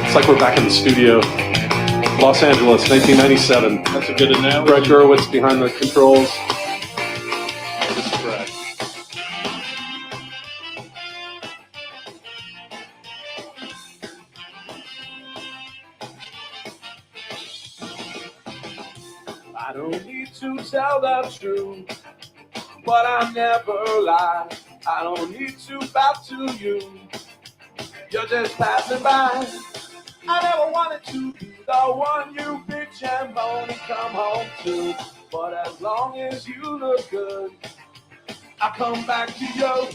It's like we're back in the studio. Los Angeles, 1997. That's a good analogy. Greg Gurwitz behind the controls. This is Greg. I don't need to tell the truth, but I never lie. I don't need to bow to you. You're just passing by. I never wanted to be the one you bitch and moan and come home to. But as long as you look good, I come back to you.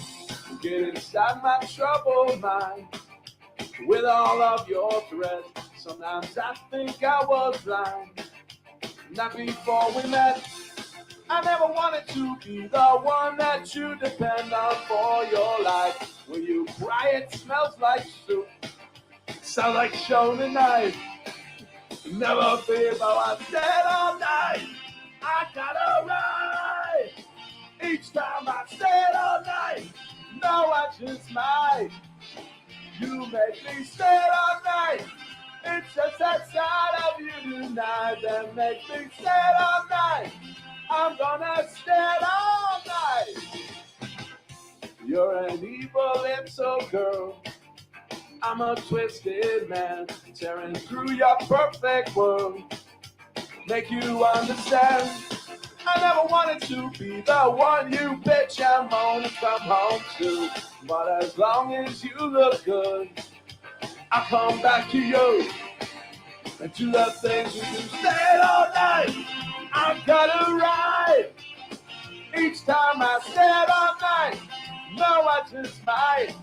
Get inside my troubled mind with all of your threats. Sometimes I think I was blind. Not before we met. I never wanted to be the one that you depend on for your life. When you cry, it smells like soup. Sounds like show tonight. Never feel how I said all night. I gotta ride. Each time I said all night. No, I just might. You make me stay all night. It's just that side of you tonight that makes me stay all night. I'm gonna stay all night. You're an evil little girl. I'm a twisted man, tearing through your perfect world. Make you understand. I never wanted to be the one you bitch and moan and come home to. But as long as you look good, I come back to you. And to the things you do, stay all night. I've got to ride. Each time I stay all night. No, I just might.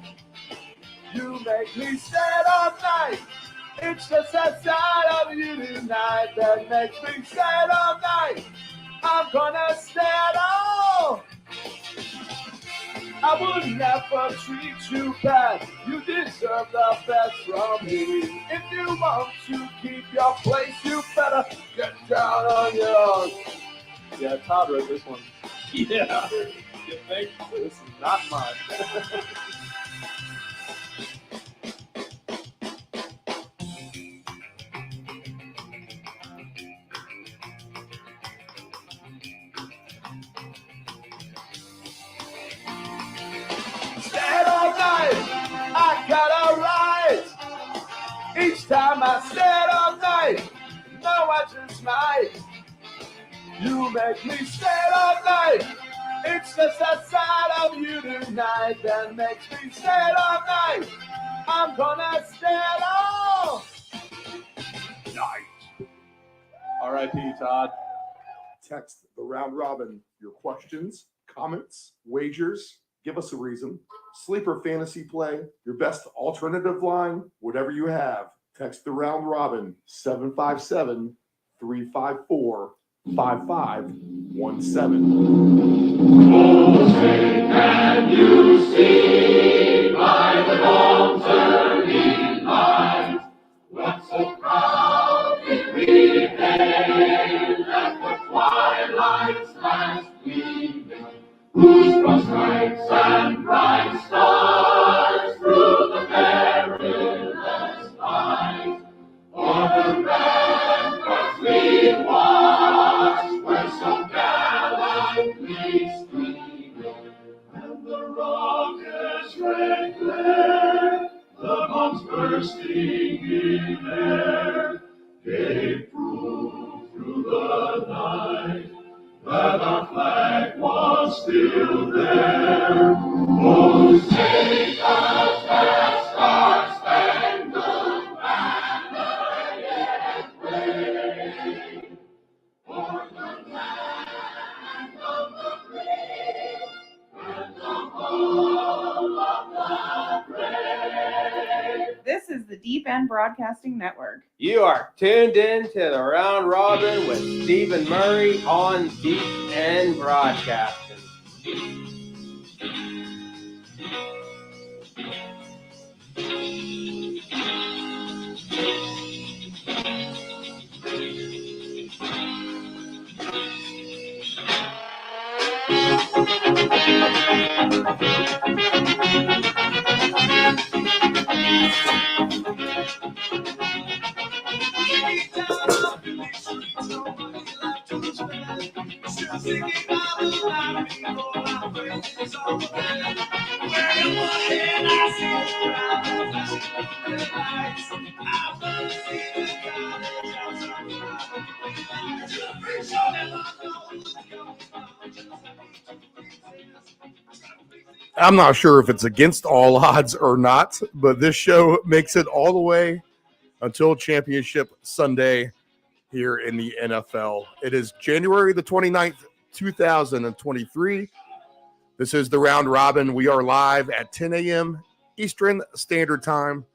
You make me stay all night. It's just that side of you tonight that makes me stay all night. I'm gonna stay all. I would never treat you bad. You deserve the best from me. If you want to keep your place, you better get down on your own. Yeah, Todd wrote this one. Yeah. You think? This is not mine. I gotta ride. Each time I stay all night. No, I just might. You make me stay all night. It's just that side of you tonight that makes me stay all night. I'm gonna stay all night. R.I.P. Todd. Text the round robin your questions, comments, wagers. Give us a reason. Sleeper fantasy play, your best alternative line, whatever you have. Text the round robin 757-354-5517. Oh, say can you see by the dawn's early light what so proudly we hailed at the twilight's last gleaming? Whose broad stripes and bright stars through the perilous fight, o'er the ramparts we watched were so gallantly streaming, and the rocket's red glare, the bombs bursting in air, gave proof through the night that our flag was still there. Oh, take us that star-spangled banner yet wave, for the land of the free and the home of the brave. This is the Deep End Broadcasting Network. You are tuned in to the Round Robin with Stephen Murray on Deep End Broadcasting. I'm not sure if it's against all odds or not, but this show makes it all the way until Championship Sunday here in the NFL. It is January the 29th, 2023. This is the Round Robin. We are live at 10 a.m. Eastern Standard Time,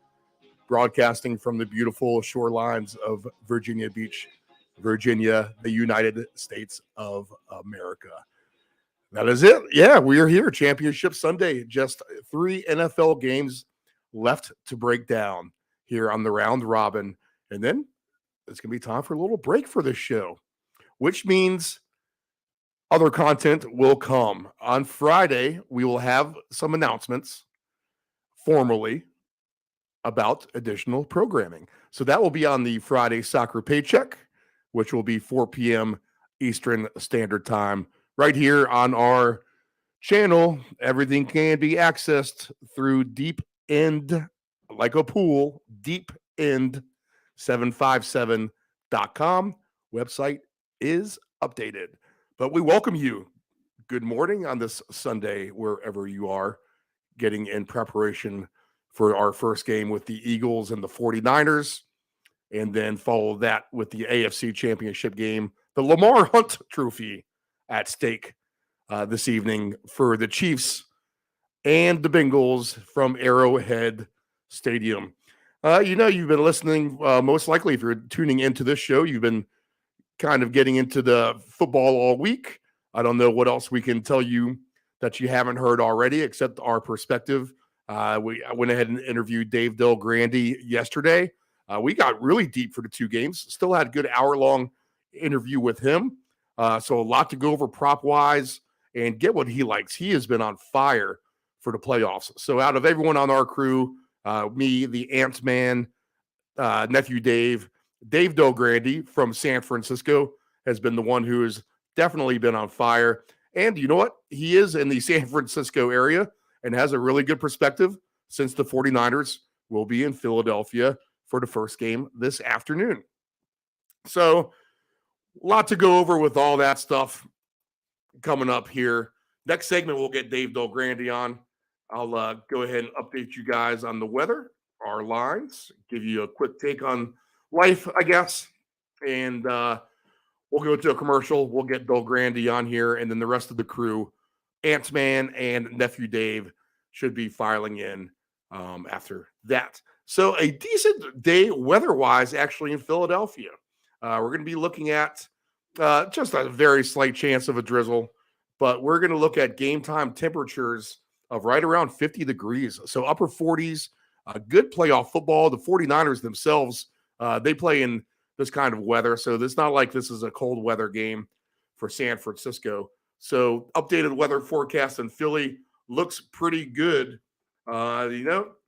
broadcasting from the beautiful shorelines of Virginia Beach, Virginia, the United States of America. That is it. Yeah, we are here. Championship Sunday. Just 3 NFL games left to break down here on the Round Robin. And then it's going to be time for a little break for this show, which means other content will come. On Friday, we will have some announcements formally about additional programming. So that will be on the Friday Soccer Paycheck, which will be 4 p.m. Eastern Standard Time. Right here on our channel, everything can be accessed through Deep End, like a pool, deepend757.com. Website is updated. But we welcome you. Good morning on this Sunday, wherever you are, getting in preparation for our first game with the Eagles and the 49ers, and then follow that with the AFC Championship game, the Lamar Hunt Trophy at stake this evening for the Chiefs and the Bengals from Arrowhead Stadium. You've been listening, most likely if you're tuning into this show, you've been kind of getting into the football all week. I don't know what else we can tell you that you haven't heard already, except our perspective. I went ahead and interviewed Dave Grande yesterday. We got really deep for the 2 games. Still had a good hour-long interview with him. So a lot to go over prop-wise and get what he likes. He has been on fire for the playoffs. So out of everyone on our crew, me, the Ant-Man, Nephew Dave Grande from San Francisco has been the one who has definitely been on fire. And you know what? He is in the San Francisco area and has a really good perspective since the 49ers will be in Philadelphia for the first game this afternoon. So a lot to go over with all that stuff coming up here. Next segment, we'll get Dave Grande on. I'll go ahead and update you guys on the weather, our lines, give you a quick take on life, I guess. And we'll go to a commercial. We'll get Grande on here. And then the rest of the crew, Ant-Man and Nephew Dave, should be filing in after that. So a decent day weather-wise, actually, in Philadelphia. We're going to be looking at just a very slight chance of a drizzle, but we're going to look at game time temperatures of right around 50 degrees. So upper 40s, good playoff football. The 49ers themselves, they play in this kind of weather. So it's not like this is a cold weather game for San Francisco. So updated weather forecast in Philly looks pretty good. A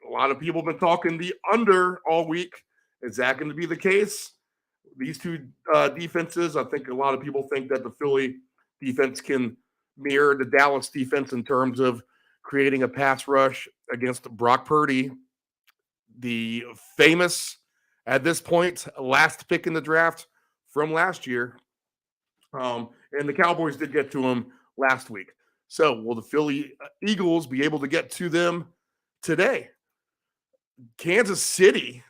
lot of people have been talking the under all week. Is that going to be the case? These 2 defenses, I think a lot of people think that the Philly defense can mirror the Dallas defense in terms of creating a pass rush against Brock Purdy, the famous, at this point, last pick in the draft from last year. And the Cowboys did get to him last week. So will the Philly Eagles be able to get to them today? Kansas City.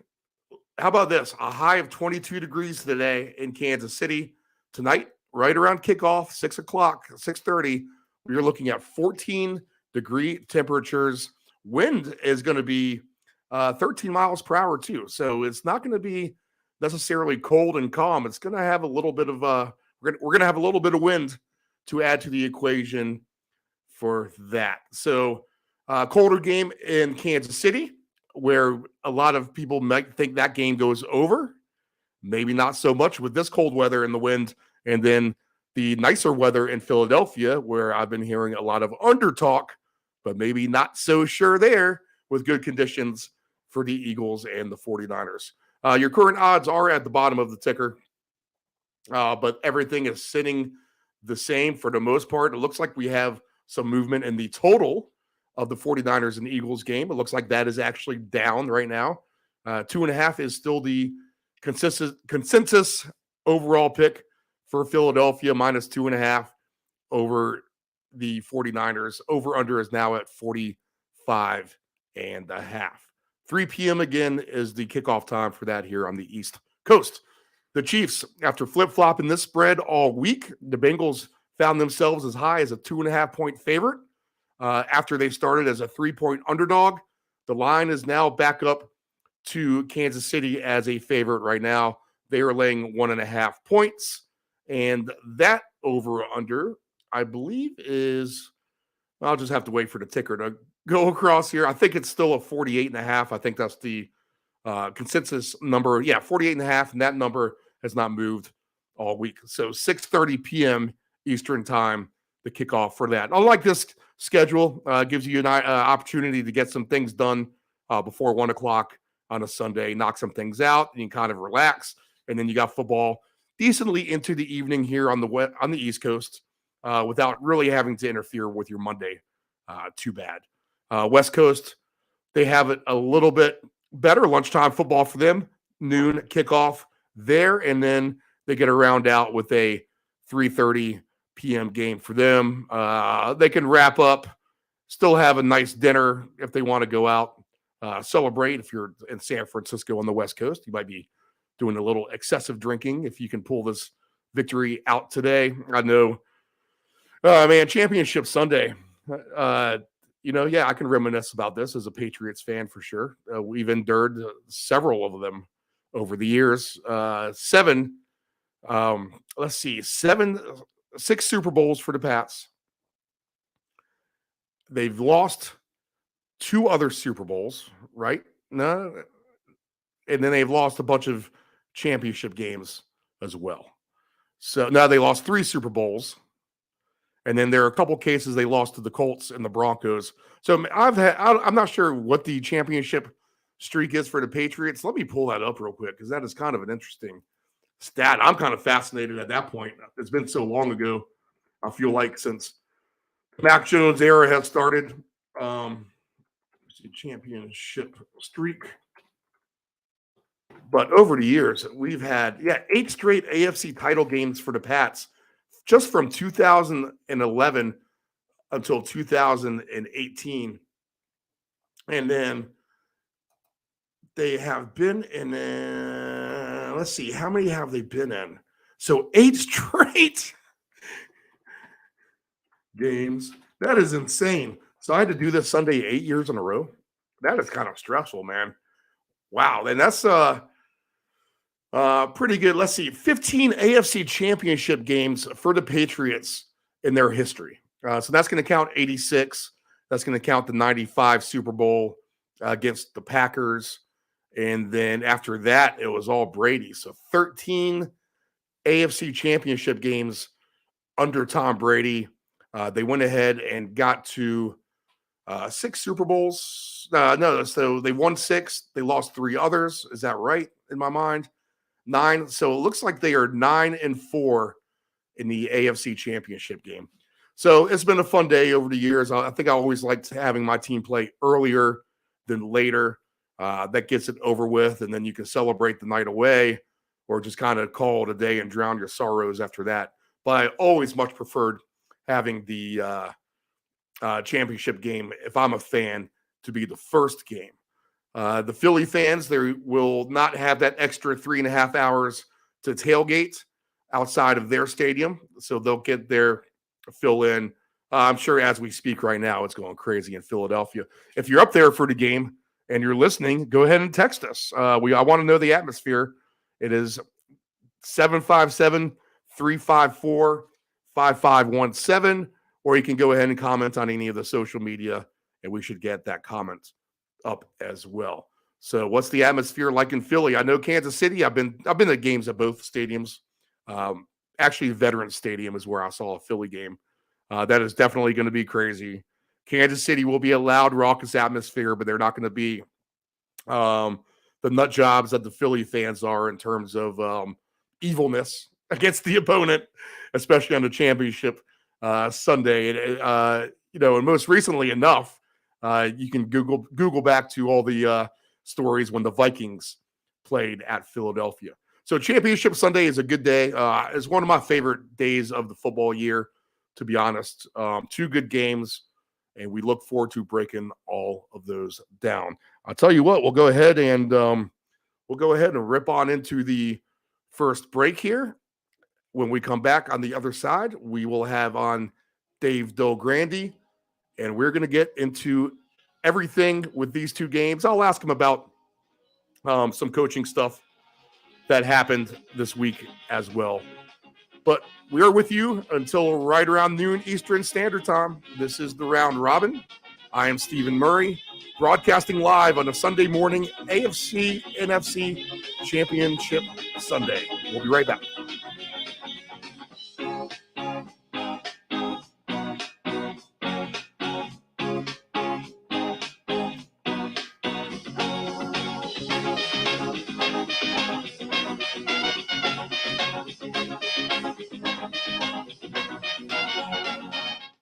How about this? A high of 22 degrees today in Kansas City. Tonight, right around kickoff, 6 o'clock, 6:30, we're looking at 14-degree temperatures. Wind is going to be 13 miles per hour, too. So it's not going to be necessarily cold and calm. It's going to have a little bit of we're going to have a little bit of wind to add to the equation for that. So colder game in Kansas City, where a lot of people might think that game goes over. Maybe not so much with this cold weather and the wind. And then the nicer weather in Philadelphia, where I've been hearing a lot of under talk, but maybe not so sure there, with good conditions for the Eagles and the 49ers. Your current odds are at the bottom of the ticker, but everything is sitting the same for the most part. It looks like we have some movement in the total of the 49ers and Eagles game. It looks like that is actually down right now. 2.5 is still the consensus overall pick for Philadelphia, minus 2.5 over the 49ers. Over-under is now at 45.5. 3 p.m. again is the kickoff time for that here on the East Coast. The Chiefs, after flip-flopping this spread all week, the Bengals found themselves as high as a 2.5-point favorite. After they started as a 3-point underdog, the line is now back up to Kansas City as a favorite right now. They are laying 1.5 points. And that over-under, I believe, is, I'll just have to wait for the ticker to go across here. I think it's still a 48.5. I think that's the consensus number. Yeah, 48.5, and that number has not moved all week. So 6:30 p.m. Eastern time, the kickoff for that. I like this schedule. Gives you an opportunity to get some things done before 1 o'clock on a Sunday, knock some things out, and you can kind of relax. And then you got football decently into the evening here on the East Coast without really having to interfere with your Monday too bad. West Coast, they have it a little bit better. Lunchtime football for them, noon kickoff there, and then they get a round out with a 3:30 p.m. game for them. They can wrap up, still have a nice dinner if they want to go out, celebrate. If you're in San Francisco on the West Coast, you might be doing a little excessive drinking if you can pull this victory out today. I know, man, Championship Sunday. I can reminisce about this as a Patriots fan for sure. We've endured several of them over the years. 6 Super Bowls for the Pats. They've lost 2 other Super Bowls, right? No. And then they've lost a bunch of championship games as well. So now they lost 3 Super Bowls. And then there are a couple cases they lost to the Colts and the Broncos. So I'm not sure what the championship streak is for the Patriots. Let me pull that up real quick because that is kind of an interesting stat. I'm kind of fascinated at that point. It's been so long ago. I feel like since Mac Jones' era has started. Championship streak. But over the years, we've had 8 straight AFC title games for the Pats. Just from 2011 until 2018. And then they have been in, let's see, how many have they been in? So 8 straight games. That is insane. So I had to do this Sunday 8 years in a row. That is kind of stressful, man. Wow. And that's pretty good. Let's see, 15 AFC championship games for the Patriots in their history. So that's going to count 86. That's going to count the 95 Super Bowl against the Packers. And then after that, it was all Brady. So 13 AFC championship games under Tom Brady. They went ahead and got to 6 Super Bowls. So they won 6. They lost 3 others. Is that right in my mind? 9. So it looks like they are 9-4 in the AFC championship game. So it's been a fun day over the years. I think I always liked having my team play earlier than later. That gets it over with, and then you can celebrate the night away or just kind of call it a day and drown your sorrows after that. But I always much preferred having the championship game, if I'm a fan, to be the first game. The Philly fans, they will not have that extra 3.5 hours to tailgate outside of their stadium. So they'll get their fill in. I'm sure as we speak right now, it's going crazy in Philadelphia. If you're up there for the game and you're listening, go ahead and text us. I want to know the atmosphere. It is 757-354-5517, or you can go ahead and comment on any of the social media, and we should get that comment up as well. So what's the atmosphere like in Philly? I know Kansas City. I've been to games at both stadiums. Actually, Veterans Stadium is where I saw a Philly game. That is definitely going to be crazy. Kansas City will be a loud, raucous atmosphere, but they're not going to be the nut jobs that the Philly fans are in terms of evilness against the opponent, especially on the championship Sunday. And most recently enough, you can Google back to all the stories when the Vikings played at Philadelphia. So Championship Sunday is a good day. It's one of my favorite days of the football year to be honest. 2 good games, and we look forward to breaking all of those down. I'll tell you what, we'll go ahead and rip on into the first break here. When we come back on the other side, we will have on Dave Grande, and we're going to get into everything with these 2 games. I'll ask him about some coaching stuff that happened this week as well. But we are with you until right around noon Eastern Standard Time. This is the Round Robin. I am Stephen Murray, broadcasting live on a Sunday morning AFC NFC Championship Sunday. We'll be right back.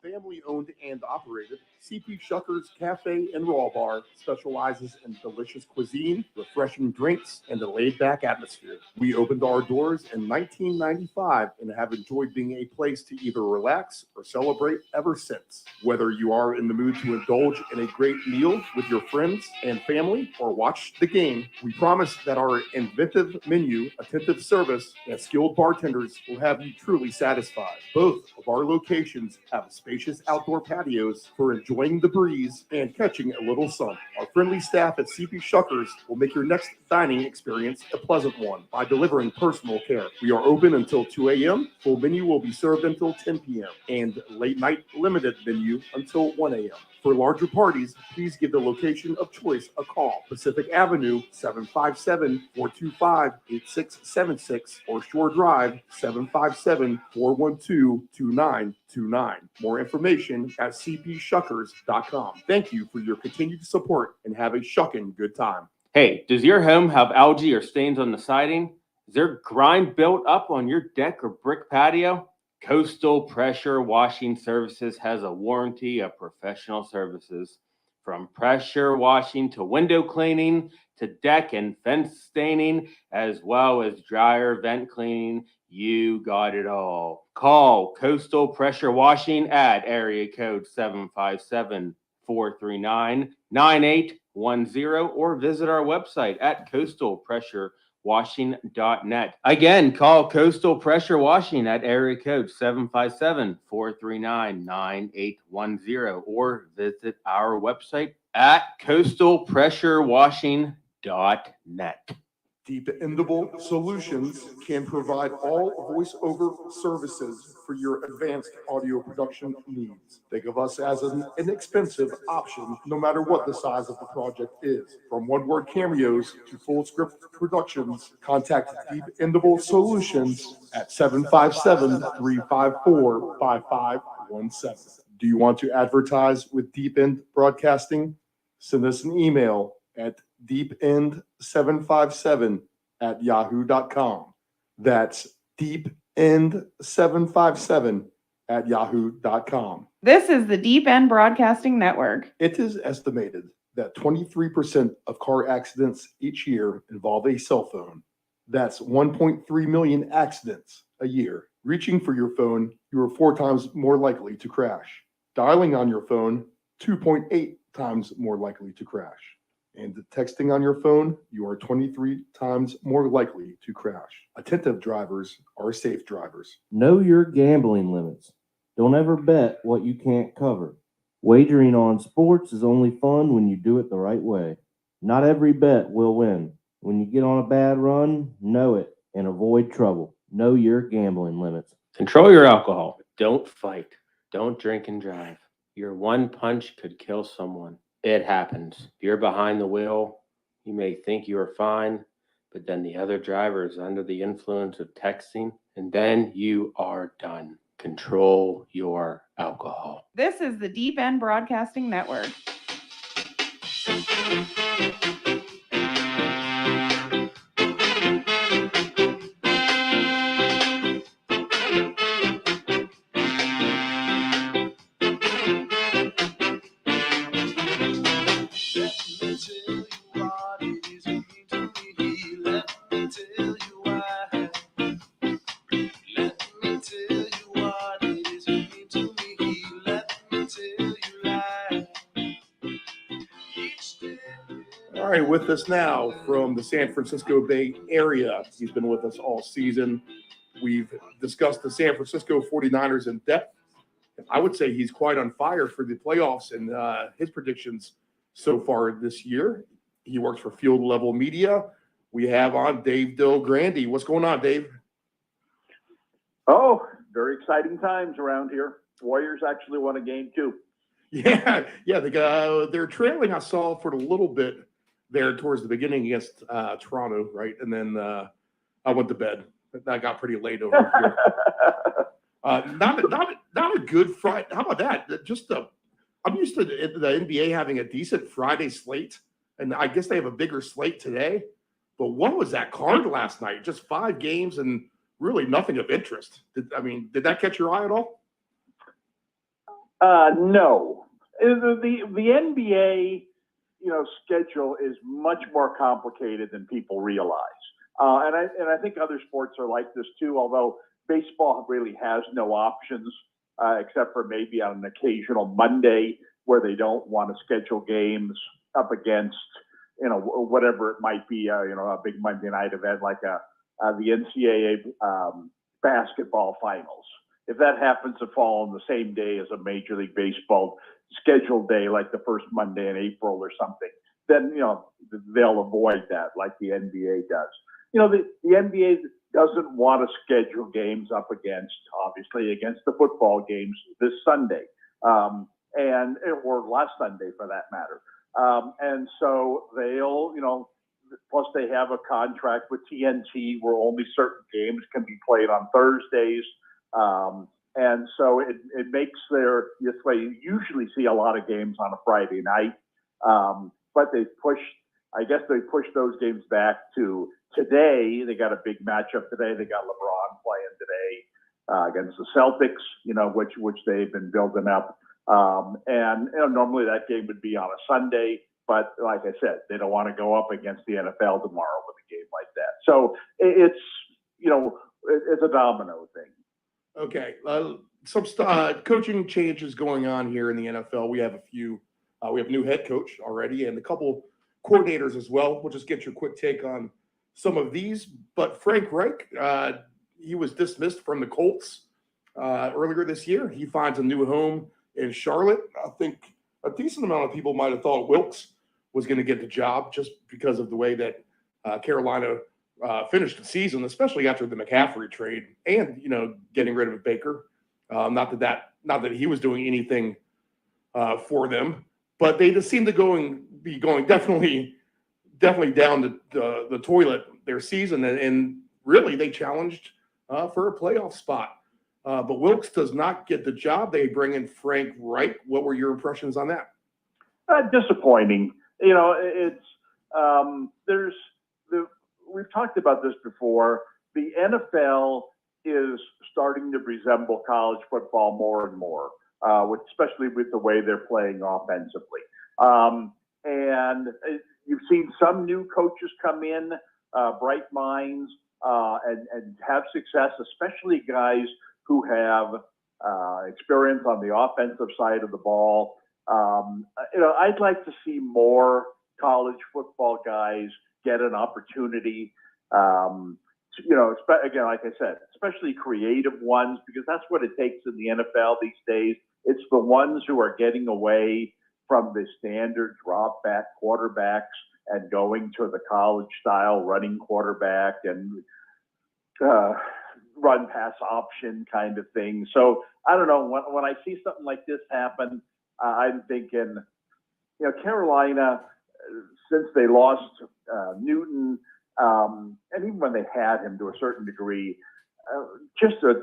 Family-owned and operated, CP Shuckers Cafe and Raw Bar specializes in delicious cuisine, refreshing drinks, and a laid-back atmosphere. We opened our doors in 1995 and have enjoyed being a place to either relax or celebrate ever since. Whether you are in the mood to indulge in a great meal with your friends and family or watch the game, we promise that our inventive menu, attentive service, and skilled bartenders will have you truly satisfied. Both of our locations have spacious outdoor patios for enjoying the breeze and catching a little sun. Our friendly staff at CP Shuckers will make your next dining experience a pleasant one by delivering personal care. We are open until 2 a.m. Full menu will be served until 10 p.m. and late night limited menu until 1 a.m. For larger parties, please give the location of choice a call. Pacific Avenue, 757-425-8676 or Shore Drive, 757-412-2929. More information at cpshuckers.com. Thank you for your continued support and have a shucking good time. Hey, does your home have algae or stains on the siding? Is there grime built up on your deck or brick patio? Coastal Pressure Washing Services has a warranty of professional services. From pressure washing to window cleaning to deck and fence staining, as well as dryer vent cleaning, you got it all. Call Coastal Pressure Washing at area code 757-439-9810 or visit our website at coastalpressurewashing.net. Again, call Coastal Pressure Washing at area code 757-439-9810 or visit our website at coastalpressurewashing.net. Dependable Solutions can provide all voiceover services for your advanced audio production needs. Think of us as an inexpensive option, no matter what the size of the project is. From one-word cameos to full script productions, contact Dependable Solutions at 757-354-5517. Do you want to advertise with Deep End Broadcasting? Send us an email at deepend757@yahoo.com. That's deepend757@yahoo.com. This is the Deep End Broadcasting Network. It is estimated that 23% of car accidents each year involve a cell phone. That's 1.3 million accidents a year. Reaching for your phone, you are 4 times more likely to crash. Dialing on your phone, 2.8 times more likely to crash. And texting on your phone, you are 23 times more likely to crash. Attentive drivers are safe drivers. Know your gambling limits. Don't ever bet what you can't cover. Wagering on sports is only fun when you do it the right way. Not every bet will win. When you get on a bad run, know it and avoid trouble. Know your gambling limits. Control your alcohol. Don't fight. Don't drink and drive. Your one punch could kill someone. It happens. If you're behind the wheel, you may think you are fine, but then the other driver is under the influence of texting, and then you are done. Control your alcohol. This is the Deep End Broadcasting Network. Let me tell you what it is you mean to me. All right, with us now from the San Francisco Bay Area. He's been with us all season. We've discussed the San Francisco 49ers in depth. I would say he's quite on fire for the playoffs and his predictions so far this year. He works for Field Level Media. We have on Dave Grande. What's going on, Dave? Oh, very exciting times around here. Warriors actually won a game too. Yeah. They're trailing. I saw for a little bit there towards the beginning against Toronto, right? And then I went to bed. That got pretty late over here. Not a good Friday. How about that? I'm used to the NBA having a decent Friday slate, and I guess they have a bigger slate today. But what was that card last night? Just 5 games and really nothing of interest. Did that catch your eye at all? No. The NBA, schedule is much more complicated than people realize. And I think other sports are like this too, although baseball really has no options except for maybe on an occasional Monday where they don't want to schedule games up against, whatever it might be, a big Monday night event like the NCAA basketball finals. If that happens to fall on the same day as a Major League Baseball scheduled day, like the first Monday in April or something, then, they'll avoid that like the NBA does. The NBA doesn't want to schedule games up against the football games this Sunday, or last Sunday for that matter. And so they'll, plus they have a contract with TNT where only certain games can be played on Thursdays. And so it makes you usually see a lot of games on a Friday night. But they pushed those games back to today. They got a big matchup today. They got LeBron playing today against the Celtics, which they've been building up. And normally that game would be on a Sunday, but like I said, they don't want to go up against the NFL tomorrow with a game like that. So it's a domino thing. Okay. Some coaching changes going on here in the NFL. We have a few. We have a new head coach already and a couple coordinators as well. We'll just get your quick take on some of these. But Frank Reich, he was dismissed from the Colts earlier this year. He finds a new home in Charlotte. I think a decent amount of people might have thought Wilkes was going to get the job just because of the way that Carolina finished the season, especially after the McCaffrey trade and, getting rid of Baker. Not that he was doing anything for them, but they just seem to be going definitely down the toilet their season. And really they challenged for a playoff spot. But Wilkes does not get the job. They bring in Frank Reich. What were your impressions on that? Disappointing. We've talked about this before. The NFL is starting to resemble college football more and more, especially with the way they're playing offensively. And you've seen some new coaches come in, bright minds, and have success, especially guys who have experience on the offensive side of the ball. I'd like to see more college football guys get an opportunity. Again, like I said, especially creative ones, because that's what it takes in the NFL these days. It's the ones who are getting away from the standard drop back quarterbacks and going to the college style running quarterback and run pass option kind of thing. So I don't know, when I see something like this happen, I'm thinking, Carolina, since they lost Newton, and even when they had him to a certain degree, just a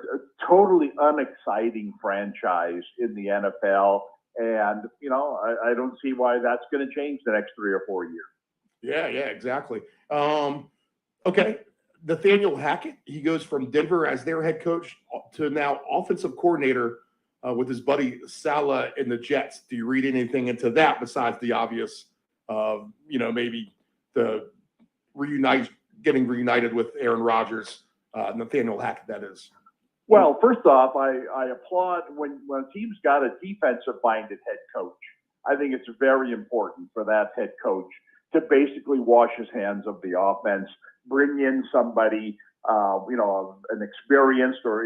totally unexciting franchise in the NFL. And, I don't see why that's going to change the next 3 or 4 years. Yeah, exactly. Okay. Nathaniel Hackett, he goes from Denver as their head coach to now offensive coordinator with his buddy Saleh in the Jets. Do you read anything into that besides the obvious, maybe the getting reunited with Aaron Rodgers, Nathaniel Hackett, that is? Well, first off, I applaud when a team's got a defensive-minded head coach. I think it's very important for that head coach to basically wash his hands of the offense, bring in somebody, an experienced or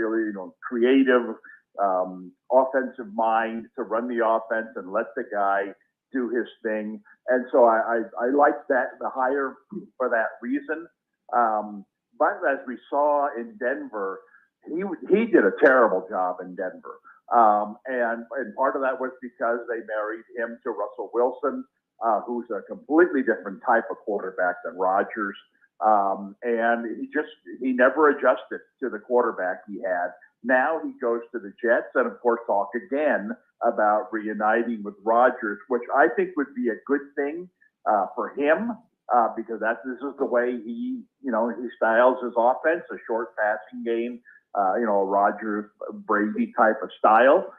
creative offensive mind to run the offense and let the guy do his thing. And so I like the hire for that reason. But as we saw in Denver, he did a terrible job in Denver. And part of that was because they married him to Russell Wilson, who's a completely different type of quarterback than Rodgers. And he never adjusted to the quarterback he had. Now he goes to the Jets and, of course, talk again about reuniting with Rodgers, which I think would be a good thing for him because this is the way he styles his offense, a short passing game, a Rodgers Brady type of style.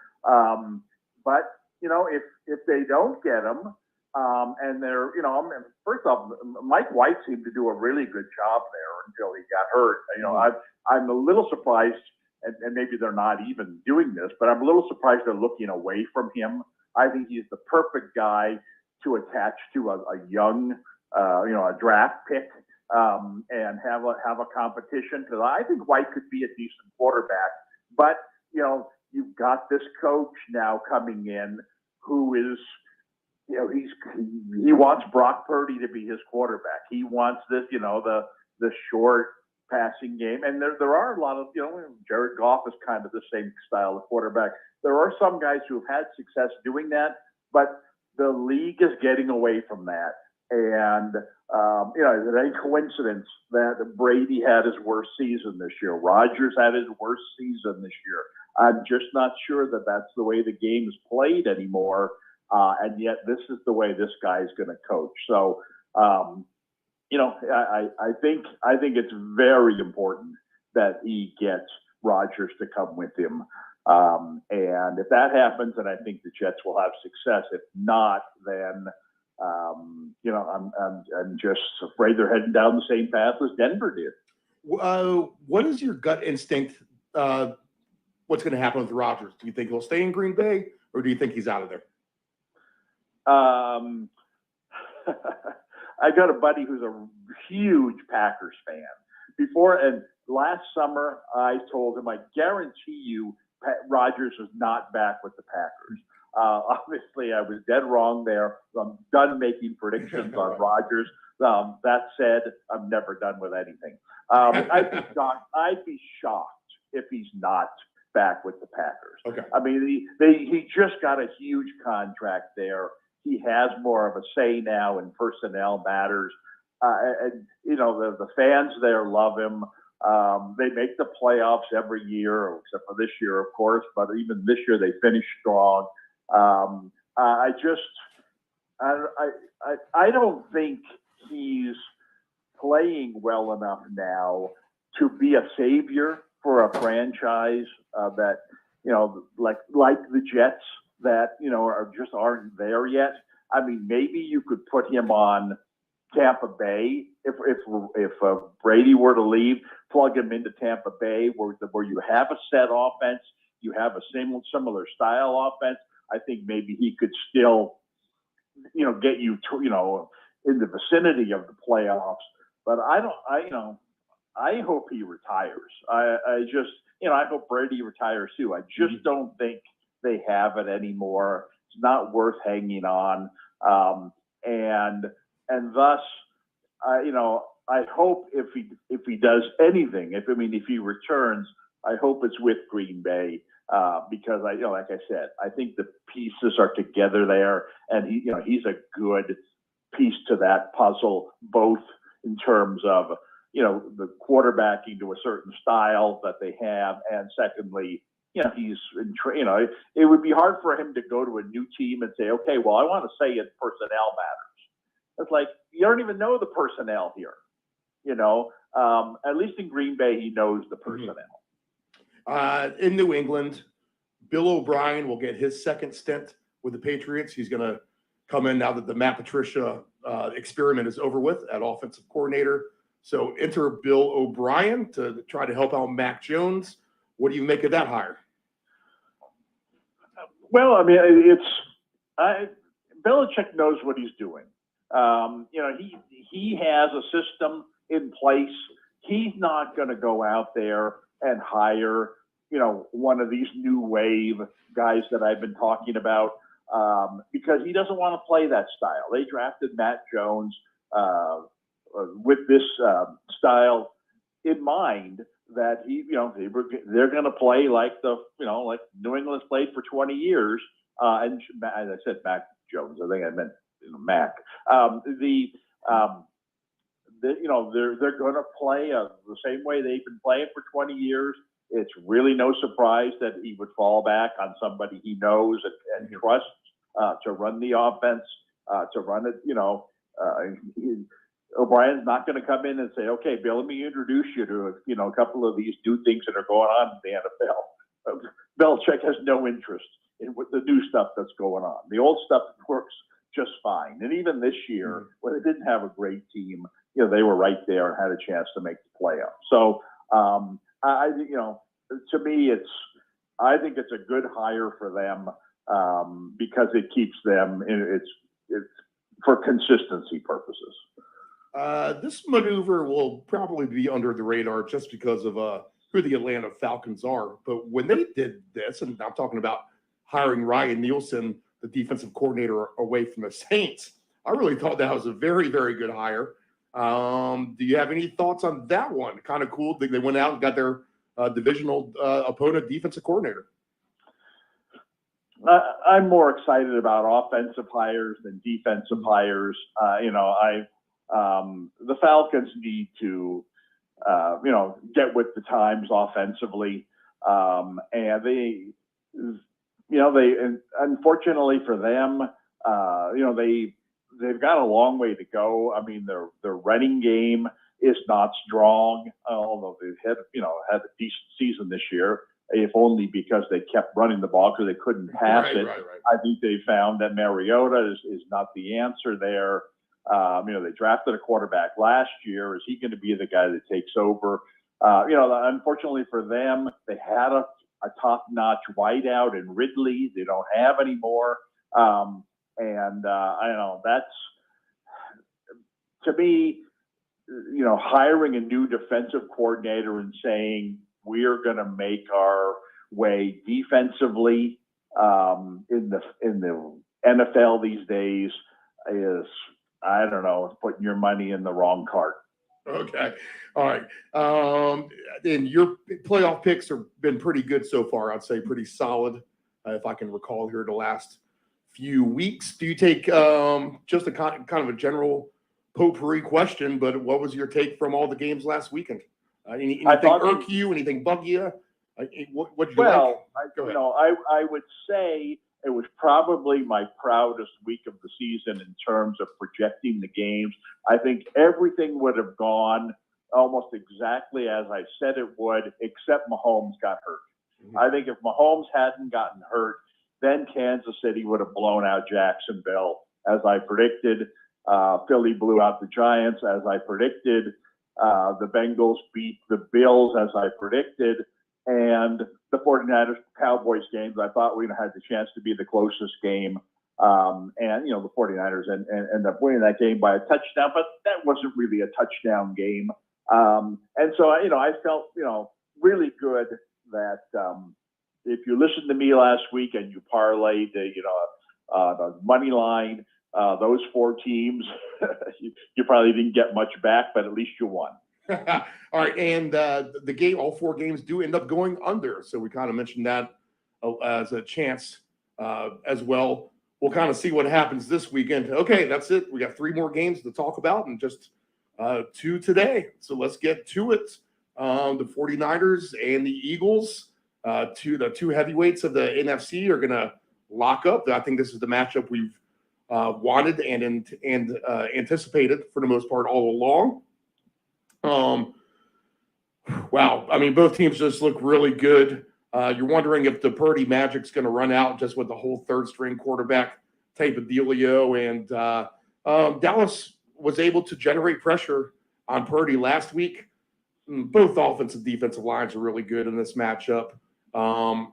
But if they don't get him, and they're, first off, Mike White seemed to do a really good job there until he got hurt. I'm a little surprised, and maybe they're not even doing this, but I'm a little surprised they're looking away from him. I think he's the perfect guy to attach to a young, a draft pick, and have a competition. Because I think White could be a decent quarterback, but you've got this coach now coming in who is. He wants Brock Purdy to be his quarterback. He wants this, the short passing game. And there are a lot of, Jared Goff is kind of the same style of quarterback. There are some guys who have had success doing that, but the league is getting away from that. And, it ain't coincidence that Brady had his worst season this year. Rodgers had his worst season this year. I'm just not sure that that's the way the game is played anymore. And yet this is the way this guy is going to coach. So, I think it's very important that he gets Rodgers to come with him. And if that happens, then I think the Jets will have success. If not, then, I'm just afraid they're heading down the same path as Denver did. What is your gut instinct? What's going to happen with Rodgers? Do you think he'll stay in Green Bay, or do you think he's out of there? I got a buddy who's a huge Packers fan. And last summer, I told him, I guarantee you, Rodgers is not back with the Packers. Obviously, I was dead wrong there. I'm done making predictions on Rodgers. That said, I'm never done with anything. I'd be shocked if he's not back with the Packers. Okay. I mean, he just got a huge contract there. He has more of a say now in personnel matters. And the fans there love him. They make the playoffs every year, except for this year, of course. But even this year, they finished strong. I don't think he's playing well enough now to be a savior for a franchise that like the Jets that aren't there yet. I mean, maybe you could put him on Tampa Bay if Brady were to leave, plug him into Tampa Bay where you have a set offense, you have a similar style offense. I think maybe he could still get you to in the vicinity of the playoffs. But I hope he retires. I just I hope Brady retires too. I just don't think they have it anymore. It's not worth hanging on. And thus, I hope if he does anything, if he returns, I hope it's with Green Bay because like I said, I think the pieces are together there, and he's a good piece to that puzzle, both in terms of the quarterbacking to a certain style that they have, and secondly, he's it would be hard for him to go to a new team and say, okay, well, I want to say it personnel matters. It's like, you don't even know the personnel here, at least in Green Bay, he knows the personnel. In New England, Bill O'Brien will get his second stint with the Patriots. He's going to come in now that the Matt Patricia experiment is over with at offensive coordinator. So enter Bill O'Brien to try to help out Mac Jones. What do you make of that hire? Well, Belichick knows what he's doing. He has a system in place. He's not going to go out there and hire, one of these new wave guys that I've been talking about, because he doesn't want to play that style. They drafted Matt Jones with this style in mind, that they're going to play like like New England's played for 20 years. And as I said, Mac Jones, I think I meant Mac. They're going to play the same way they've been playing for 20 years. It's really no surprise that he would fall back on somebody he knows and trusts to run the offense, to run it. O'Brien's not going to come in and say, "Okay, Bill, let me introduce you to a couple of these new things that are going on in the NFL." Belichick has no interest in the new stuff that's going on. The old stuff works just fine. And even this year, when they didn't have a great team, they were right there and had a chance to make the playoffs. So to me, I think it's a good hire for them because it keeps them it's for consistency purposes. This maneuver will probably be under the radar just because of who the Atlanta Falcons are. But when they did this, and I'm talking about hiring Ryan Nielsen, the defensive coordinator, away from the Saints, I really thought that was a very, very good hire. Do you have any thoughts on that one? Kind of cool. They went out and got their divisional opponent defensive coordinator. I'm more excited about offensive hires than defensive hires. The Falcons need to, get with the times offensively, and they unfortunately for them, they've got a long way to go. I mean, their running game is not strong, although they've had a decent season this year, if only because they kept running the ball because they couldn't pass it. Right. I think they found that Mariota is not the answer there. They drafted a quarterback last year. Is he going to be the guy that takes over? Unfortunately for them, they had a top-notch wideout in Ridley. They don't have anymore. I know that's, to me, hiring a new defensive coordinator and saying we're going to make our way defensively in the NFL these days is, I don't know, putting your money in the wrong cart. Okay. All right. And your playoff picks have been pretty good so far. I'd say pretty solid, if I can recall here the last few weeks. Do you take just a kind of a general potpourri question, but what was your take from all the games last weekend? Anything irk you? Anything bug you? What did you like? Go ahead. I would say it was probably my proudest week of the season in terms of projecting the games. I think everything would have gone almost exactly as I said it would, except Mahomes got hurt. Mm-hmm. I think if Mahomes hadn't gotten hurt, then Kansas City would have blown out Jacksonville, as I predicted. Philly blew out the Giants, as I predicted. The Bengals beat the Bills, as I predicted. And the 49ers-Cowboys games, I thought we had the chance to be the closest game. The 49ers ended up winning that game by a touchdown, but that wasn't really a touchdown game. And so, I felt, really good that if you listened to me last week and you parlayed the money line, those four teams, you probably didn't get much back, but at least you won. All right, and the game, all four games do end up going under, so we kind of mentioned that as a chance as well. We'll kind of see what happens this weekend. Okay, that's it. We got 3 more games to talk about and just 2 today. So let's get to it. The 49ers and the Eagles, the two heavyweights of the NFC, are going to lock up. I think this is the matchup we've wanted and anticipated for the most part all along. Wow. I mean, both teams just look really good. You're wondering if the Purdy magic's going to run out just with the whole third-string quarterback type of dealio. And Dallas was able to generate pressure on Purdy last week. Both offensive defensive lines are really good in this matchup. I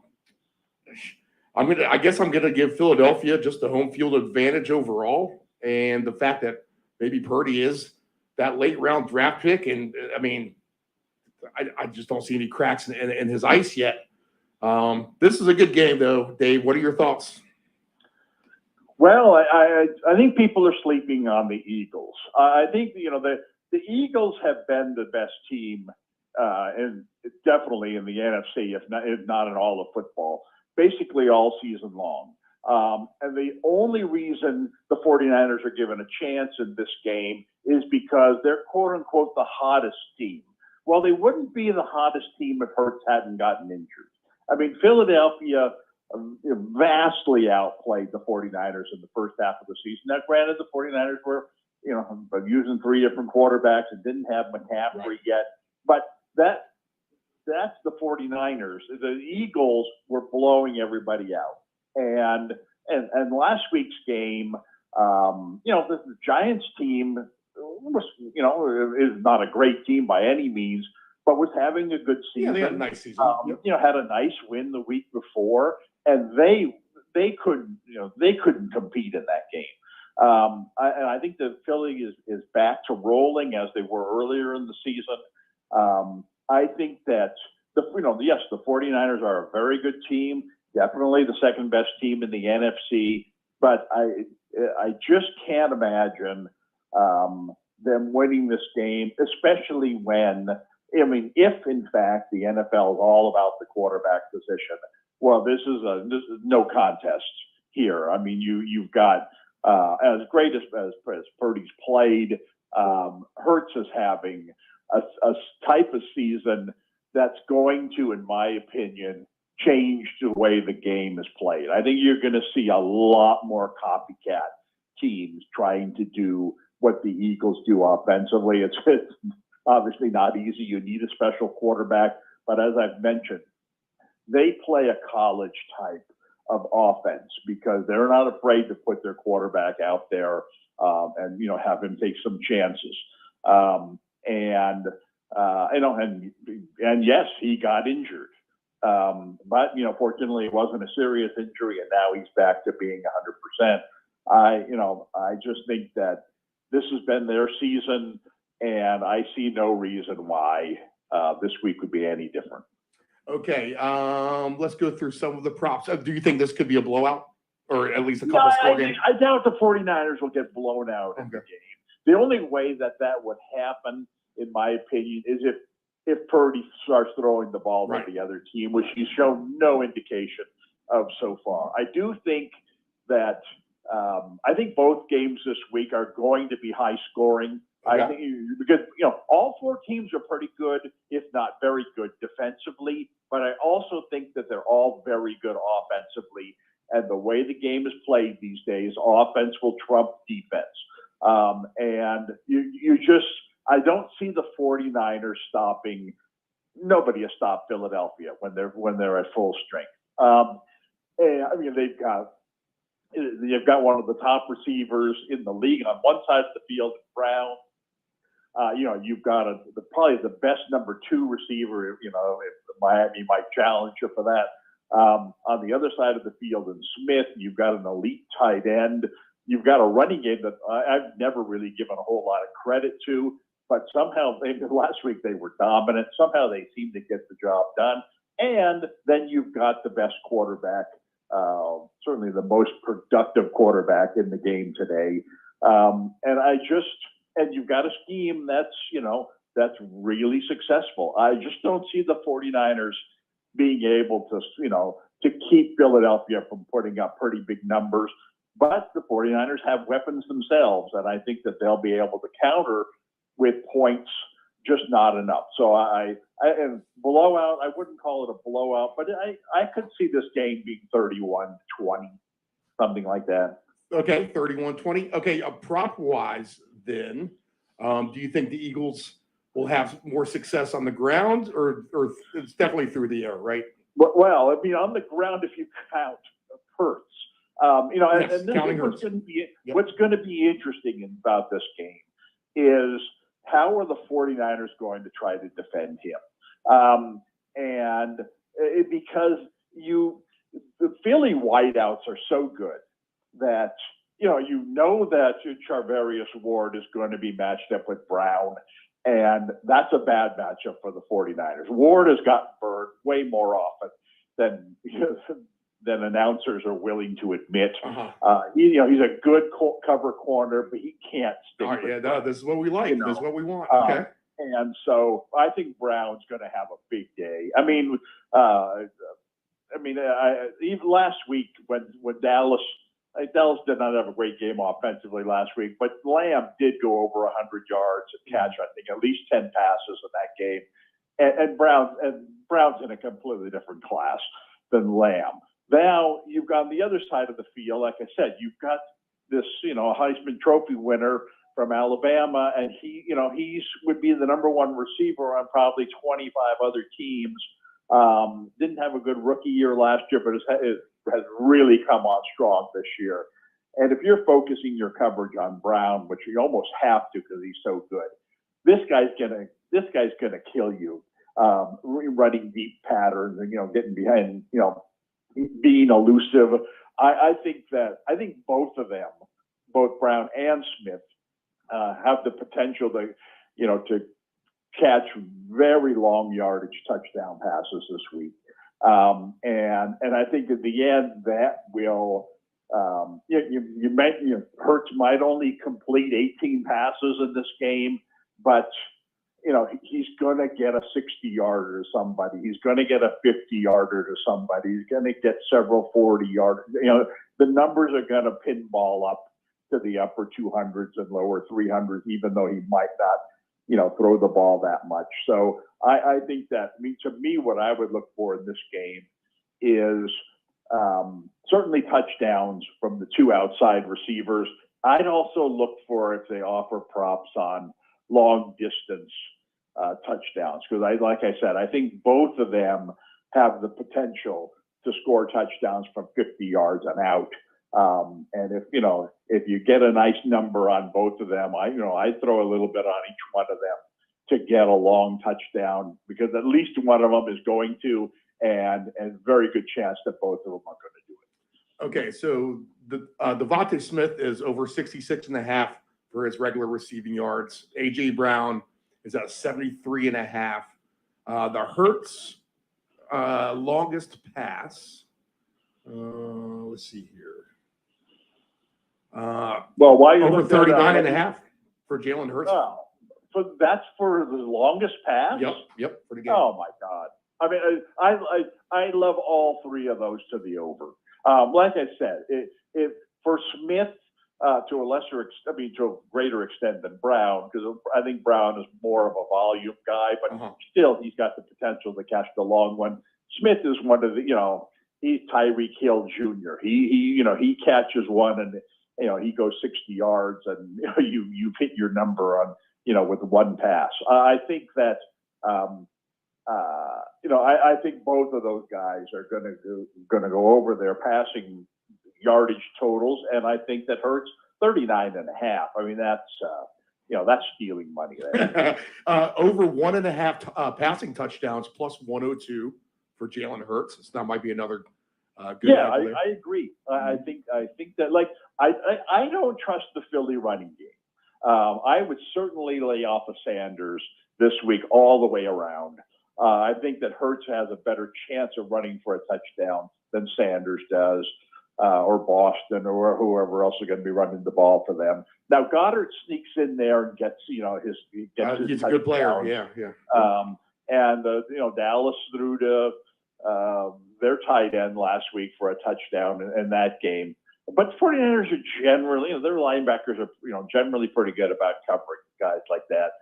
guess I'm gonna give Philadelphia just the home field advantage overall. and the fact that maybe Purdy is that late round draft pick. And I mean, I just don't see any cracks in his ice yet. This is a good game, though. Dave, what are your thoughts? Well, I think people are sleeping on the Eagles. I think, the Eagles have been the best team, and definitely in the NFC, if not in all of football, basically all season long. And the only reason the 49ers are given a chance in this game is because they're, quote unquote, the hottest team. Well, they wouldn't be the hottest team if Hurts hadn't gotten injured. I mean, Philadelphia vastly outplayed the 49ers in the first half of the season. Now, granted, the 49ers were, using 3 different quarterbacks and didn't have McCaffrey yet. But that's the 49ers. The Eagles were blowing everybody out. And last week's game, the Giants team was, is not a great team by any means, but was having a good season. Yeah, they had a nice season. Had a nice win the week before, and they couldn't compete in that game. And I think the Philly is back to rolling as they were earlier in the season. I think that the 49ers are a very good team, definitely the second best team in the NFC, but I just can't imagine them winning this game, especially when, if in fact the NFL is all about the quarterback position. Well, this is no contest here. I mean, you've got as great as Purdy's played, Hurts is having a type of season that's going to, in my opinion, change the way the game is played. I think you're going to see a lot more copycat teams trying to do what the Eagles do offensively. It's obviously not easy. You need a special quarterback, but as I've mentioned, they play a college type of offense because they're not afraid to put their quarterback out there and have him take some chances. And yes, he got injured, but fortunately it wasn't a serious injury, and now he's back to being 100%. I just think that this has been their season, and I see no reason why this week would be any different. Okay, let's go through some of the props. Do you think this could be a blowout, or at least a couple score games? I doubt the 49ers will get blown out in the game. The only way that would happen, in my opinion, is if Purdy starts throwing the ball to the other team, which he's shown no indication of so far. I do think that I think both games this week are going to be high scoring. Okay. I think because all 4 teams are pretty good, if not very good defensively, but I also think that they're all very good offensively. And the way the game is played these days, offense will trump defense. And I don't see the 49ers stopping. Nobody has stopped Philadelphia when they're at full strength. And they've got one of the top receivers in the league on one side of the field, Brown. You've got probably the best number 2 receiver. If Miami might challenge you for that. On the other side of the field, in Smith, you've got an elite tight end. You've got a running game that I've never really given a whole lot of credit to, but somehow last week they were dominant. Somehow they seem to get the job done. And then you've got the best quarterback, certainly the most productive quarterback in the game today. And you've got a scheme that's really successful. I just don't see the 49ers being able to keep Philadelphia from putting up pretty big numbers. But the 49ers have weapons themselves, and I think that they'll be able to counter with points, just not enough. So and blowout, I wouldn't call it a blowout, but I could see this game being 31-20, something like that. Okay, 31-20. Okay, prop-wise then, do you think the Eagles will have more success on the ground, or it's definitely through the air, right? Well, on the ground, if you count Hurts. Yes, and this counting is Hurts. what's going to be interesting about this game is how are the 49ers going to try to defend him? Because the Philly wideouts are so good that you know that Charvarius Ward is going to be matched up with Brown, and that's a bad matchup for the 49ers. Ward has gotten burned way more often than announcers are willing to admit. He's a good cover corner, but he can't stick. All right, this is what we like. This is what we want. Okay. And so I think Brown's going to have a big day. Even last week when Dallas did not have a great game offensively last week, but Lamb did go over 100 yards and catch, I think, at least 10 passes in that game. And Brown's in a completely different class than Lamb. Now you've got on the other side of the field, like I said, you've got this, Heisman Trophy winner from Alabama, and he would be the number one receiver on probably 25 other teams. Didn't have a good rookie year last year, but has really come on strong this year. And if you're focusing your coverage on Brown, which you almost have to because he's so good, this guy's gonna kill you. Running deep patterns and getting behind, being elusive. I think both of them, both Brown and Smith, have the potential to catch very long yardage touchdown passes this week. And I think at the end that will, Hurts might only complete 18 passes in this game, but he's going to get a 60-yarder to somebody. He's going to get a 50-yarder to somebody. He's going to get several 40-yarders. The numbers are going to pinball up to the upper 200s and lower 300s, even though he might not, throw the ball that much. So I think that, to me, what I would look for in this game is certainly touchdowns from the two outside receivers. I'd also look for if they offer props on long distance touchdowns, because like I said, I think both of them have the potential to score touchdowns from 50 yards and out. And if you get a nice number on both of them, I throw a little bit on each one of them to get a long touchdown, because at least one of them is going to, and very good chance that both of them are going to do it. Okay, so the Devontae Smith is over 66.5 for his regular receiving yards. A.J. Brown is at 73.5. The Hurts longest pass. Let's see here. Why over 39.5 for Jalen Hurts. Oh, so that's for the longest pass? Yep, for the game. Oh my God! I mean, I love all three of those to the over. Like I said, if for Smith to a greater extent than Brown, because I think Brown is more of a volume guy, but still he's got the potential to catch the long one. Smith is one of the, he's Tyreek Hill Jr. He catches one and he goes 60 yards and you hit your number on with one pass. I think that I think both of those guys are going to go over their passing yardage totals, and I think that Hurts 39.5. I mean, that's stealing money there. Over 1.5 passing touchdowns plus 102 for Jalen Hurts. So that might be another good. Yeah, I agree. I think that I don't trust the Philly running game. I would certainly lay off of Sanders this week all the way around. I think that Hurts has a better chance of running for a touchdown than Sanders does, or Boston, or whoever else is going to be running the ball for them. Now Goddard sneaks in there and gets he's a good player. Yeah. And Dallas threw to their tight end last week for a touchdown in that game. But the 49ers are generally, their linebackers are, generally pretty good about covering guys like that.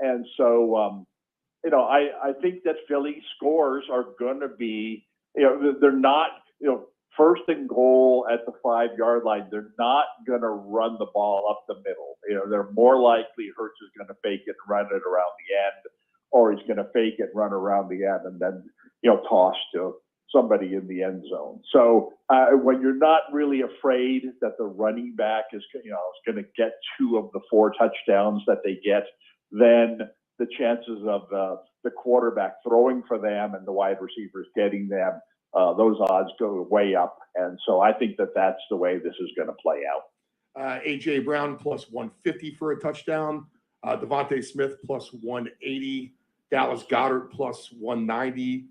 And so, I think that Philly scores are going to be, they're not, first and goal at the 5-yard line. They're not going to run the ball up the middle. They're more likely Hurts is going to fake it and run it around the end, or he's going to fake it, run around the end, and then, toss to somebody in the end zone. So when you're not really afraid that the running back is going to get 2 of the 4 touchdowns that they get, then the chances of the quarterback throwing for them and the wide receivers getting them those odds go way up. And so I think that that's the way this is going to play out. A.J. Brown plus 150 for a touchdown. Devontae Smith plus 180. Dallas Goedert plus 190.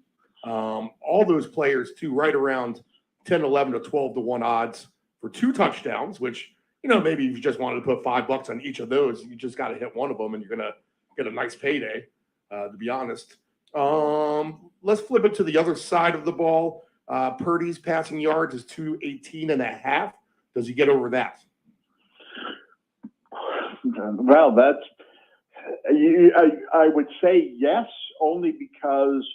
All those players, too, right around 10, 11 to 12 to 1 odds for 2 touchdowns, which, maybe if you just wanted to put $5 on each of those, you just got to hit one of them and you're going to get a nice payday, to be honest. Let's flip it to the other side of the ball. Purdy's passing yards is 218.5. Does he get over that? Well, I would say yes, only because,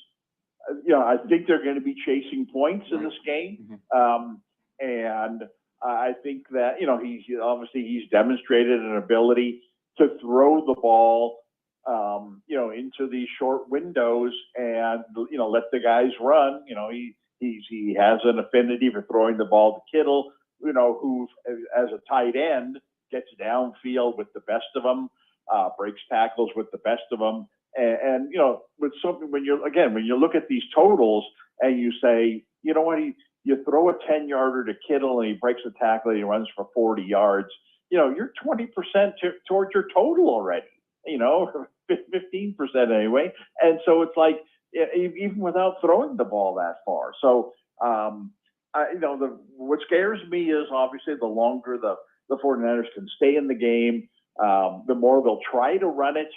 I think they're going to be chasing points in this game. And I think that, he's demonstrated an ability to throw the ball, into these short windows and, let the guys run. He has an affinity for throwing the ball to Kittle, who, as a tight end, gets downfield with the best of them, breaks tackles with the best of them. And with something, when you look at these totals and you say, you know what, you throw a 10-yarder to Kittle and he breaks a tackle and he runs for 40 yards, you're 20% towards your total already, 15% anyway. And so it's like, even without throwing the ball that far. So, what scares me is obviously the longer the 49ers can stay in the game, the more they'll try to run it.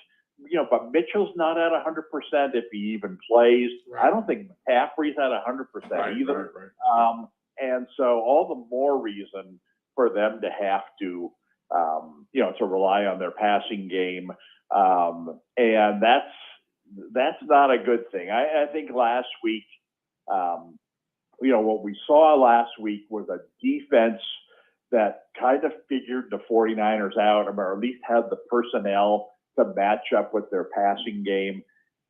But Mitchell's not at 100% if he even plays. Right. I don't think McCaffrey's at 100% either. Right. And so all the more reason for them to have to, to rely on their passing game. And that's not a good thing. I think last week, what we saw last week was a defense that kind of figured the 49ers out, or at least had the personnel to match up with their passing game.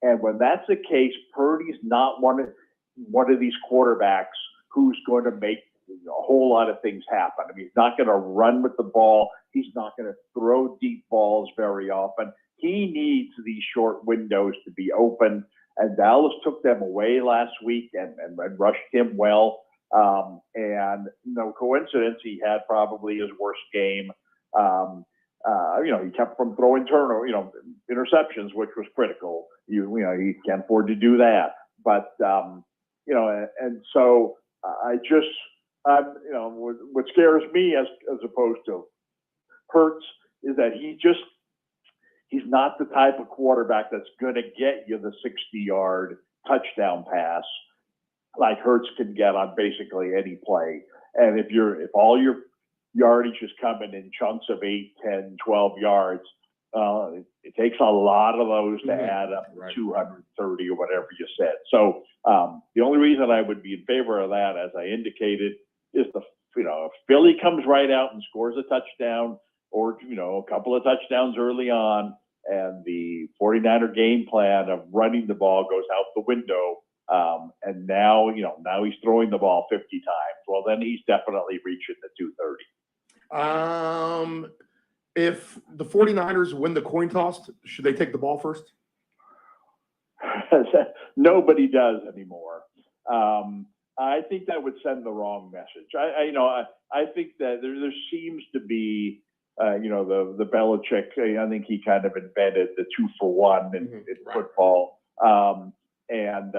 And when that's the case, Purdy's not one of these quarterbacks who's going to make a whole lot of things happen. I mean, he's not going to run with the ball. He's not going to throw deep balls very often. He needs these short windows to be open. And Dallas took them away last week and rushed him well. And no coincidence, he had probably his worst game. He kept from throwing interceptions, which was critical. He can't afford to do that. But, and so I just, what scares me as opposed to Hurts is that he's not the type of quarterback that's going to get you the 60-yard touchdown pass like Hurts can get on basically any play. And if all your yardage is coming in chunks of 8, 10, 12 yards, it takes a lot of those to add up to 230 or whatever you said. So the only reason I would be in favor of that, as I indicated, is if Philly comes right out and scores a touchdown or, a couple of touchdowns early on, and the 49er game plan of running the ball goes out the window, and now he's throwing the ball 50 times. Well, then he's definitely reaching the 230. If the 49ers win the coin toss, should they take the ball first? Nobody does anymore. I think that would send the wrong message. I think that there seems to be, the Belichick, I think he kind of invented the 2-for-1 in football. And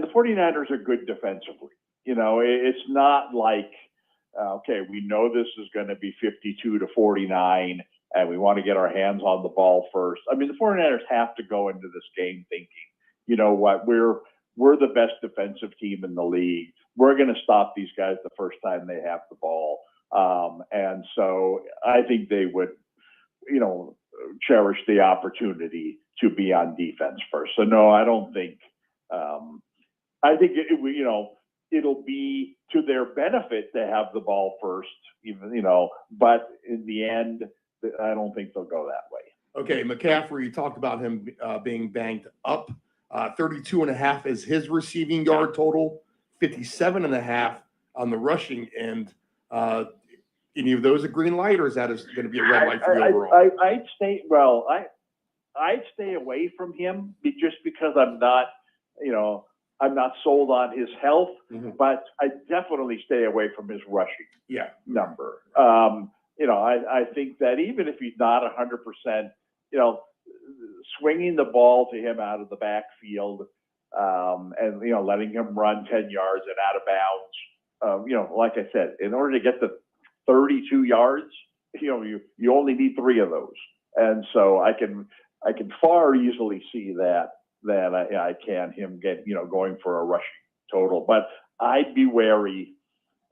the 49ers are good defensively. It's not like, okay, we know this is going to be 52-49 and we want to get our hands on the ball first. I mean, the 49ers have to go into this game thinking, you know what, we're the best defensive team in the league. We're going to stop these guys the first time they have the ball. And so I think they would, cherish the opportunity to be on defense first. So no, I don't think, I think it'll be to their benefit to have the ball first, but in the end, I don't think they'll go that way. Okay. McCaffrey, you talked about him being banged up. 32.5 is his receiving yard total, 57.5 on the rushing end. Any of those a green light, or is that going to be a red light for you overall? I'd stay away from him just because I'm not, I'm not sold on his health, Mhm. but I definitely stay away from his rushing Yeah. number. I think that even if he's not 100%, swinging the ball to him out of the backfield, and letting him run 10 yards and out of bounds. Like I said, in order to get to 32 yards, you only need 3 of those, and so I can far easily see that I can him get going for a rushing total, but I'd be wary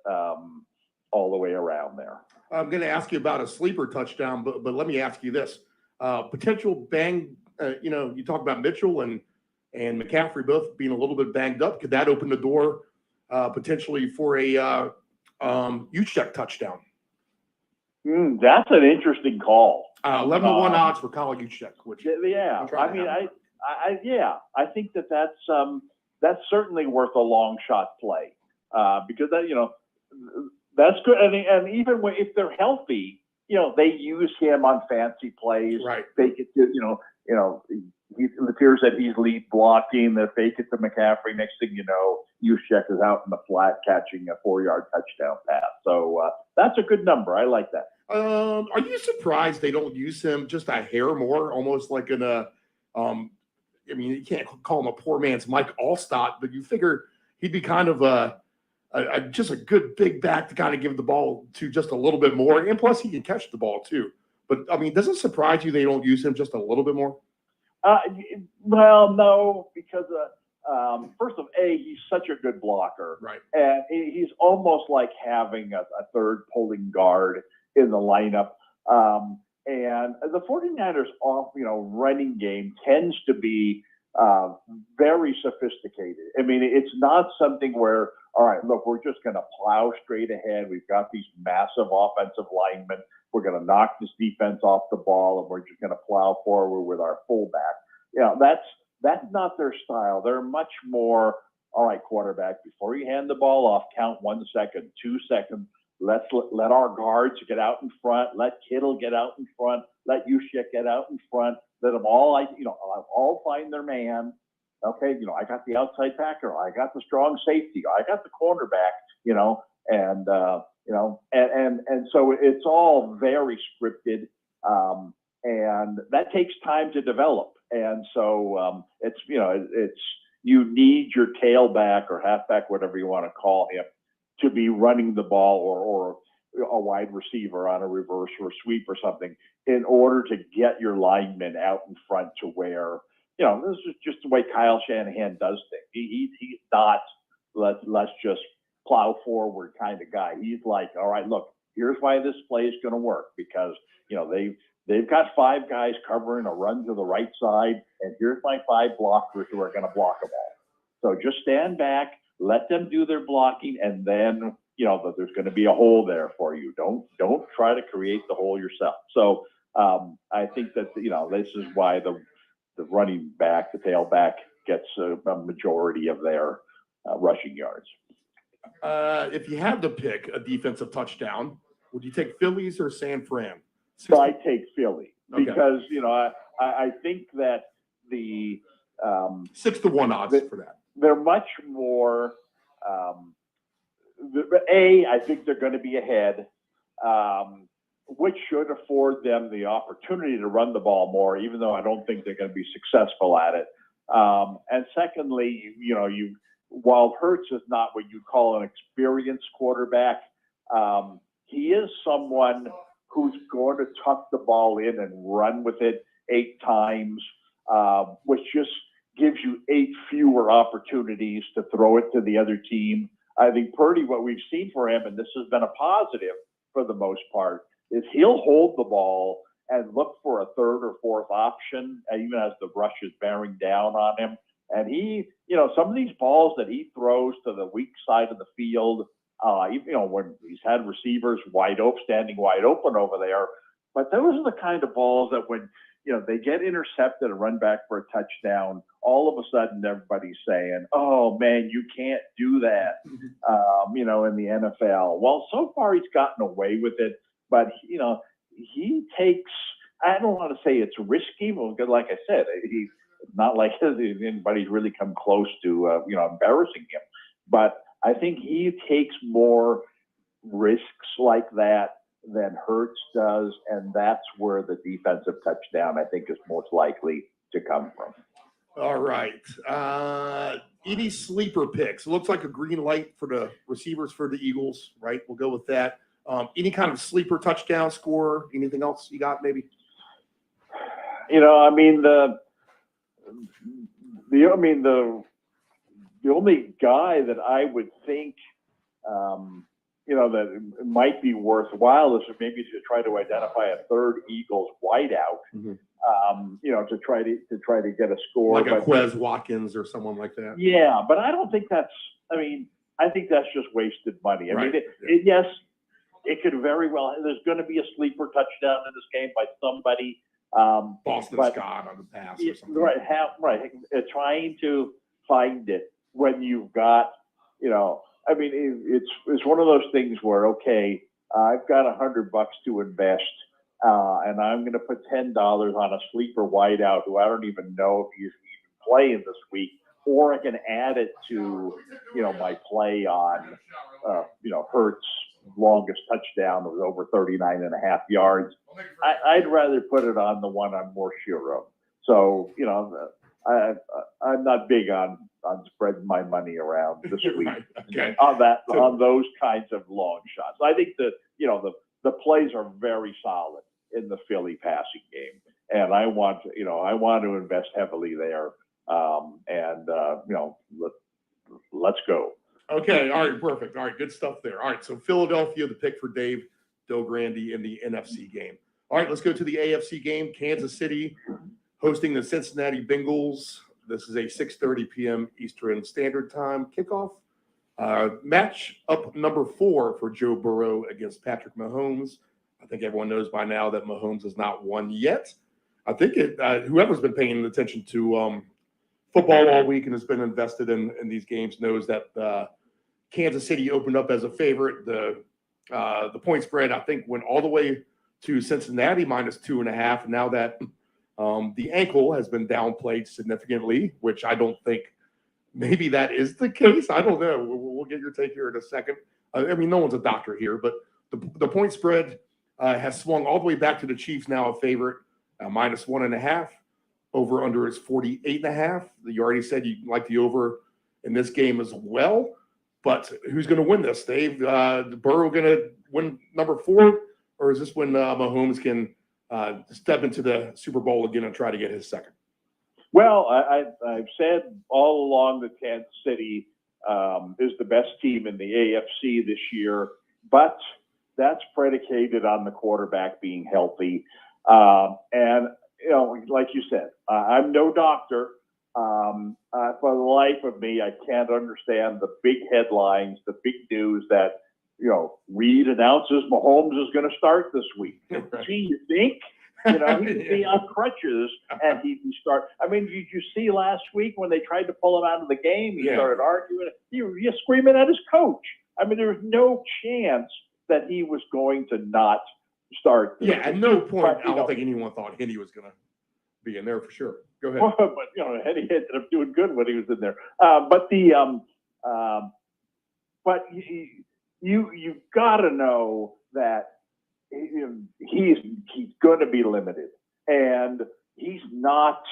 all the way around there. I'm going to ask you about a sleeper touchdown, but let me ask you this: potential bang. You talk about Mitchell and McCaffrey both being a little bit banged up. Could that open the door potentially for a Juszczyk touchdown? That's an interesting call. 11-1 odds for Kyle Juszczyk. Which yeah, I think that's certainly worth a long shot play because that's good. And even if they're healthy, they use him on fancy plays. Right. Fake it to it appears that he's lead blocking. They fake it to McCaffrey. Next thing you know, Juszczyk is out in the flat catching a 4-yard touchdown pass. So that's a good number. I like that. Are you surprised they don't use him just a hair more, almost like in a you can't call him a poor man's Mike Allstott, but you figure he'd be kind of just a good big back to kind of give the ball to just a little bit more, and plus he can catch the ball too. But does it surprise you they don't use him just a little bit more? Well, no, because first of all, he's such a good blocker, right? And he's almost like having a third pulling guard in the lineup. And the 49ers running game tends to be very sophisticated. It's not something where, all right, look, we're just going to plow straight ahead. We've got these massive offensive linemen. We're going to knock this defense off the ball, and we're just going to plow forward with our fullback. That's not their style. They're much more, all right, quarterback, before you hand the ball off, count 1 second, 2 seconds. Let our guards get out in front. Let Kittle get out in front. Let Juszczyk get out in front. Let them all, all find their man. Okay, I got the outside backer. I got the strong safety. I got the cornerback. And so it's all very scripted, and that takes time to develop. And so it's you need your tailback or halfback, whatever you want to call him, to be running the ball or a wide receiver on a reverse or sweep or something in order to get your linemen out in front to where, this is just the way Kyle Shanahan does things. He's not let's just plow forward kind of guy. He's like, all right, look, here's why this play is going to work, because they've got 5 guys covering a run to the right side, and here's my 5 blockers who are going to block a ball. So just stand back, let them do their blocking, and then there's going to be a hole there for you. Don't try to create the hole yourself. So I think that this is why the running back, the tailback, gets a majority of their rushing yards. If you had to pick a defensive touchdown, would you take Phillies or San Fran? So I take Philly because Okay. I think that the 6-1 odds for that. They're much more. I think they're going to be ahead, which should afford them the opportunity to run the ball more, even though I don't think they're going to be successful at it. And secondly, while Hurts is not what you call an experienced quarterback, he is someone who's going to tuck the ball in and run with it 8 times, which just gives you 8 fewer opportunities to throw it to the other team. I think Purdy, what we've seen for him, and this has been a positive for the most part, is he'll hold the ball and look for a 3rd or 4th option, even as the rush is bearing down on him. And he, some of these balls that he throws to the weak side of the field, when he's had receivers standing wide open over there, but those are the kind of balls that when, they get intercepted and run back for a touchdown, all of a sudden everybody's saying, oh man, you can't do that, in the NFL. Well, so far he's gotten away with it, but he takes, I don't want to say it's risky, but like I said, not like anybody's really come close to, embarrassing him. But I think he takes more risks like that than Hurts does, and that's where the defensive touchdown, I think, is most likely to come from. All right. Any sleeper picks? It looks like a green light for the receivers for the Eagles, right? We'll go with that. Any kind of sleeper touchdown score? Anything else you got, maybe? The only guy that I would think, that might be worthwhile is maybe to try to identify a third Eagles wideout, to try to get a score. Like a Quez Watkins or someone like that. Yeah, but I don't think that's, I think that's just wasted money. I Right. mean, yes, it could very well, there's going to be a sleeper touchdown in this game by somebody. Boston but- Scott on the pass or something. Right, trying to find it when you've got, it's one of those things where, okay, I've got $100 to invest, and I'm going to put $10 on a sleeper wideout who I don't even know if he's even playing this week, or I can add it to, my play on, Hurts' longest touchdown was over 39.5 yards. I'd rather put it on the one I'm more sure of. So, I'm not big on spreading my money around this week Right. Okay. on those kinds of long shots. I think that, the plays are very solid in the Philly passing game, and I want to invest heavily there. Let's go. Okay. All right. Perfect. All right. Good stuff there. All right. So Philadelphia, the pick for Dave Grande in the NFC game. All right. Let's go to the AFC game. Kansas City hosting the Cincinnati Bengals. This is a 6:30 p.m. Eastern Standard Time kickoff. Match up number 4 for Joe Burrow against Patrick Mahomes. I think everyone knows by now that Mahomes has not won yet. I think whoever's been paying attention to football all week and has been invested in these games knows that Kansas City opened up as a favorite. The point spread, I think, went all the way to Cincinnati -2.5. Now that the ankle has been downplayed significantly, which I don't think maybe that is the case. I don't know. We'll get your take here in a second. No one's a doctor here, but the point spread has swung all the way back to the Chiefs, now a favorite, -1.5. Over under is 48.5. You already said you like the over in this game as well. But who's going to win this, Dave? Burrow going to win number 4, or is this when Mahomes can step into the Super Bowl again and try to get his second? Well, I've said all along that Kansas City is the best team in the AFC this year, but that's predicated on the quarterback being healthy. And, like you said, I'm no doctor. For the life of me, I can't understand the big headlines, the big news that, Reed announces Mahomes is going to start this week. Right. Gee, you think? He'd be on crutches and he'd start. Did you see last week when they tried to pull him out of the game? He started arguing. You're screaming at his coach. There was no chance that he was going to not start. Yeah, at no point, I don't think anyone thought Henny was going to be in there for sure. Go ahead. But Henny ended up doing good when he was in there. But you got to know that he's going to be limited, and he's not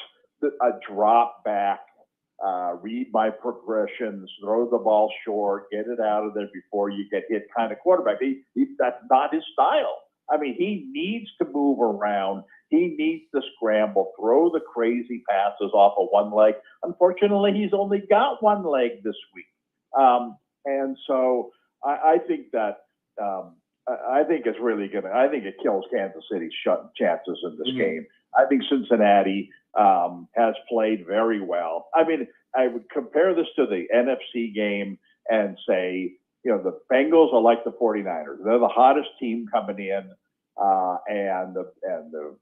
a drop back, read my progressions, throw the ball short, get it out of there before you get hit kind of quarterback. That's not his style. He needs to move around. He needs to scramble, throw the crazy passes off of one leg. Unfortunately, he's only got one leg this week. And so I think that I think it's really I think it kills Kansas City's chances in this game. I think Cincinnati has played very well. I would compare this to the NFC game and say, the Bengals are like the 49ers. They're the hottest team coming in, and the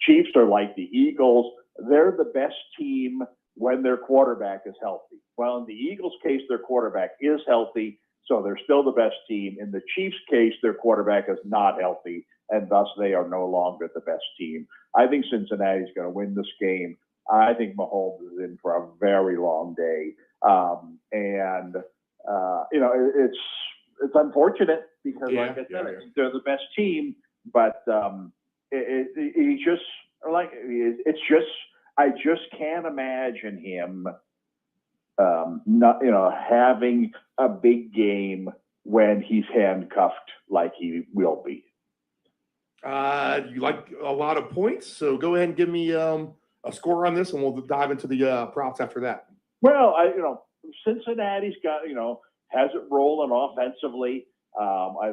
Chiefs are like the Eagles. They're the best team when their quarterback is healthy. Well, in the Eagles' case, their quarterback is healthy, so they're still the best team. In the Chiefs' case, their quarterback is not healthy, and thus they are no longer the best team. I think Cincinnati's going to win this game. I think Mahomes is in for a very long day. It's unfortunate because, like I said, I think they're the best team, but I just can't imagine him not having a big game when he's handcuffed like he will be. You like a lot of points, so go ahead and give me a score on this, and we'll dive into the props after that. Well, Cincinnati's got has it rolling offensively. They're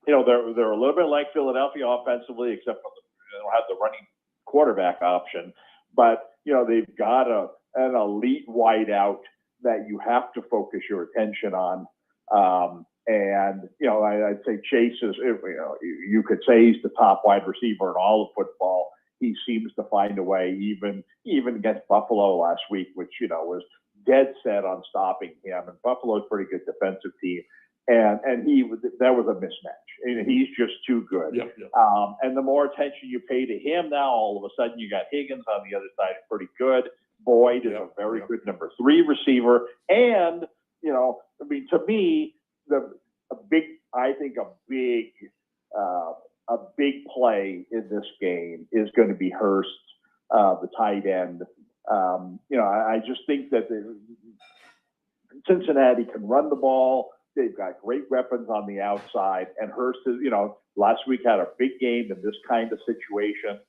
a little bit like Philadelphia offensively, except they don't have the running quarterback option. But they've got an elite wideout that you have to focus your attention on. I'd say Chase is, you could say he's the top wide receiver in all of football. He seems to find a way, even against Buffalo last week, which was dead set on stopping him. And Buffalo's a pretty good defensive team, and that was a mismatch. And he's just too good. Yep. And the more attention you pay to him now, all of a sudden you got Higgins on the other side, pretty good. Boyd is a very good number 3 receiver, and to me, a big play in this game is going to be Hurst, the tight end. I just think that Cincinnati can run the ball. They've got great weapons on the outside, and Hurst is, last week had a big game in this kind of situation.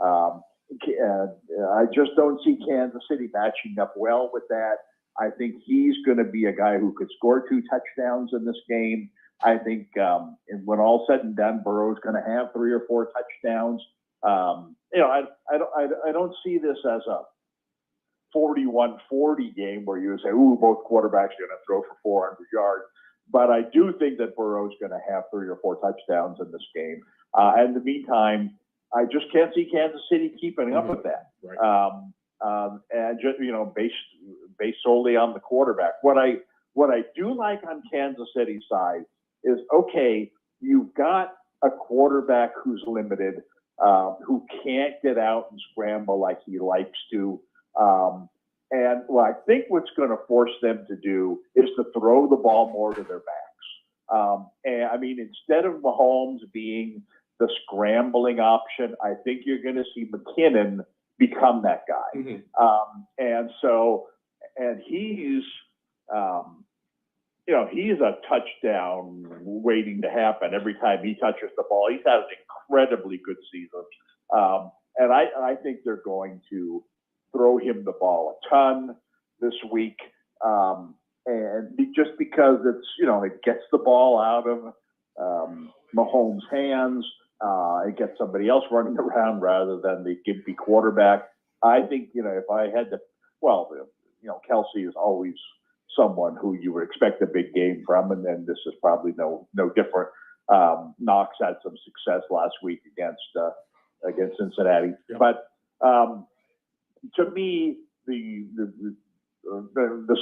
I just don't see Kansas City matching up well with that. I think he's going to be a guy who could score 2 touchdowns in this game. I think when all said and done, Burrow's going to have 3 or 4 touchdowns. I don't see this as a 41-40 game where you say, "Ooh, both quarterbacks are going to throw for 400 yards." But I do think that Burrow's going to have 3 or 4 touchdowns in this game. In the meantime, I just can't see Kansas City keeping up with that. Right. And just based solely on the quarterback. What I do like on Kansas City's side is, okay, you've got a quarterback who's limited, who can't get out and scramble like he likes to. And I think what's going to force them to do is to throw the ball more to their backs. Instead of Mahomes being the scrambling option, I think you're going to see McKinnon become that guy. And he's, he's a touchdown waiting to happen every time he touches the ball. He's had an incredibly good season. And I think they're going to throw him the ball a ton this week. Just because it's, it gets the ball out of Mahomes' hands. It gets somebody else running around rather than the gimpy quarterback. I think, if I had to, Kelsey is always someone who you would expect a big game from, and then this is probably no different. Knox had some success last week against Cincinnati, but to me, the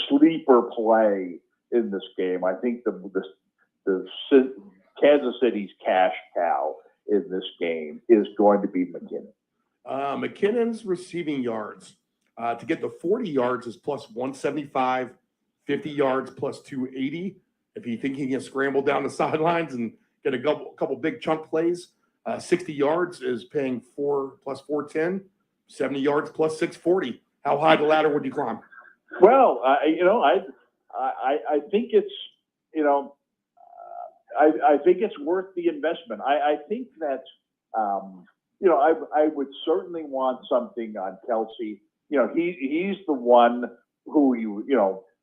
sleeper play in this game, I think the Kansas City's cash cow in this game is going to be McKinnon. McKinnon's receiving yards to get to 40 yards is plus 175, 50 yards plus 280. If you think he can scramble down the sidelines and get a couple big chunk plays, 60 yards is paying 4 plus 410, 70 yards plus 640. How high the ladder would you climb? Well, I think it's, I think it's worth the investment. I think that, I would certainly want something on Kelsey. He's the one who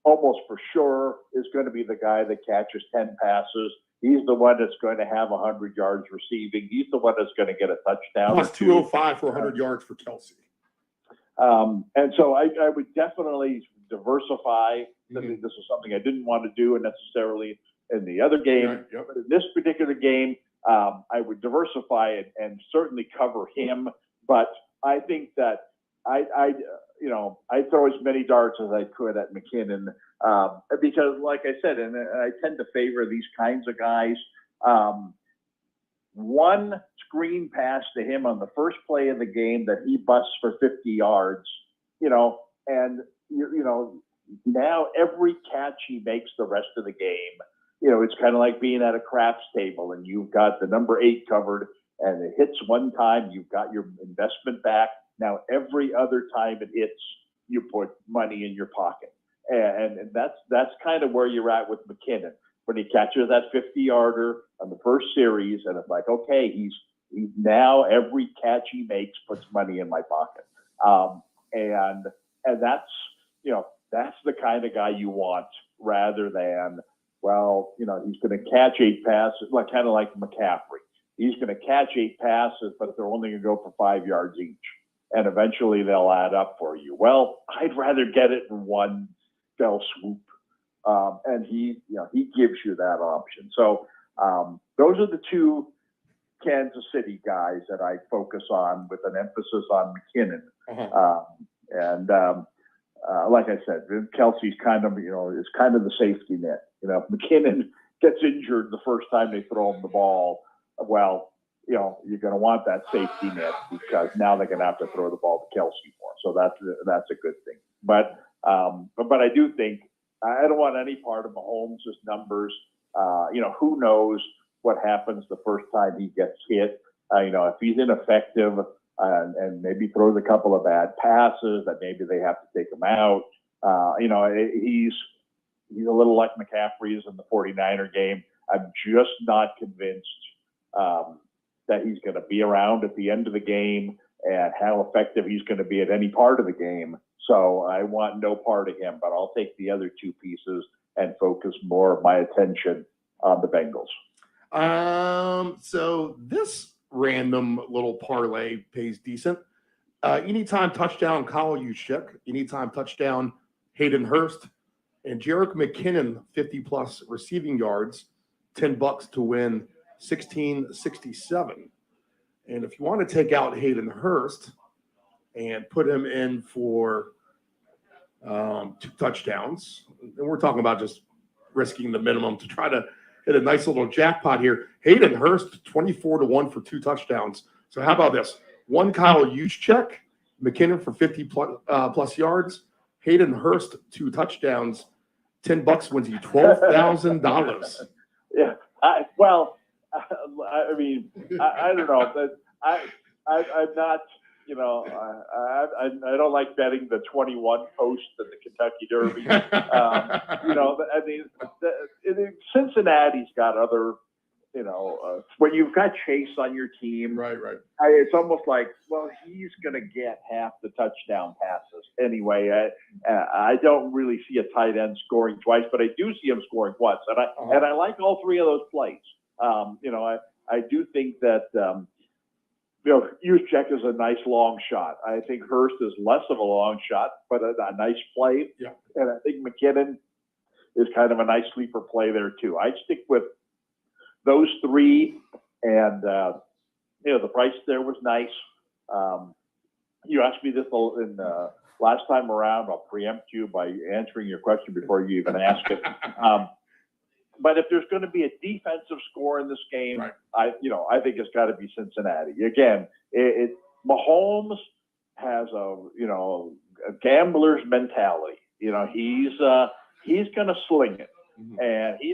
almost for sure is going to be the guy that catches 10 passes. He's the one that's going to have 100 yards receiving. He's the one that's going to get a touchdown. Plus 205 for 100 yards for Kelsey. And so I would definitely diversify. This is something I didn't want to do necessarily in the other game. But in this particular game, I would diversify and certainly cover him. But I think that I'd throw as many darts as I could at McKinnon because, like I said, and I tend to favor these kinds of guys. One, it's screen pass to him on the first play of the game that he busts for 50 yards, and now every catch he makes the rest of the game, it's kind of like being at a craps table and you've got the number 8 covered and it hits one time, you've got your investment back. Now every other time it hits, you put money in your pocket. And that's kind of where you're at with McKinnon. When he catches that 50-yarder on the first series, and it's like, okay, he's now every catch he makes puts money in my pocket. And that's the kind of guy you want, rather than, he's going to catch 8 passes, kind of like McCaffrey. He's going to catch 8 passes, but they're only going to go for 5 yards each. And eventually they'll add up for you. Well, I'd rather get it in one fell swoop. And he gives you that option. So those are the two Kansas City guys that I focus on, with an emphasis on McKinnon. Like I said, Kelsey's kind of, is kind of the safety net. If McKinnon gets injured the first time they throw him the ball, you're going to want that safety net, because now they're going to have to throw the ball to Kelsey more. So that's a good thing. But I do think, I don't want any part of Mahomes' numbers. Who knows what happens the first time he gets hit. If he's ineffective and maybe throws a couple of bad passes, that maybe they have to take him out. He's a little like McCaffrey is in the 49er game. I'm just not convinced that he's going to be around at the end of the game and how effective he's going to be at any part of the game. So I want no part of him, but I'll take the other two pieces and focus more of my attention on the Bengals. So this random little parlay pays decent. Anytime touchdown, Kyle Juszczyk. Anytime touchdown, Hayden Hurst. And Jerick McKinnon, 50-plus receiving yards, $10 to win, 1667. And if you want to take out Hayden Hurst and put him in for 2 touchdowns, and we're talking about just risking the minimum to try to hit a nice little jackpot here. Hayden Hurst, 24-1 for 2 touchdowns. So how about this? 1 Kyle Juszczyk, McKinnon for 50 plus yards, Hayden Hurst 2 touchdowns, $10 wins you $12,000. Yeah. I don't know. But I'm not. I don't like betting the 21 post at the Kentucky Derby. Cincinnati's got other, when you've got Chase on your team, Right. it's almost like, he's going to get half the touchdown passes anyway. I don't really see a tight end scoring twice, but I do see him scoring once, and I like all 3 of those plays. I do think that. Juszczyk is a nice long shot. I think Hurst is less of a long shot, but a nice play. Yeah. And I think McKinnon is kind of a nice sleeper play there too. I'd stick with those 3, and the price there was nice. You asked me this in last time around. I'll preempt you by answering your question before you even ask it. But if there's going to be a defensive score in this game, right. I think it's got to be Cincinnati. Again, Mahomes has a gambler's mentality. He's going to sling it, and he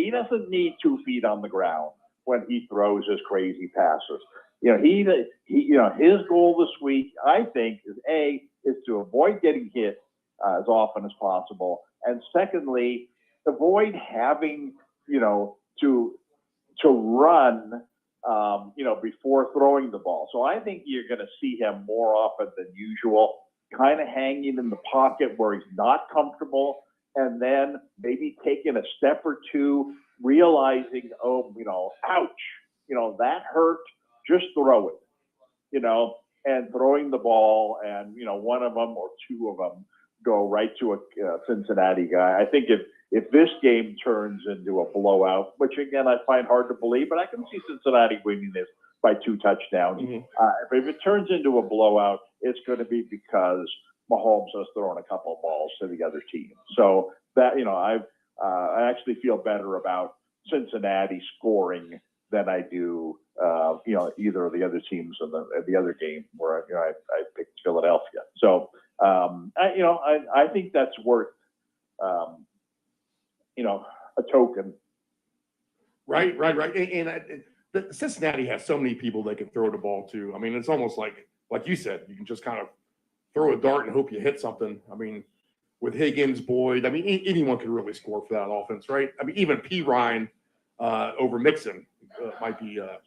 doesn't need 2 feet on the ground when he throws his crazy passes. His goal this week, I think, is to avoid getting hit as often as possible, and secondly, avoid having, to run, before throwing the ball. So I think you're going to see him more often than usual, kind of hanging in the pocket where he's not comfortable, and then maybe taking a step or two, realizing, ouch, that hurt, just throw it, and throwing the ball, and, one of them or 2 of them go right to a Cincinnati guy. I think if this game turns into a blowout, which again I find hard to believe, but I can see Cincinnati winning this by 2 touchdowns. If it turns into a blowout, it's going to be because Mahomes has thrown a couple of balls to the other team. So that I actually feel better about Cincinnati scoring than I do either of the other teams in the other game where I picked Philadelphia. So I think that's worth a token. Right. And Cincinnati has so many people they can throw the ball to. I mean, it's almost like you said, you can just kind of throw a dart and hope you hit something. I mean, with Higgins, Boyd, I mean, anyone could really score for that offense, right? I mean, even P. Ryan over Mixon might be a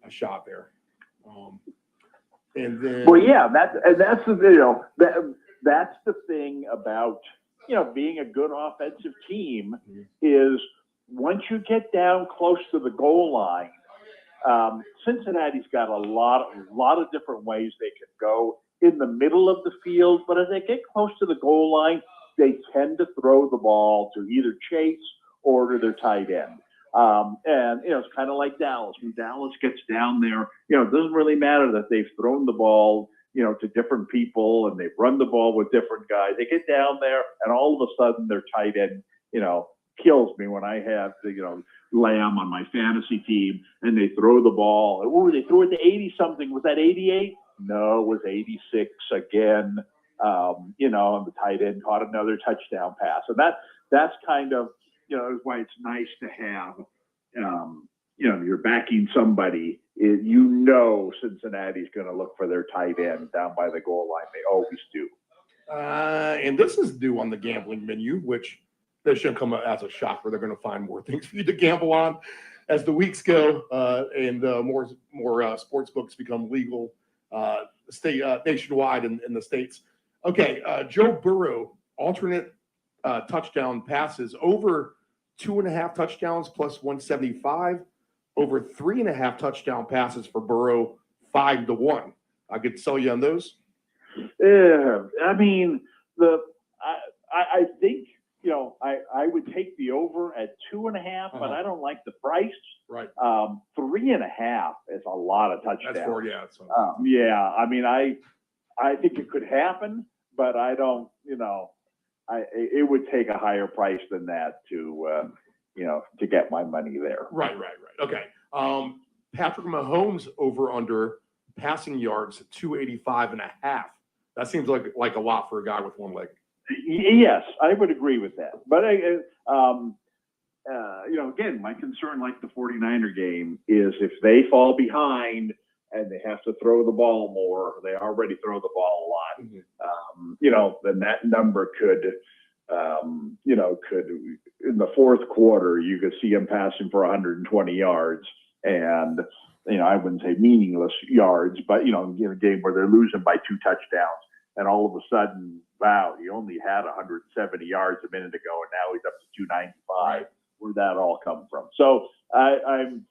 shot there. And then, well, yeah, that's the thing about being a good offensive team is once you get down close to the goal line, Cincinnati's got a lot of different ways they can go in the middle of the field, but as they get close to the goal line, they tend to throw the ball to either Chase or to their tight end. And it's kind of like Dallas. When Dallas gets down there, it doesn't really matter that they've thrown the ball, to different people and they've run the ball with different guys. They get down there, and all of a sudden their tight end, kills me when I have Lamb on my fantasy team and they throw the ball. They threw it to 80 something. Was that 88? No, it was 86 again. And the tight end caught another touchdown pass. And that's kind of, is why it's nice to have, you're backing somebody. Cincinnati's going to look for their tight end down by the goal line. They always do. And this is due on the gambling menu, which this shouldn't come as a shock where they're going to find more things for you to gamble on as the weeks go and more sports books become legal nationwide in the States. Okay, Joe Burrow, alternate touchdown passes, over 2.5 touchdowns plus 175, over 3.5 touchdown passes for Burrow, 5-1. I could sell you on those. Yeah, I mean, I think, I would take the over at 2.5, but I don't like the price. Right. 3.5 is a lot of touchdowns. That's 4, yeah. Yeah, I mean, I think it could happen, but I don't, it would take a higher price than that to get my money there. Right. Okay. Patrick Mahomes over under passing yards, 285.5. That seems like a lot for a guy with one leg. Yes, I would agree with that. But again, my concern, like the 49er game, is if they fall behind and they have to throw the ball more, they already throw the ball a lot. Then that number could in the fourth quarter, you could see him passing for 120 yards, and I wouldn't say meaningless yards, but in a game where they're losing by 2 touchdowns, and all of a sudden, wow, he only had 170 yards a minute ago, and now he's up to 295. Where'd that all come from? So I'd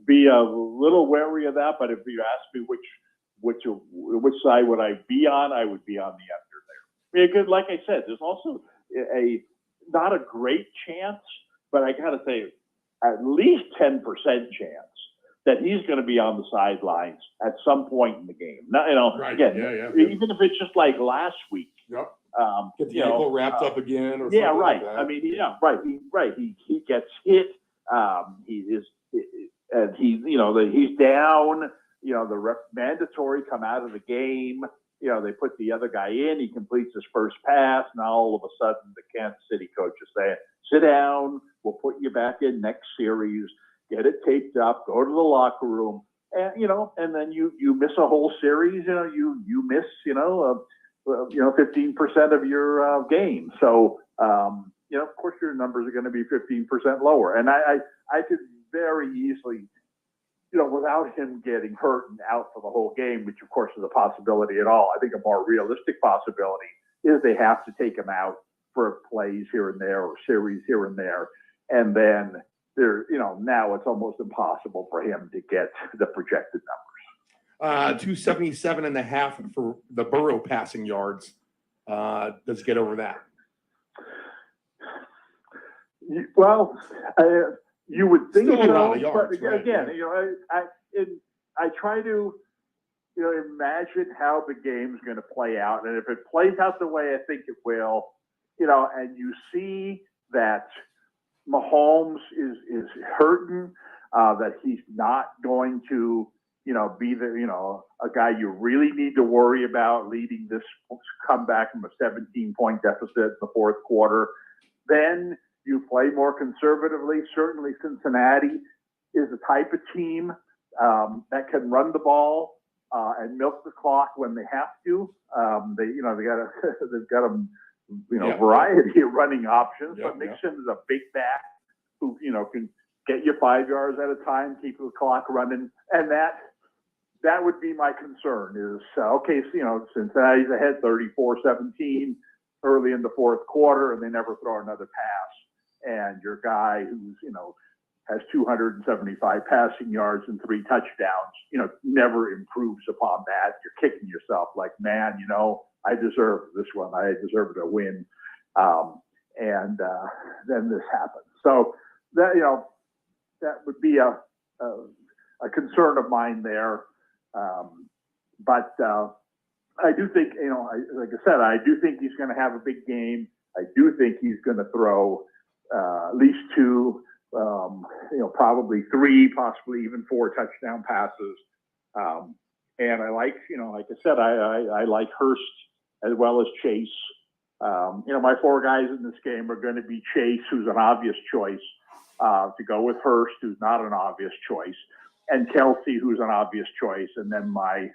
be a little wary of that. But if you ask me which side would I be on, I would be on the under there. Because, like I said, there's also not a great chance, but I got to say at least 10% chance that he's going to be on the sidelines at some point in the game. Right. Again, Yeah. even if it's just like last week. Yep. Get the ankle wrapped up again, or yeah, something right. like that. I mean, yeah, right. He gets hit. He's down. The mandatory come out of the game. They put the other guy in. He completes his first pass. Now all of a sudden, the Kansas City coach is saying, "Sit down. We'll put you back in next series. Get it taped up. Go to the locker room." And and then you miss a whole series. You miss 15% of your game. So of course your numbers are going to be 15% lower. And I could very easily, without him getting hurt and out for the whole game, which of course is a possibility at all. I think a more realistic possibility is they have to take him out for plays here and there or series here and there, and then now it's almost impossible for him to get the projected numbers. 277.5 for the Burrow passing yards. Let's get over that. Well, you would think Still a lot of so, yards, but right, again, yeah. I try to imagine how the game's going to play out, and if it plays out the way I think it will, and you see that Mahomes is hurting, that he's not going to, be a guy you really need to worry about leading this comeback from a 17-point deficit in the fourth quarter. Then you play more conservatively. Certainly Cincinnati is the type of team that can run the ball and milk the clock when they have to. They've got a variety of running options, but Mixon is a big back who, can get you 5 yards at a time, keep the clock running. And that would be my concern is, Cincinnati's ahead 34-17 early in the fourth quarter, and they never throw another pass. And your guy who's, has 275 passing yards and 3 touchdowns, never improves upon that. You're kicking yourself like, man, I deserve this one. I deserve to win. And then this happens. So that, that would be a concern of mine there. But I do think, like I said, I do think he's going to have a big game. I do think he's going to throw at least 2, probably 3, possibly even 4 touchdown passes. And I like, like I said, I like Hurst as well as Chase. My 4 guys in this game are going to be Chase, who's an obvious choice, to go with Hurst, who's not an obvious choice, and Kelsey, who's an obvious choice. And then my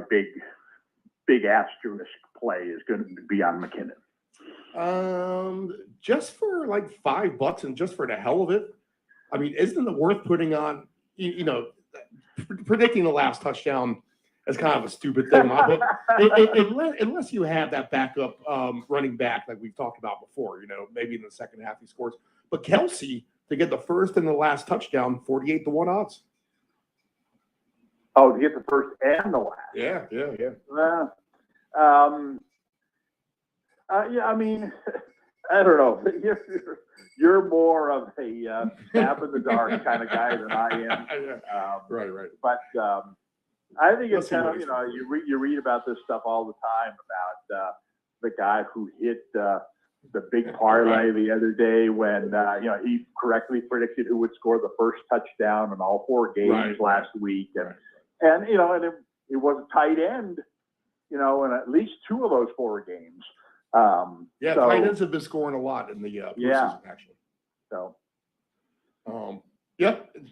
big asterisk play is going to be on McKinnon. Just for like $5 and just for the hell of it, I mean, isn't it worth putting on? Predicting the last touchdown is kind of a stupid thing, but unless you have that backup running back like we've talked about before, maybe in the second half he scores. But Kelsey to get the first and the last touchdown, 48-1 odds. Oh, to get the first and the last. Yeah. I mean, I don't know. You're more of a stab in the dark kind of guy than I am. Right. But I think it's kind of, you read about this stuff all the time about the guy who hit the big parlay the other day when, he correctly predicted who would score the first touchdown in all 4 games last week. And it was a tight end, in at least 2 of those 4 games. Tight ends have been scoring a lot in the postseason, actually. So,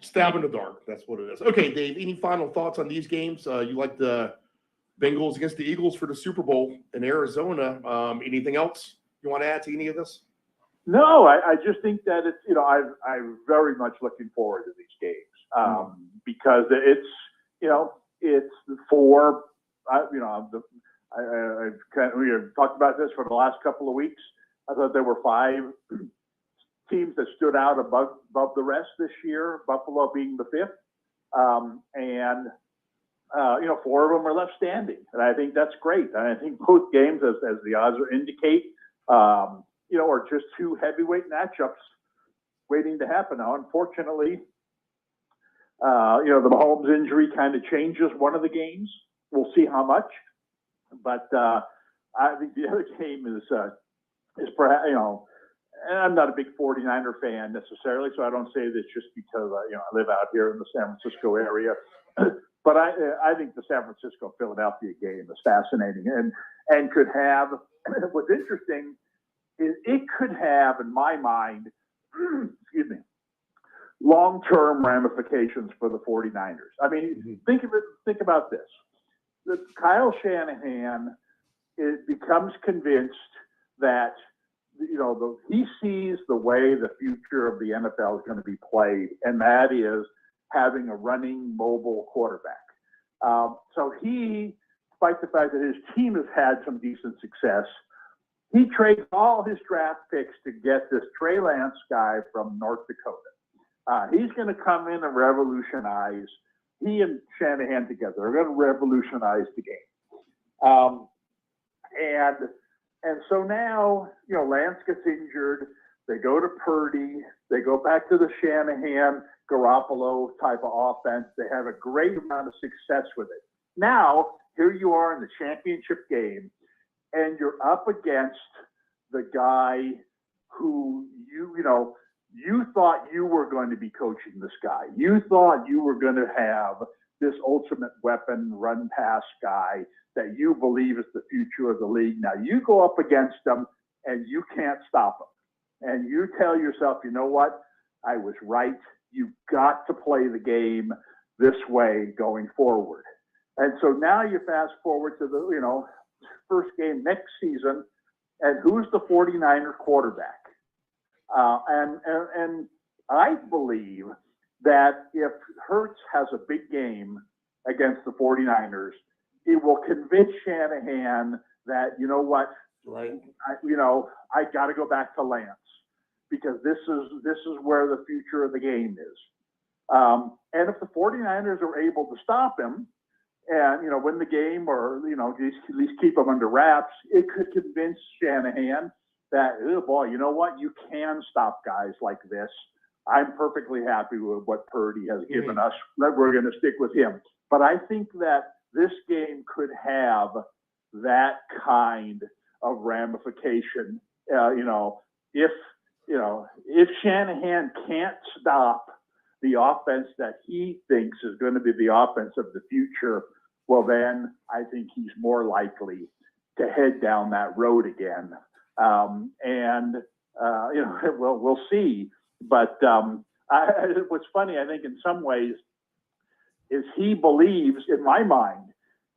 stab in the dark. That's what it is. Okay, Dave, any final thoughts on these games? You like the Bengals against the Eagles for the Super Bowl in Arizona. Anything else you want to add to any of this? No, I just think that it's, I'm very much looking forward to these games because it's, it's for, we have talked about this for the last couple of weeks. I thought there were 5 teams that stood out above the rest this year, Buffalo being the 5th. And 4 of them are left standing. And I think that's great. And I think both games, as the odds indicate, are just 2 heavyweight matchups waiting to happen. Now, unfortunately, the Mahomes injury kind of changes one of the games. We'll see how much. But I think the other game is perhaps, and I'm not a big 49er fan necessarily, so I don't say this just because, I live out here in the San Francisco area. But I think the San Francisco-Philadelphia game is fascinating and could have, what's interesting is it could have, in my mind, excuse me, long-term ramifications for the 49ers. I mean, think about this. That Kyle Shanahan becomes convinced that, he sees the way the future of the NFL is going to be played, and that is having a running mobile quarterback. So he, despite the fact that his team has had some decent success, he trades all his draft picks to get this Trey Lance guy from North Dakota. He's going to come in and revolutionize. He and Shanahan together are going to revolutionize the game. And so now, Lance gets injured. They go to Purdy. They go back to the Shanahan, Garoppolo type of offense. They have a great amount of success with it. Now, here you are in the championship game, and you're up against the guy who you thought you were going to be coaching this guy. You thought you were going to have this ultimate weapon run pass guy that you believe is the future of the league. Now you go up against him and you can't stop him. And you tell yourself, you know what? I was right. You've got to play the game this way going forward. And so now you fast forward to the, first game next season, and who's the 49er quarterback? And I believe that if Hurts has a big game against the 49ers, it will convince Shanahan that, you know what, Right. I got to go back to Lance because this is where the future of the game is. And if the 49ers are able to stop him and, win the game or, at least keep him under wraps, it could convince Shanahan that, oh boy, you know what? You can stop guys like this. I'm perfectly happy with what Purdy has given us. We're going to stick with him. But I think that this game could have that kind of ramification. If Shanahan can't stop the offense that he thinks is going to be the offense of the future, well, then I think he's more likely to head down that road again. We'll see. But what's funny, I think, in some ways, is he believes, in my mind,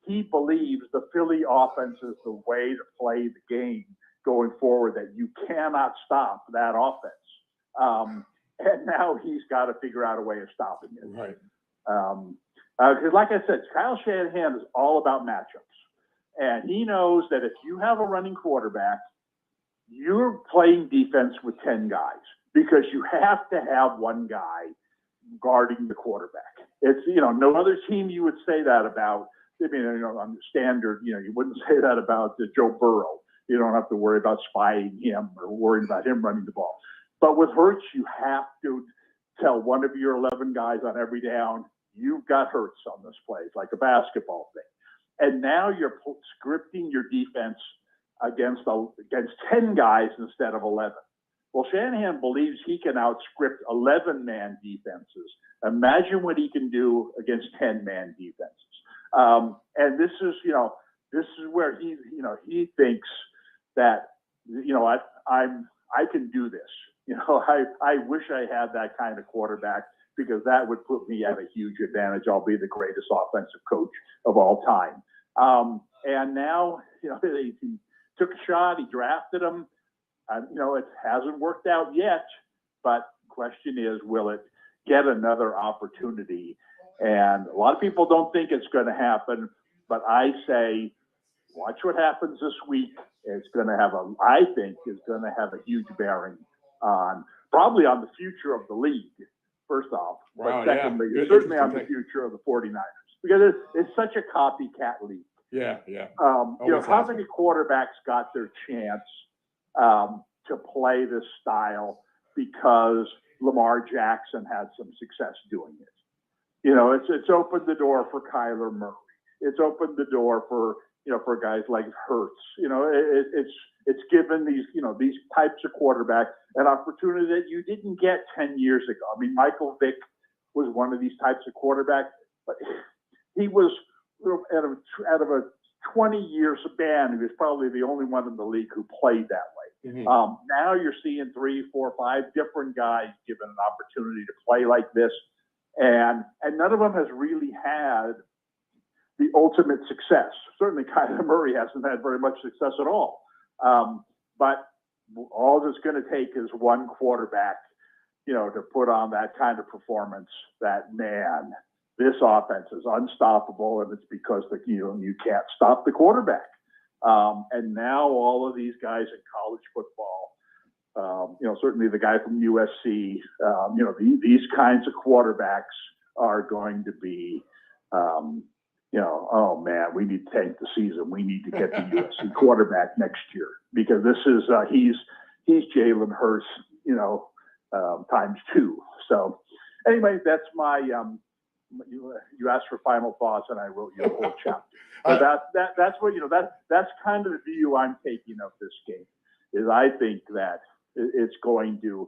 he believes the Philly offense is the way to play the game going forward, that you cannot stop that offense. And now he's got to figure out a way of stopping it. Right. Because like I said, Kyle Shanahan is all about matchups. And he knows that if you have a running quarterback, you're playing defense with 10 guys because you have to have one guy guarding the quarterback. It's, no other team you would say that about. I mean, on the standard, you wouldn't say that about Joe Burrow. You don't have to worry about spying him or worrying about him running the ball. But with Hurts, you have to tell one of your 11 guys on every down, you've got Hurts on this play. It's like a basketball thing. And now you're scripting your defense against 10 guys instead of 11. Well, Shanahan believes he can outscript 11-man defenses. Imagine what he can do against 10-man defenses. And this is where he thinks that, I can do this. I wish I had that kind of quarterback because that would put me at a huge advantage. I'll be the greatest offensive coach of all time. And now, he took a shot. He drafted him. It hasn't worked out yet, but question is, will it get another opportunity? And a lot of people don't think it's going to happen, but I say, watch what happens this week. It's going to have a huge bearing probably on the future of the league, first off. Wow, but secondly, yeah. certainly on the future of the 49ers because it's such a copycat league. Yeah, yeah. How many quarterbacks got their chance to play this style because Lamar Jackson had some success doing it? It's opened the door for Kyler Murray. It's opened the door for guys like Hurts. It's given these types of quarterbacks an opportunity that you didn't get 10 years ago. I mean, Michael Vick was one of these types of quarterbacks, but he was out of a 20-year span, he was probably the only one in the league who played that way. Mm-hmm. Now you're seeing 3, 4, 5 different guys given an opportunity to play like this, and none of them has really had the ultimate success. Certainly Kyler Murray hasn't had very much success at all. But all it's going to take is one quarterback, to put on that kind of performance that, man, this offense is unstoppable, and it's because you can't stop the quarterback. And now all of these guys in college football, certainly the guy from USC, these kinds of quarterbacks are going to be, oh man, we need to tank the season. We need to get the USC quarterback next year because this is he's Jalen Hurts, times 2. So anyway, that's my you asked for final thoughts, and I wrote you a whole chapter. But that's what that's kind of the view I'm taking of this game. Is I think that it's going to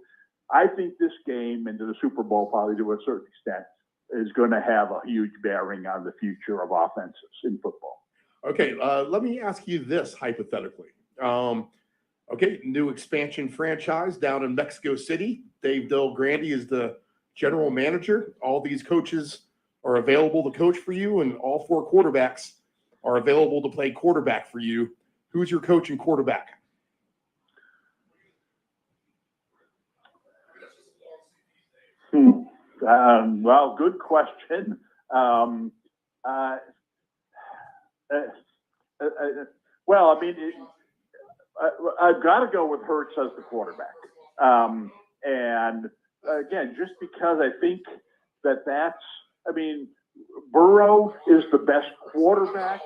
I think this game into the Super Bowl, probably to a certain extent, is going to have a huge bearing on the future of offenses in football. Okay, let me ask you this hypothetically. Okay, new expansion franchise down in Mexico City. Dave Grande is the general manager. All these coaches are available to coach for you, and all 4 quarterbacks are available to play quarterback for you. Who's your coach and quarterback? Well, good question. Well, I mean, I've got to go with Hurts as the quarterback. And again, just because I think I mean, Burrow is the best quarterback,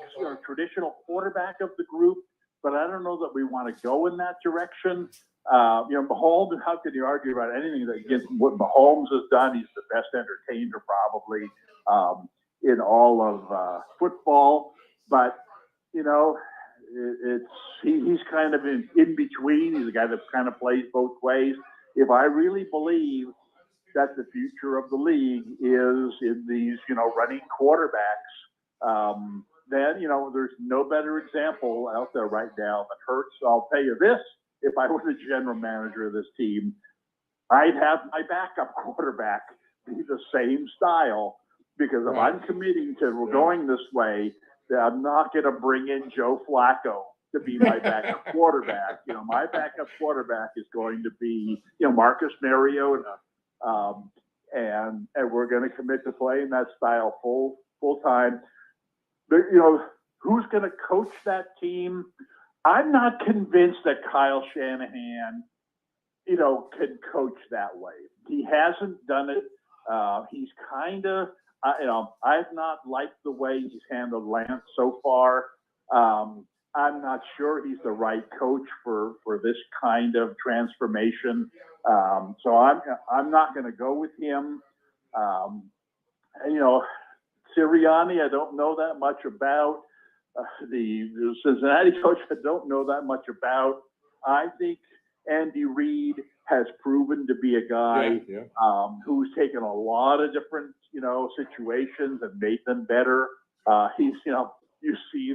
traditional quarterback of the group, but I don't know that we want to go in that direction. Mahomes, how can you argue about anything that against what Mahomes has done? He's the best entertainer probably in all of football. But, he's kind of in between. He's a guy that kind of plays both ways. If I really believe that the future of the league is in these, running quarterbacks, then, there's no better example out there right now than Hurts. I'll tell you this, if I was the general manager of this team, I'd have my backup quarterback be the same style, because if I'm committing to going this way, then I'm not going to bring in Joe Flacco to be my backup quarterback. My backup quarterback is going to be, Marcus Mariota. And we're going to commit to playing that style full time. But, who's going to coach that team? I'm not convinced that Kyle Shanahan, can coach that way. He hasn't done it. He's kind of, I've not liked the way he's handled Lance so far. I'm not sure he's the right coach for this kind of transformation. So I'm not going to go with him. Sirianni, I don't know that much about. The Cincinnati coach, I don't know that much about. I think Andy Reid has proven to be a guy who's taken a lot of different, situations and made them better. He's, you see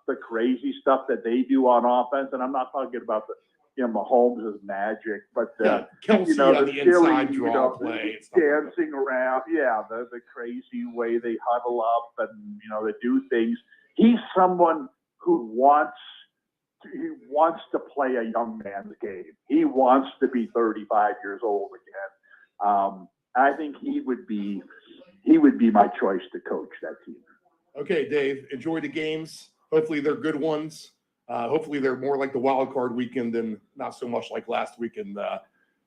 the crazy stuff that they do on offense, and I'm not talking about Mahomes' magic, but Kelsey on the inside draw play, dancing around, the crazy way they huddle up and they do things. He's someone who wants to play a young man's game. He wants to be 35 years old again. I think he would be my choice to coach that team. Okay, Dave, enjoy the games. Hopefully they're good ones. Hopefully they're more like the wild card weekend than not so much like last weekend.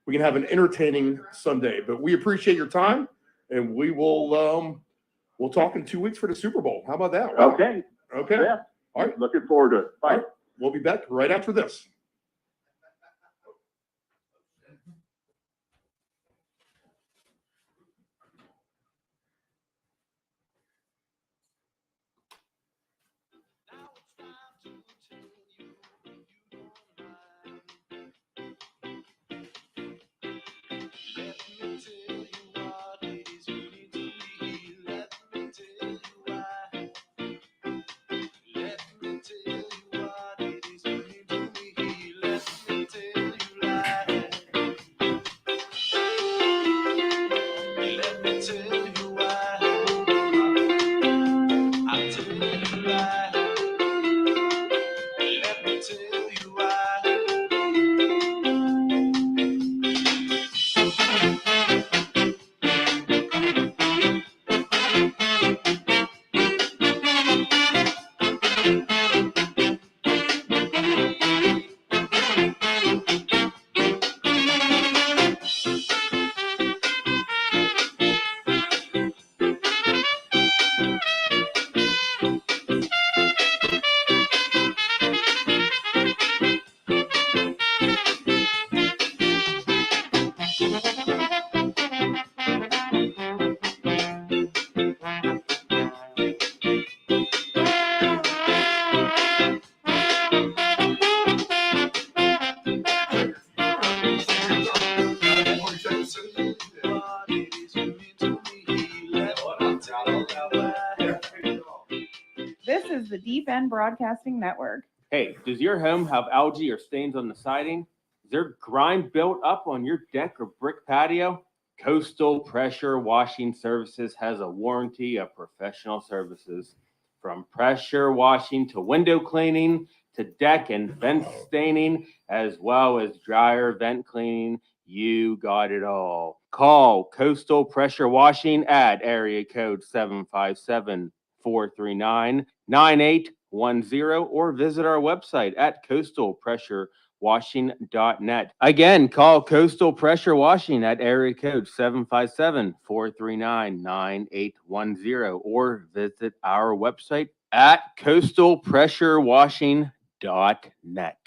We can have an entertaining Sunday, but we appreciate your time, and we will we'll talk in 2 weeks for the Super Bowl. How about that? Wow. Okay. Yeah. All right. Looking forward to it. Bye. Right. We'll be back right after this. This is the Deep End Broadcasting Network. Hey, does your home have algae or stains on the siding? Is there grime built up on your deck or brick patio? Coastal Pressure Washing Services has a warranty of professional services. From pressure washing to window cleaning to deck and vent staining, as well as dryer vent cleaning, you got it all. Call Coastal Pressure Washing at area code 757-439-9810 or visit our website at coastalpressurewashing.net. Again, call Coastal Pressure Washing at area code 757-439-9810 or visit our website at coastalpressurewashing.net.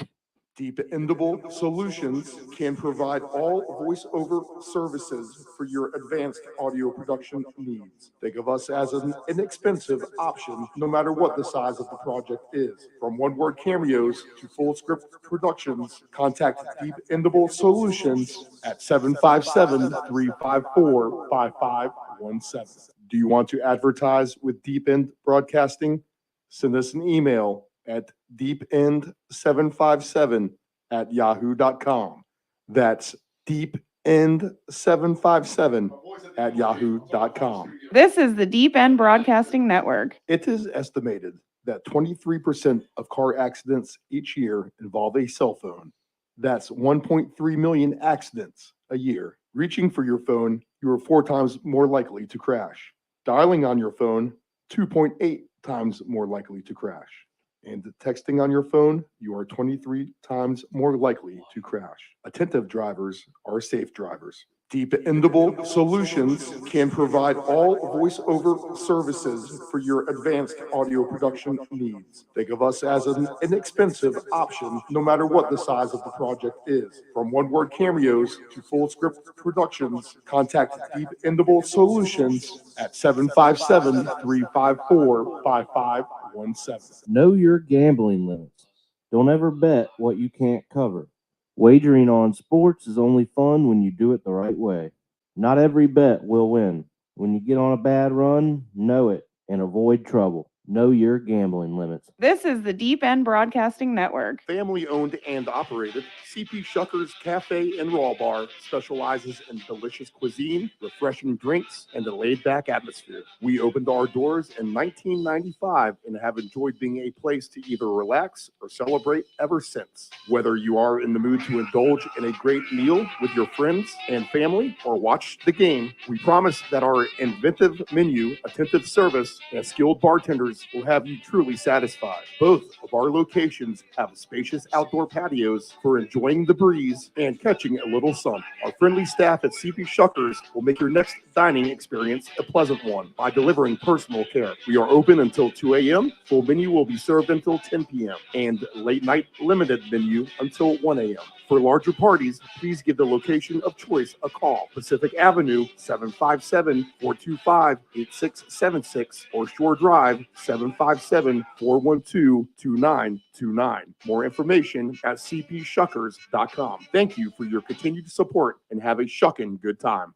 Dependable Solutions can provide all voiceover services for your advanced audio production needs. Think of us as an inexpensive option, no matter what the size of the project is. From one-word cameos to full script productions, contact Dependable Solutions at 757-354-5517. Do you want to advertise with Deep End Broadcasting? Send us an email at deepend757@yahoo.com. That's deepend757@yahoo.com. This is the Deep End Broadcasting Network. It is estimated that 23% of car accidents each year involve a cell phone. That's 1.3 million accidents a year. Reaching for your phone, you are 4 times more likely to crash. Dialing on your phone, 2.8 times more likely to crash. And texting on your phone, you are 23 times more likely to crash. Attentive drivers are safe drivers. Dependable Solutions can provide all voiceover services for your advanced audio production needs. Think of us as an inexpensive option, no matter what the size of the project is. From one-word cameos to full script productions, contact Dependable Solutions at 757-354-5517. Know your gambling limits. Don't ever bet what you can't cover. Wagering on sports is only fun when you do it the right way. Not every bet will win. When you get on a bad run, know it and avoid trouble. Know your gambling limits. This is the Deep End Broadcasting Network. Family owned and operated, CP Shuckers Cafe and Raw Bar specializes in delicious cuisine, refreshing drinks, and a laid-back atmosphere. We opened our doors in 1995 and have enjoyed being a place to either relax or celebrate ever since. Whether you are in the mood to indulge in a great meal with your friends and family or watch the game, we promise that our inventive menu, attentive service, and skilled bartenders will have you truly satisfied. Both of our locations have spacious outdoor patios for enjoying the breeze and catching a little sun. Our friendly staff at CP Shuckers will make your next dining experience a pleasant one by delivering personal care. We are open until 2 a.m. Full menu will be served until 10 p.m. and late night limited menu until 1 a.m. For larger parties, please give the location of choice a call. Pacific Avenue, 757-425-8676 or Shore Drive, 757-412-2929. More information at cpshuckers.com. Thank you for your continued support and have a shuckin' good time.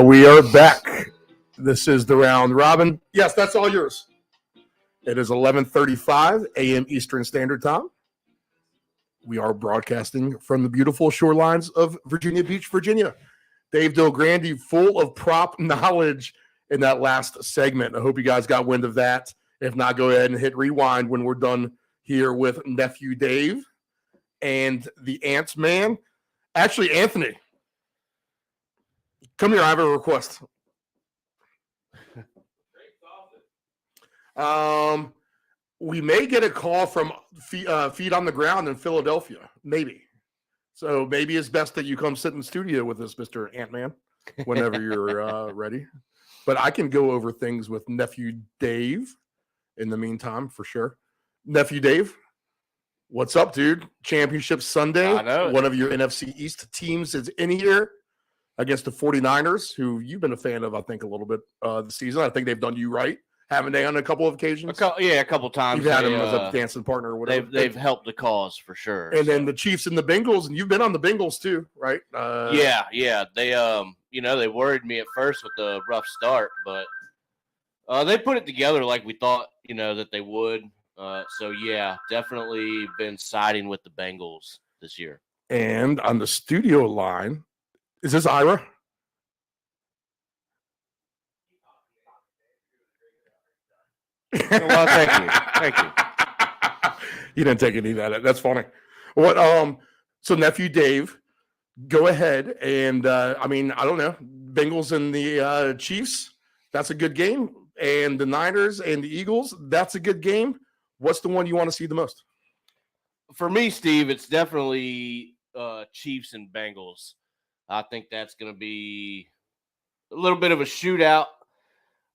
We are back. This is the round robin. Yes, that's all yours. It is 11:35 a.m. Eastern Standard Time. We are broadcasting from the beautiful shorelines of Virginia Beach, Virginia. Dave Grande, full of prop knowledge in that last segment. I hope you guys got wind of that. If not, go ahead and hit rewind when we're done here with Nephew Dave and the Ants Man. Actually, Anthony, come here. I have a request. We may get a call from Feet on the Ground in Philadelphia. Maybe. So maybe it's best that you come sit in the studio with us, Mr. Ant-Man. whenever you're ready. But I can go over things with Nephew Dave in the meantime, for sure. Nephew Dave, what's up, dude? Championship Sunday. I know it. One of your NFC East teams is in here against the 49ers, who you've been a fan of, I think, a little bit this season. I think they've done you right, haven't they, on a couple of occasions? A couple times. You've had them as a dancing partner or whatever. They've helped the cause for sure. And then the Chiefs and the Bengals, and you've been on the Bengals too, right? Yeah. They they worried me at first with the rough start, but they put it together like we thought, that they would. So yeah, definitely been siding with the Bengals this year. And on the studio line, is this Ira? Well, thank you. You didn't take any of that. That's funny. What? So Nephew Dave, go ahead and I don't know, Bengals and the Chiefs. That's a good game, and the Niners and the Eagles. That's a good game. What's the one you want to see the most? For me, Steve, it's definitely Chiefs and Bengals. I think that's going to be a little bit of a shootout.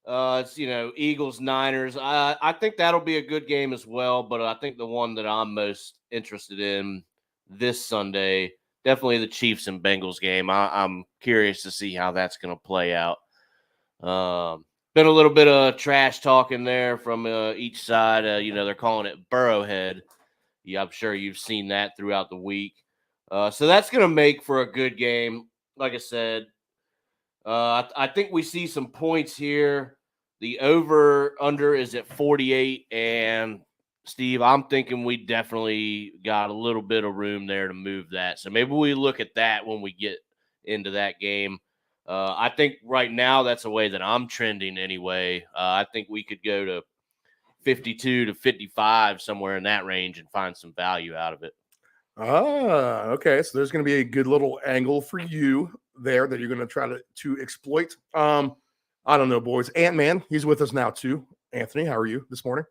It's, Eagles, Niners. I think that'll be a good game as well, but I think the one that I'm most interested in this Sunday, definitely the Chiefs and Bengals game. I'm curious to see how that's going to play out. Been a little bit of trash talking there from each side. They're calling it Burrowhead. Yeah, I'm sure you've seen that throughout the week. So that's going to make for a good game. Like I said, I think we see some points here. The over-under is at 48. And, Steve, I'm thinking we definitely got a little bit of room there to move that. So maybe we look at that when we get into that game. I think right now that's a way that I'm trending anyway. I think we could go to 52 to 55, somewhere in that range, and find some value out of it. Okay. So there's going to be a good little angle for you there that you're going to try to exploit. I don't know, boys. Ant-Man, he's with us now too. Anthony, how are you this morning?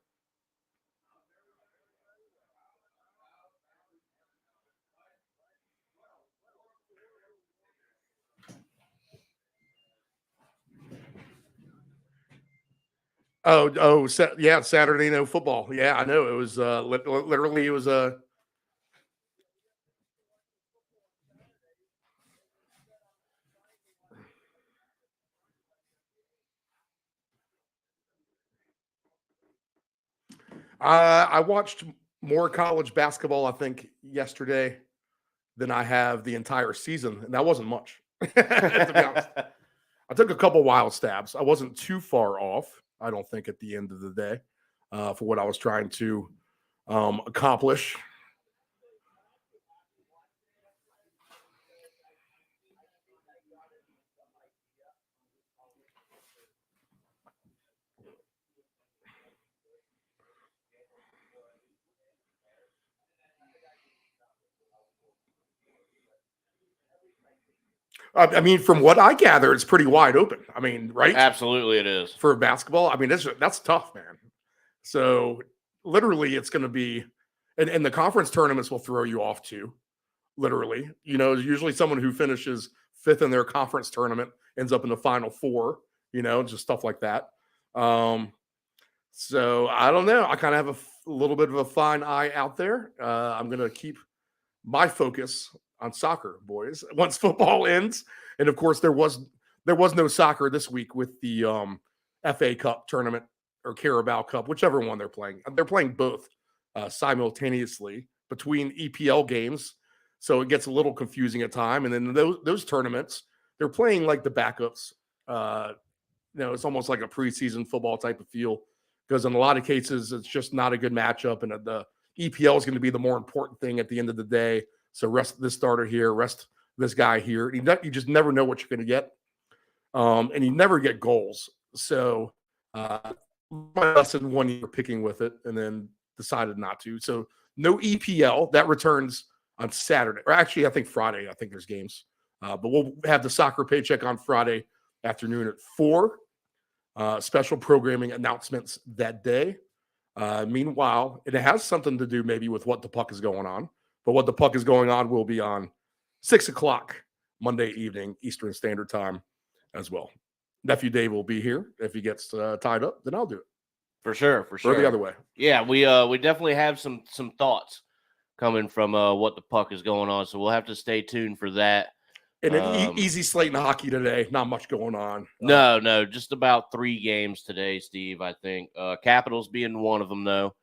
Yeah, Saturday no football. Yeah, I know. It was literally it was a I watched more college basketball, I think, yesterday than I have the entire season, and that wasn't much. To be honest. I took a couple wild stabs. I wasn't too far off, I don't think, at the end of the day, for what I was trying to accomplish. From what I gather, it's pretty wide open. Right? Absolutely, it is. For basketball, that's tough, man. So literally, it's going to be, and the conference tournaments will throw you off too. Literally, usually someone who finishes fifth in their conference tournament ends up in the Final Four. Just stuff like that. So I don't know. I kind of have a little bit of a fine eye out there. I'm going to keep my focus on soccer, boys, once football ends. And of course, there was no soccer this week with the FA Cup tournament or Carabao Cup, whichever one they're playing. They're playing both simultaneously between EPL games, so it gets a little confusing at time. And then those tournaments, they're playing like the backups. It's almost like a preseason football type of feel, because in a lot of cases, it's just not a good matchup, and the EPL is going to be the more important thing at the end of the day. So rest this starter here, rest this guy here. You just never know what you're going to get, and you never get goals. So my lesson 1 year picking with it, and then decided not to. So no EPL. That returns on Saturday, or actually I think Friday. I think there's games, but we'll have the soccer paycheck on Friday afternoon at 4. Special programming announcements that day. Meanwhile, it has something to do maybe with what the puck is going on. But what the puck is going on will be on 6 o'clock Monday evening Eastern Standard Time as well. Nephew Dave will be here. If he gets tied up, then I'll do it. For sure. Or the other way. Yeah, we definitely have some thoughts coming from what the puck is going on, so we'll have to stay tuned for that. And an easy slate in hockey today. Not much going on. No, just about 3 games today, Steve, I think. Capitals being one of them, though.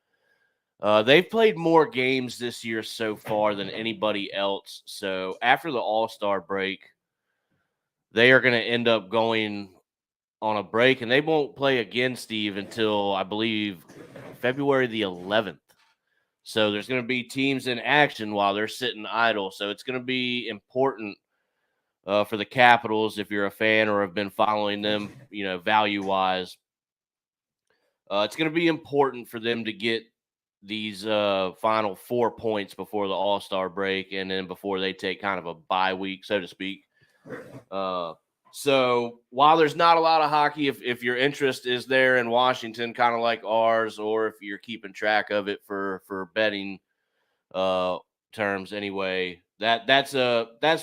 They've played more games this year so far than anybody else. So after the All-Star break, they are going to end up going on a break, and they won't play again, Steve, until, I believe, February the 11th. So there's going to be teams in action while they're sitting idle. So it's going to be important for the Capitals, if you're a fan or have been following them, value-wise. It's going to be important for them to get these final 4 points before the All-Star break and then before they take kind of a bye week, so to speak. So while there's not a lot of hockey, if your interest is there in Washington, kind of like ours, or if you're keeping track of it for betting terms anyway, that's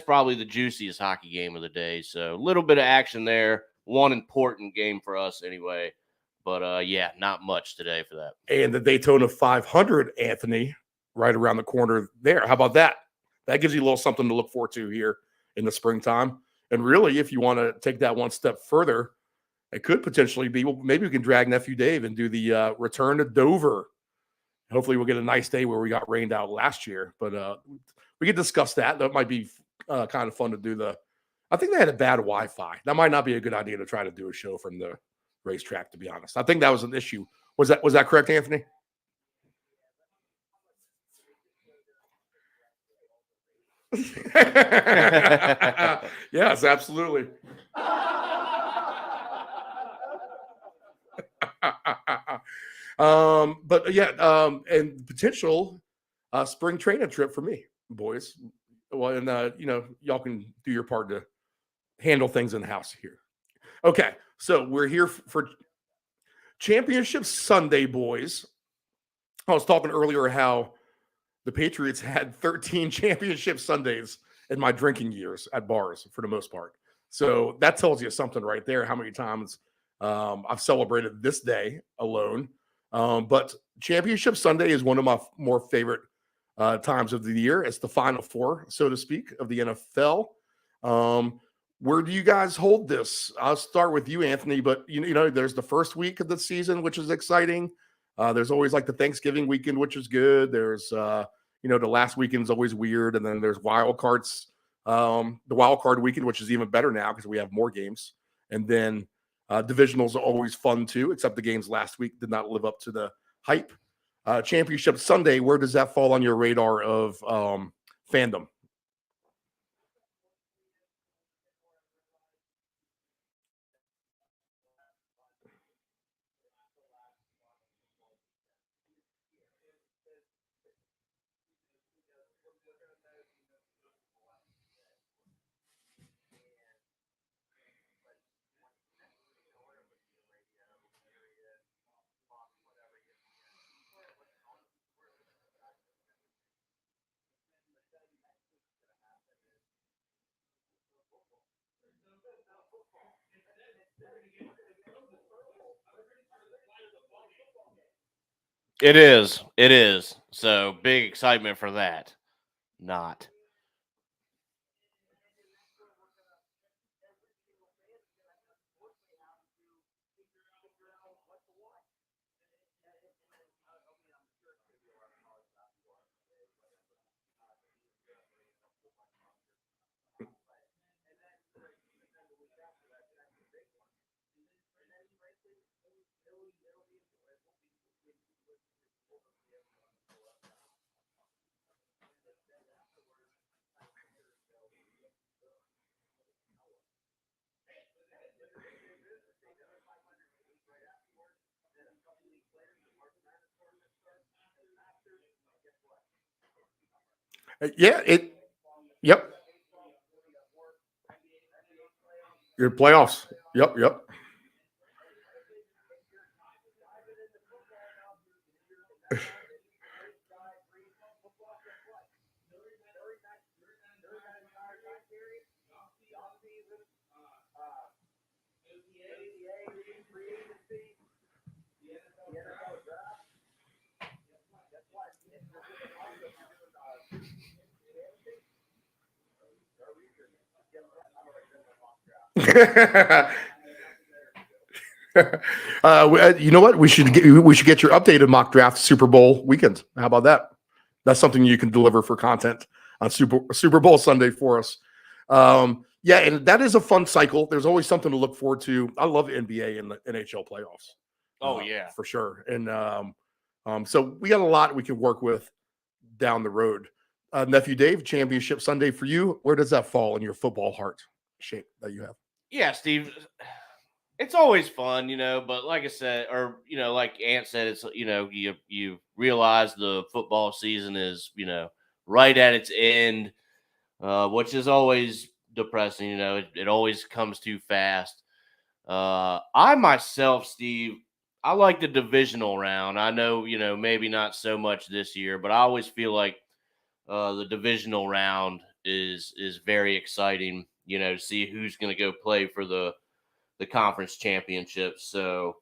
probably the juiciest hockey game of the day. So a little bit of action there. One important game for us anyway. But, yeah, not much today for that. And the Daytona 500, Anthony, right around the corner there. How about that? That gives you a little something to look forward to here in the springtime. And really, if you want to take that one step further, it could potentially be, well, maybe we can drag Nephew Dave and do the return to Dover. Hopefully we'll get a nice day where we got rained out last year. But we could discuss that. That might be kind of fun to do. I think they had a bad Wi-Fi. That might not be a good idea to try to do a show from the racetrack, to be honest. I think that was an issue. Was that correct, Anthony? Yes, absolutely. But yeah, and potential spring training trip for me, boys. Well, and y'all can do your part to handle things in the house here. Okay, so we're here for Championship Sunday, boys. I was talking earlier how the Patriots had 13 Championship Sundays in my drinking years at bars for the most part. So that tells you something right there, how many times I've celebrated this day alone. But Championship Sunday is one of my more favorite times of the year. It's the Final Four, so to speak, of the NFL. Where do you guys hold this? I'll start with you, Anthony, but there's the first week of the season, which is exciting. There's always like the Thanksgiving weekend, which is good. There's, the last weekend is always weird. And then there's wild cards, the wild card weekend, which is even better now because we have more games. And then divisionals are always fun too, except the games last week did not live up to the hype. Championship Sunday, where does that fall on your radar of fandom? It is. So big excitement for that. Not. Yeah, yep. Your playoffs. Yep. You know what? We should get your updated mock draft Super Bowl weekend. How about that? That's something you can deliver for content on Super Bowl Sunday for us. Yeah, and that is a fun cycle. There's always something to look forward to. I love NBA and the NHL playoffs. Oh yeah, for sure. And so we got a lot we can work with down the road. Nephew Dave, Championship Sunday for you. Where does that fall in your football heart shape that you have? Yeah, Steve. It's always fun, but like I said, or like Ant said, it's you realize the football season is right at its end, which is always depressing. It always comes too fast. I myself, Steve, I like the divisional round. I know maybe not so much this year, but I always feel like the divisional round is very exciting. To see who's going to go play for the conference championships. So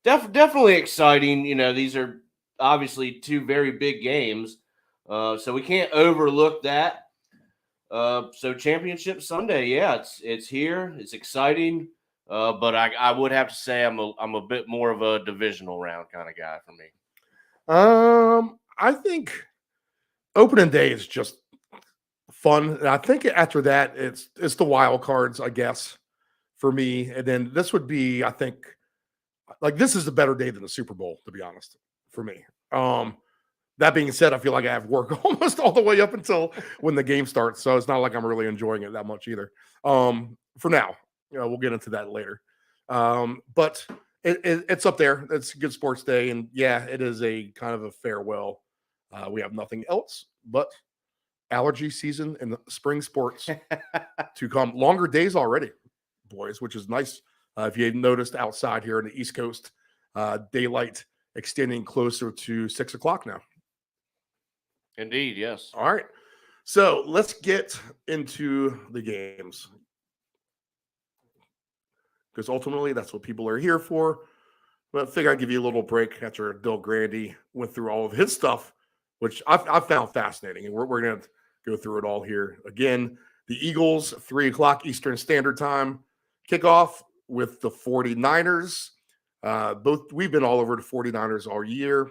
definitely exciting. These are obviously two very big games. So we can't overlook that. So Championship Sunday, yeah, it's here. It's exciting. But I would have to say I'm a bit more of a divisional round kind of guy for me. I think opening day is just fun. And I think after that, it's the wild cards, I guess, for me. And then this would be, I think, like this is a better day than the Super Bowl, to be honest, for me. That being said, I feel like I have work almost all the way up until when the game starts. So it's not like I'm really enjoying it that much either. For now, we'll get into that later. But it's up there. It's a good sports day. And yeah, it is a kind of a farewell. We have nothing else but allergy season and spring sports to come. Longer days already, boys, which is nice. If you hadn't noticed outside here on the East Coast, daylight extending closer to 6 o'clock now. Indeed, yes. All right. So let's get into the games. Because ultimately, that's what people are here for. But I figure I'd give you a little break after Bill Grande went through all of his stuff, which I found fascinating. And we're going to go through it all here. Again, the Eagles, 3 o'clock Eastern Standard Time kickoff with the 49ers. We've been all over the 49ers all year.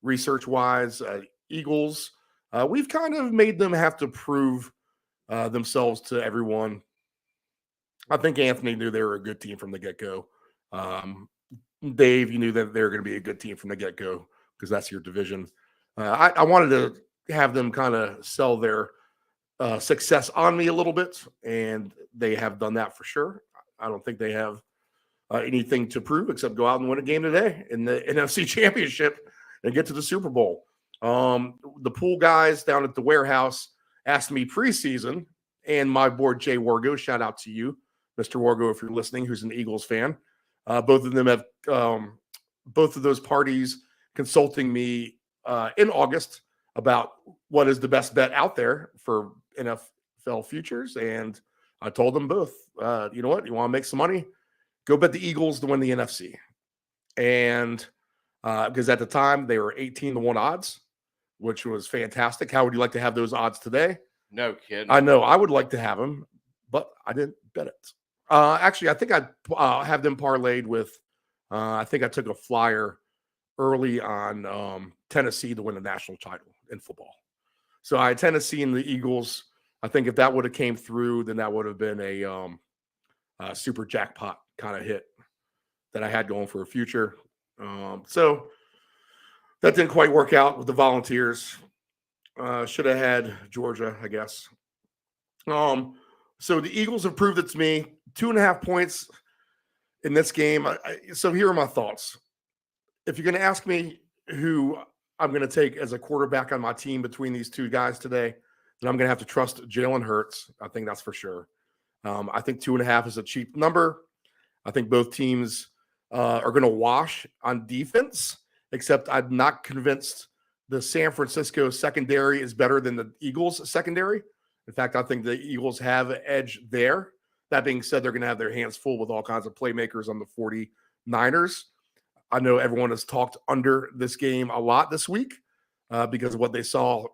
Research-wise, Eagles, we've kind of made them have to prove themselves to everyone. I think Anthony knew they were a good team from the get-go. Dave, you knew that they were going to be a good team from the get-go because that's your division. I wanted to have them kind of sell their success on me a little bit, and they have done that for sure. I don't think they have anything to prove except go out and win a game today in the NFC Championship and get to the Super Bowl. The pool guys down at the warehouse asked me preseason, and my board, Jay Wargo, shout out to you, Mr. Wargo, if you're listening, who's an Eagles fan. Both of them have both of those parties consulting me in August about what is the best bet out there for NFL futures. And I told them both, you know what, you want to make some money? Go bet the Eagles to win the NFC. And because at the time they were 18-1 odds, which was fantastic. How would you like to have those odds today? No kidding. I know I would like to have them, but I didn't bet it. Actually, I think I have them parlayed with, I think I took a flyer early on Tennessee to win the national title in football. So I had Tennessee and the Eagles. I think if that would have came through, then that would have been a super jackpot kind of hit that I had going for a future. So that didn't quite work out with the Volunteers. Should have had Georgia, I guess. So the Eagles have proved it to me. 2.5 points in this game. So here are my thoughts. If you're going to ask me who I'm going to take as a quarterback on my team between these two guys today, then I'm going to have to trust Jalen Hurts. I think that's for sure. I think 2.5 is a cheap number. I think both teams are going to wash on defense, except I'm not convinced the San Francisco secondary is better than the Eagles secondary. In fact, I think the Eagles have an edge there. That being said, they're going to have their hands full with all kinds of playmakers on the 49ers. I know everyone has talked under this game a lot this week because of what they saw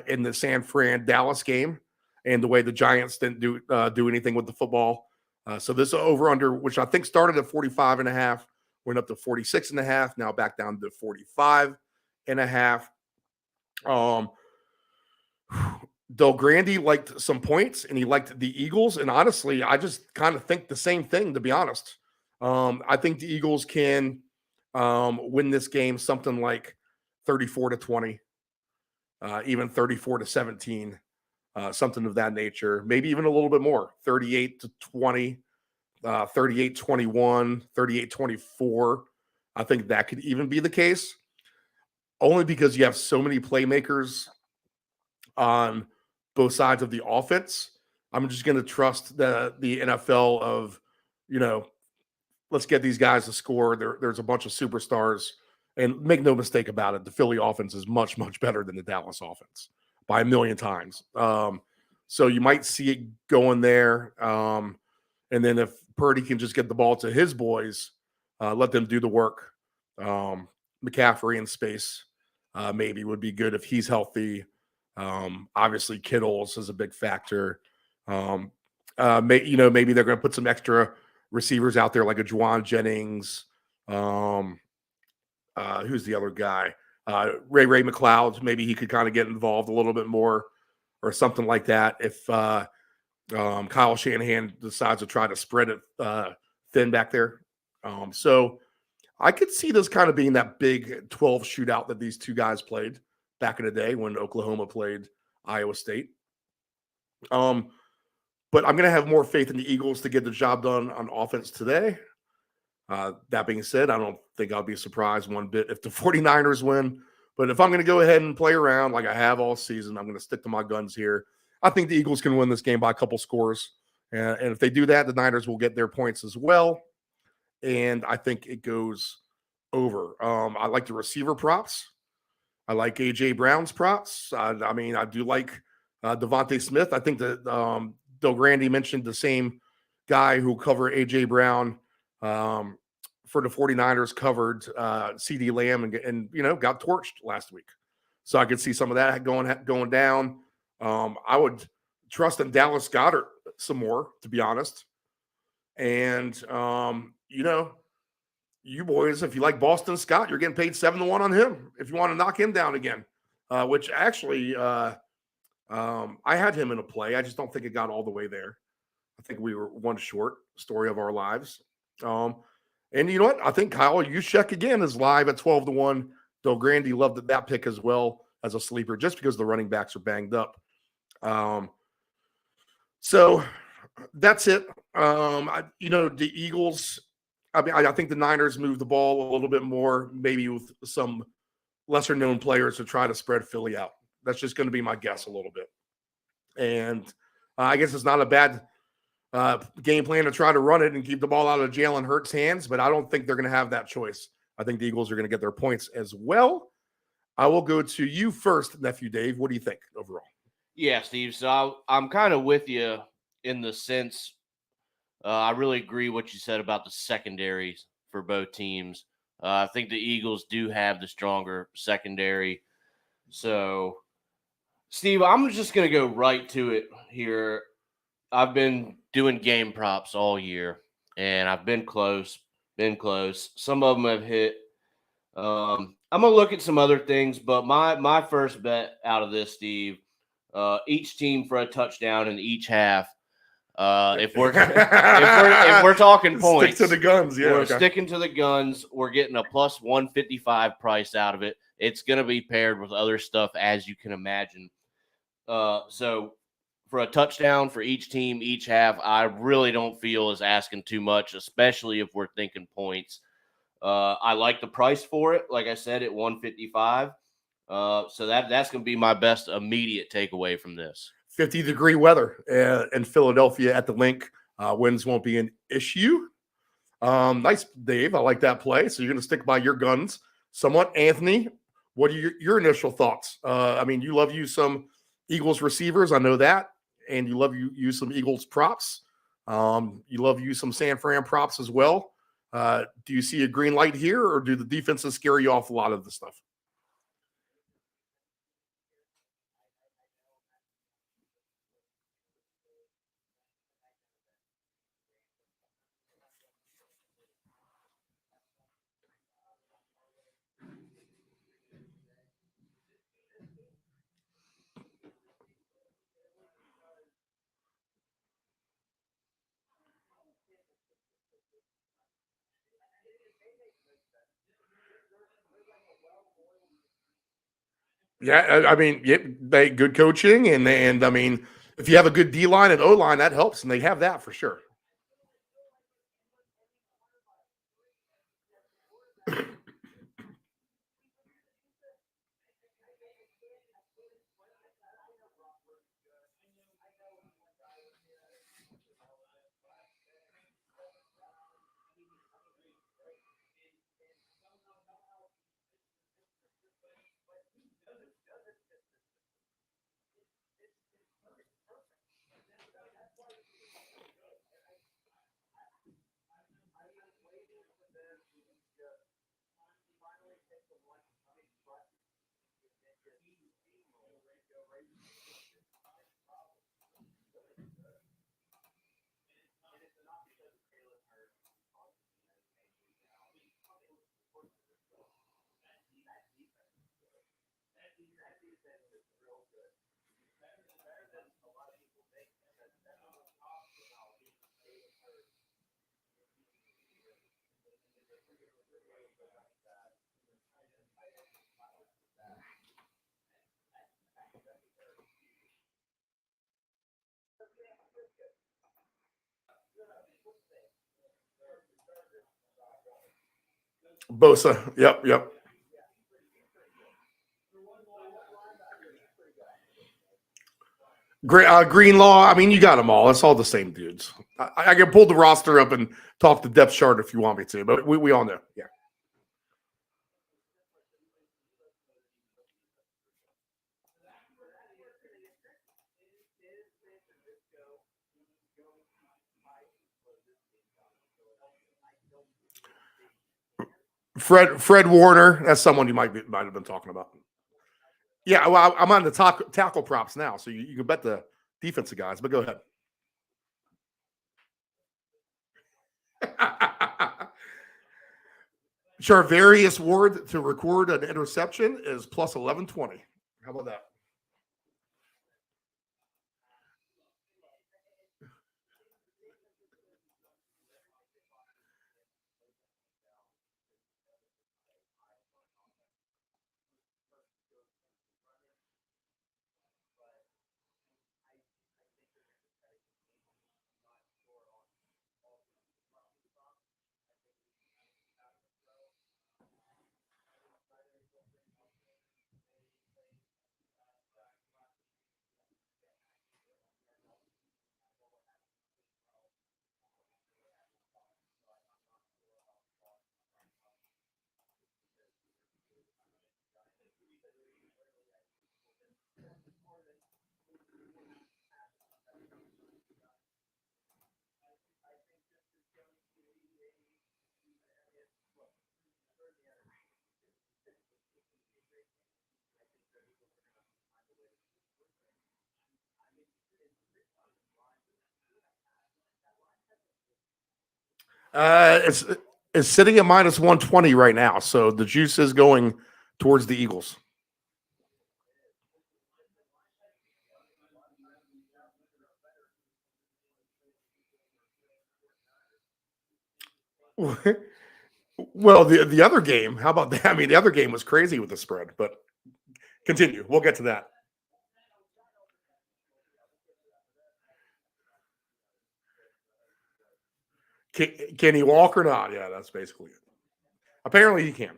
in the San Fran Dallas game and the way the Giants didn't do anything with the football So this over-under, which I think started at 45.5, went up to 46.5, now back down to 45.5. Del Grande liked some points, and he liked the Eagles. And honestly, I just kind of think the same thing, to be honest. I think the Eagles can win this game something like 34-20, even 34-17, something of that nature. Maybe even a little bit more, 38-20, 38-21, 38-24. I think that could even be the case, only because you have so many playmakers on both sides of the offense. I'm just going to trust the NFL of, let's get these guys to score. There's a bunch of superstars, and make no mistake about it, the Philly offense is much, much better than the Dallas offense by a million times. So you might see it going there. And then if Purdy can just get the ball to his boys, let them do the work. McCaffrey in space maybe would be good if he's healthy. Obviously, Kittles is a big factor. Maybe they're going to put some extra receivers out there like a Juwan Jennings. Who's the other guy? Ray McLeod. Maybe he could kind of get involved a little bit more or something like that if Kyle Shanahan decides to try to spread it thin back there. So I could see this kind of being that big 12 shootout that these two guys played back in the day when Oklahoma played Iowa State. But I'm going to have more faith in the Eagles to get the job done on offense today. That being said, I don't think I'll be surprised one bit if the 49ers win. But if I'm going to go ahead and play around like I have all season, I'm going to stick to my guns here. I think the Eagles can win this game by a couple scores. And if they do that, the Niners will get their points as well. And I think it goes over. I like the receiver props. I like A.J. Brown's props. I do like Devontae Smith. I think that Del Grande mentioned the same guy who covered A.J. Brown for the 49ers covered C.D. Lamb and got torched last week. So I could see some of that going down. I would trust in Dallas Goedert some more, to be honest. And, you boys, if you like Boston Scott, you're getting paid 7-1 on him if you want to knock him down again, which actually I had him in a play. I just don't think it got all the way there. I think we were one short. Story of our lives. And you know what? I think Kyle Juszczyk again is live at 12-1. Del Grande loved that pick as well as a sleeper just because the running backs are banged up. So that's it. The Eagles, I think the Niners move the ball a little bit more, maybe with some lesser known players to try to spread Philly out. That's just going to be my guess a little bit. And I guess it's not a bad game plan to try to run it and keep the ball out of Jalen Hurts' hands, but I don't think they're going to have that choice. I think the Eagles are going to get their points as well. I will go to you first, Nephew Dave. What do you think overall? Yeah, Steve. So I'm kind of with you in the sense I really agree what you said about the secondaries for both teams. I think the Eagles do have the stronger secondary. So, Steve, I'm just going to go right to it here. I've been doing game props all year, and I've been close. Some of them have hit. I'm going to look at some other things, but my first bet out of this, Steve, each team for a touchdown in each half. If we're talking points, stick to the guns. Yeah, we're sticking to the guns. We're getting a plus 155 price out of it. It's going to be paired with other stuff, as you can imagine. So for a touchdown for each team, each half, I really don't feel is asking too much, especially if we're thinking points. I like the price for it, like I said, at 155. So that's going to be my best immediate takeaway from this. 50-degree weather in Philadelphia at the Link. Winds won't be an issue. Nice, Dave. I like that play. So you're going to stick by your guns somewhat. Anthony, what are your initial thoughts? You love you some Eagles receivers. I know that. And you love you some Eagles props. You love you some San Fran props as well. Do you see a green light here, or do the defenses scare you off a lot of the stuff? Yeah, I mean, they good coaching, and I mean, if you have a good D line and O line, that helps, and they have that for sure. Bosa, yep. Greenlaw. I mean, you got them all. It's all the same dudes. I can pull the roster up and talk the depth chart if you want me to, but we all know. Yeah. Fred Warner. That's someone you might have been talking about. Yeah, well, I'm on the tackle props now, so you can bet the defensive guys. But go ahead. Charvarius Ward to record an interception is plus 1120. How about that? It's sitting at minus 120 right now, so the juice is going towards the Eagles. Well, the other game, how about that? I mean, the other game was crazy with the spread, but continue. We'll get to that. Can he walk or not? Yeah, that's basically it. Apparently, he can.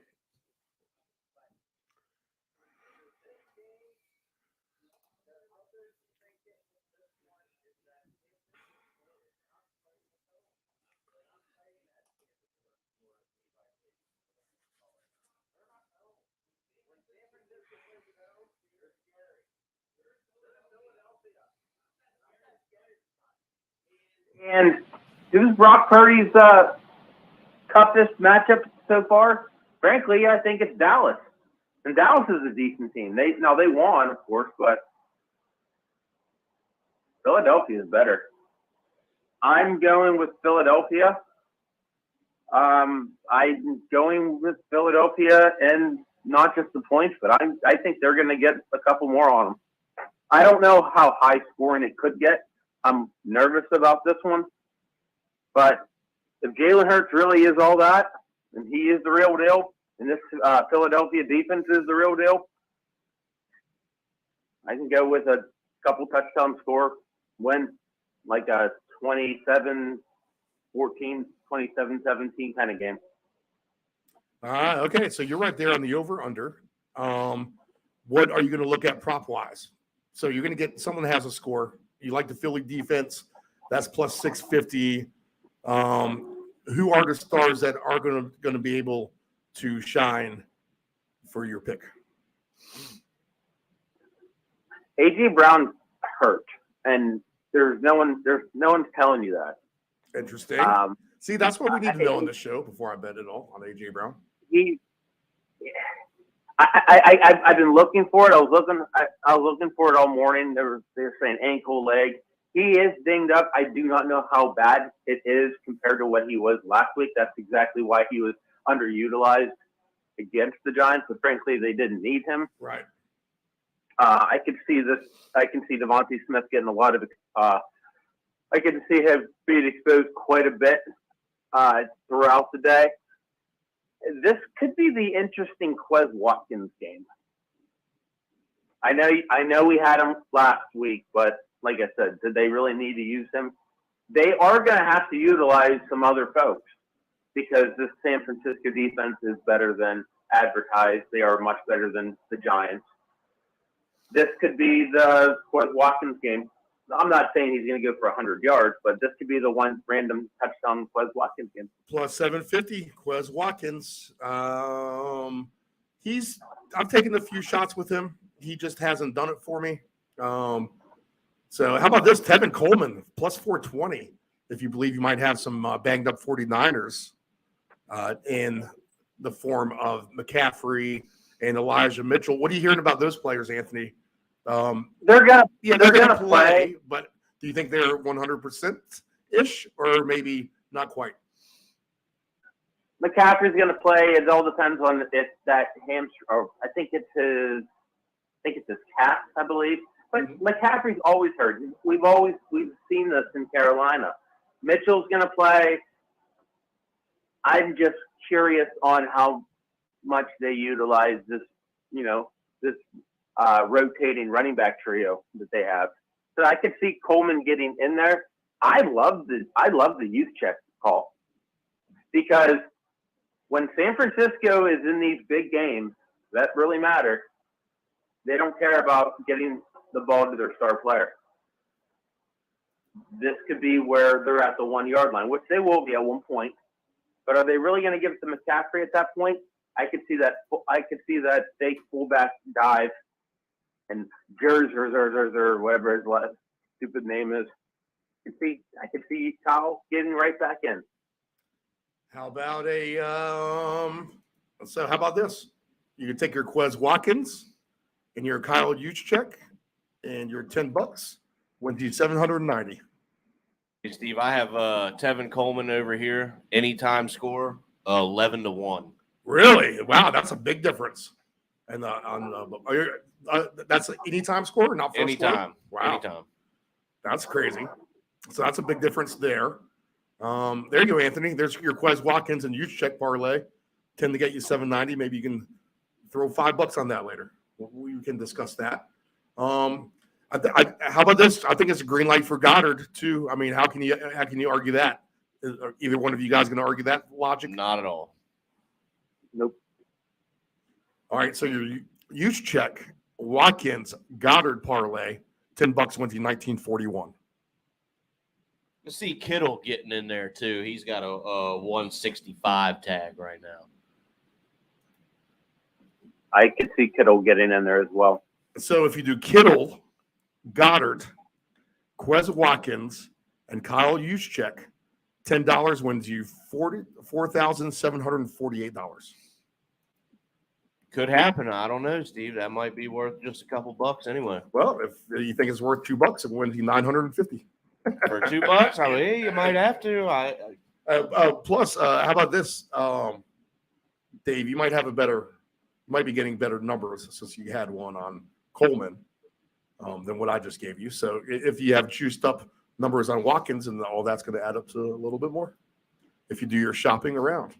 And who's Brock Purdy's toughest matchup so far? Frankly, I think it's Dallas. And Dallas is a decent team. They won, of course, but Philadelphia is better. I'm going with Philadelphia. I'm going with Philadelphia, and not just the points, but I think they're going to get a couple more on them. I don't know how high scoring it could get. I'm nervous about this one. But if Jalen Hurts really is all that, and he is the real deal, and this Philadelphia defense is the real deal, I can go with a couple touchdown score, win like a 27-14, 27-17 kind of game. Okay, so you're right there on the over/under. What are you going to look at prop-wise? So you're going to get someone that has a score. You like the Philly defense. That's plus 650. Who are the stars that are going to be able to shine for your pick? A.J. Brown hurt, and there's no one telling you that. Interesting. See, that's what we need to know on the show before I bet it all on A.J. Brown. I've been looking for it. I was looking for it all morning. They're saying ankle, leg. He is dinged up. I do not know how bad it is compared to what he was last week. That's exactly why he was underutilized against the Giants. But frankly, they didn't need him. Right. I can see Devontae Smith getting a lot of. I can see him being exposed quite a bit throughout the day. This could be the interesting Quez Watkins game. I know we had him last week, but like I said, did they really need to use him? They are going to have to utilize some other folks because this San Francisco defense is better than advertised. They are much better than the Giants. This could be the Quez Watkins game. I'm not saying he's going to go for 100 yards, but this could be the one random touchdown Quez Watkins game. Plus 750, Quez Watkins. I'm taking a few shots with him. He just hasn't done it for me. So how about this? Tevin Coleman, plus 420, if you believe you might have some banged up 49ers in the form of McCaffrey and Elijah Mitchell. What are you hearing about those players, Anthony? They're gonna play, but do you think they're 100%-ish or maybe not quite? McCaffrey's gonna play. It all depends on if that hamstring, or I think it's his calf, I believe. But McCaffrey's always hurt. We've seen this in Carolina. Mitchell's gonna play. I'm just curious on how much they utilize this, rotating running back trio that they have. So I could see Coleman getting in there. I love the youth check call because when San Francisco is in these big games that really matter, they don't care about getting the ball to their star player. This could be where they're at the 1 yard line, which they will be at one point. But are they really going to give it to McCaffrey at that point? I could see that fake fullback dive and or whatever his last stupid name is. I could see Kyle getting right back in. How about so how about this? You can take your Quez Watkins and your Kyle Juszczyk and your $10 wins you $790. Hey, Steve, I have Tevin Coleman over here. Anytime score, 11-1. Really? Wow, that's a big difference. And that's an anytime score, not first Anytime. Score? Wow, Anytime. That's crazy. So that's a big difference there. There you go, Anthony. There's your Quez Watkins and Juszczyk parlay. Tend to get you $790. Maybe you can throw $5 on that later. We can discuss that. How about this? I think it's a green light for Goddard too. I mean, how can you argue that? Is either one of you guys going to argue that logic? Not at all. Nope. All right, so your Juszczyk, Watkins, Goddard parlay, $10 wins you $19.41. I see Kittle getting in there too. He's got a 165 tag right now. I could see Kittle getting in there as well. So if you do Kittle, Goddard, Quez Watkins, and Kyle Juszczyk, $10 wins you $4,748. Could happen. I don't know, Steve. That might be worth just a couple bucks anyway. Well, if you think it's worth $2, it wins you $950. For $2, I mean, you might have to. Plus, how about this, Dave? You might be getting better numbers since you had one on Coleman than what I just gave you. So if you have juiced up numbers on Watkins, and all that's going to add up to a little bit more if you do your shopping around.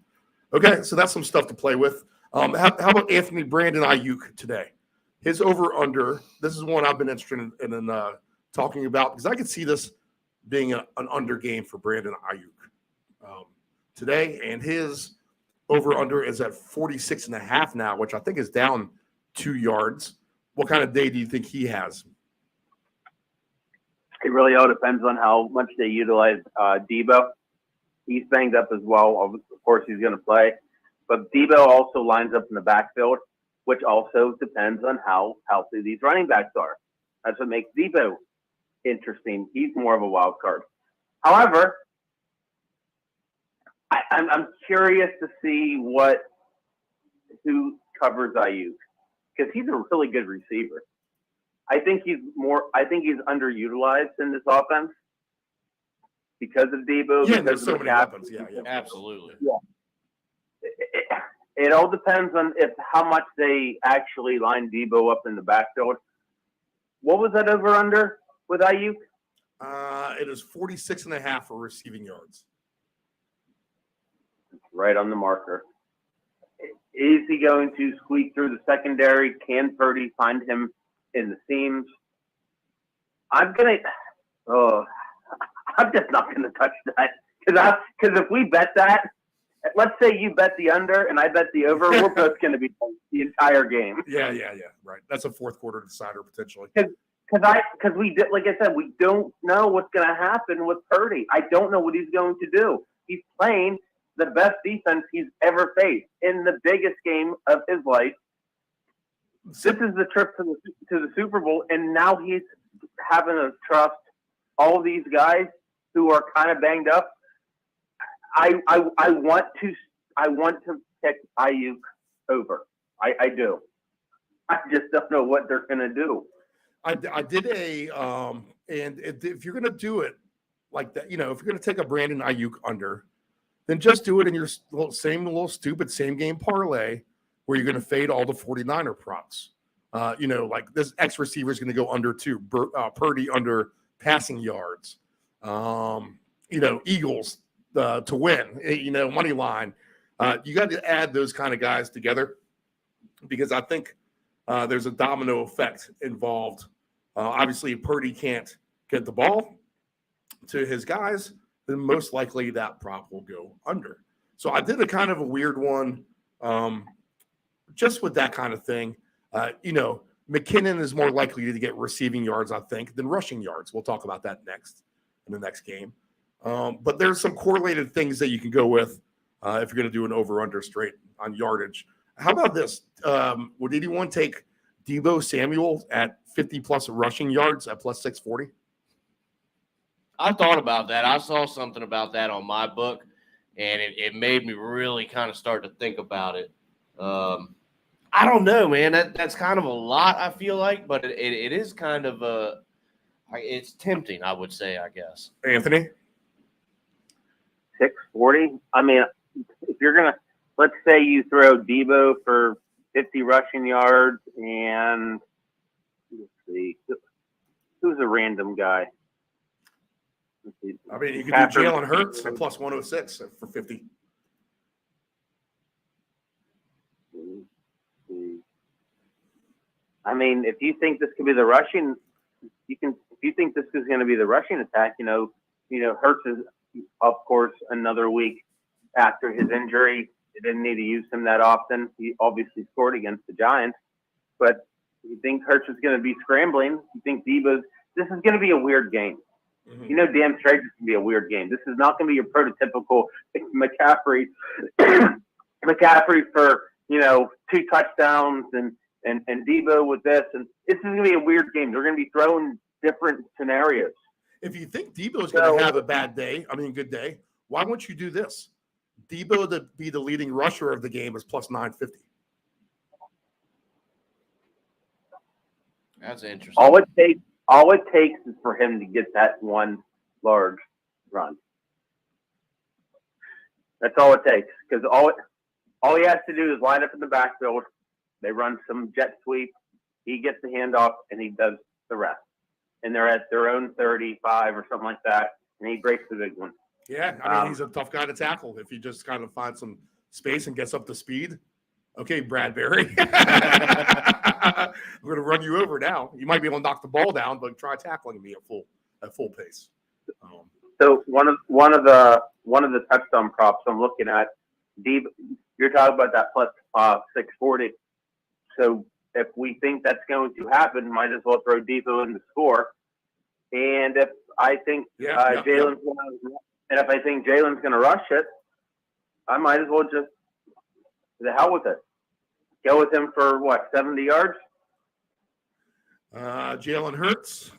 Okay, so that's some stuff to play with. How about Anthony Brandon Ayuk today? his over-under, this is one I've been interested in talking about because I could see this being an under game for Brandon Ayuk today. And his over-under is at 46.5 now, which I think is down 2 yards. What kind of day do you think he has? It really all depends on how much they utilize Debo. He's banged up as well. Of course, he's going to play. But Debo also lines up in the backfield, which also depends on how healthy these running backs are. That's what makes Debo interesting. He's more of a wild card. However, I'm curious to see who covers Ayuk because he's a really good receiver. I think he's underutilized in this offense because of Debo. Yeah, there's so many weapons. Yeah, absolutely. Yeah. It all depends on how much they actually line Debo up in the backfield. What was that over under with Ayuk? It is 46.5 for receiving yards. Right on the marker. Is he going to squeak through the secondary? Can Purdy find him in the seams? I'm just not gonna touch that because if we bet that, let's say you bet the under and I bet the over, we're both gonna be the entire game. Yeah, right. That's a fourth quarter decider potentially. Because we did, like I said, we don't know what's gonna happen with Purdy. I don't know what he's going to do. He's playing the best defense he's ever faced in the biggest game of his life. This is the trip to the Super Bowl, and now he's having to trust all these guys who are kind of banged up. I want to pick Ayuk over. I do. I just don't know what they're going to do. I did if you're going to do it like that, if you're going to take a Brandon Ayuk under, then just do it in your same little stupid same game parlay where you're going to fade all the 49er props. Like this X receiver is going to go under 2, Purdy under passing yards. Eagles to win, money line. You got to add those kind of guys together because I think there's a domino effect involved. Obviously, if Purdy can't get the ball to his guys, then most likely that prop will go under. So I did a kind of a weird one just with that kind of thing. McKinnon is more likely to get receiving yards, I think, than rushing yards. We'll talk about that next in the next game. But there's some correlated things that you can go with if you're going to do an over-under straight on yardage. How about this? Would anyone take Debo Samuel at 50-plus rushing yards at plus 640? I thought about that. I saw something about that on my book, and it made me really kind of start to think about it. I don't know, man. That's kind of a lot, I feel like, but it is kind of it's tempting, I would say, I guess. Anthony? 640? I mean, if you're going to, let's say you throw Debo for 50 rushing yards and, let's see, who's a random guy? I mean, you could do Jalen Hurts at plus 106 for 50. I mean, if you think this could be the rushing, if you think this is going to be the rushing attack, Hurts is, of course, another week after his injury. They didn't need to use him that often. He obviously scored against the Giants, but you think Hurts is going to be scrambling? You think this is going to be a weird game? Mm-hmm. Damn straight it's going to be a weird game. This is not going to be your prototypical McCaffrey for 2 touchdowns and Debo with this, and this is going to be a weird game. They're going to be throwing different scenarios. If you think Debo's going to have a good day, why won't you do this? Debo to be the leading rusher of the game is plus 950. That's interesting. All it takes is for him to get that one large run. That's all it takes, because all he has to do is line up in the backfield. They run some jet sweep. He gets the handoff, and he does the rest. And they're at their own 35 or something like that, and he breaks the big one. Yeah, I mean, he's a tough guy to tackle if he just kind of finds some space and gets up to speed. Okay, Bradbury. I'm going to run you over now. You might be able to knock the ball down, but try tackling me at full pace. So one of the touchdown props I'm looking at, Deep, you're talking about that plus 640. So if we think that's going to happen, might as well throw Depot in the score. And if I think Jalen's going to rush it, I might as well just the hell with it. Go with him for 70 yards? Jalen Hurts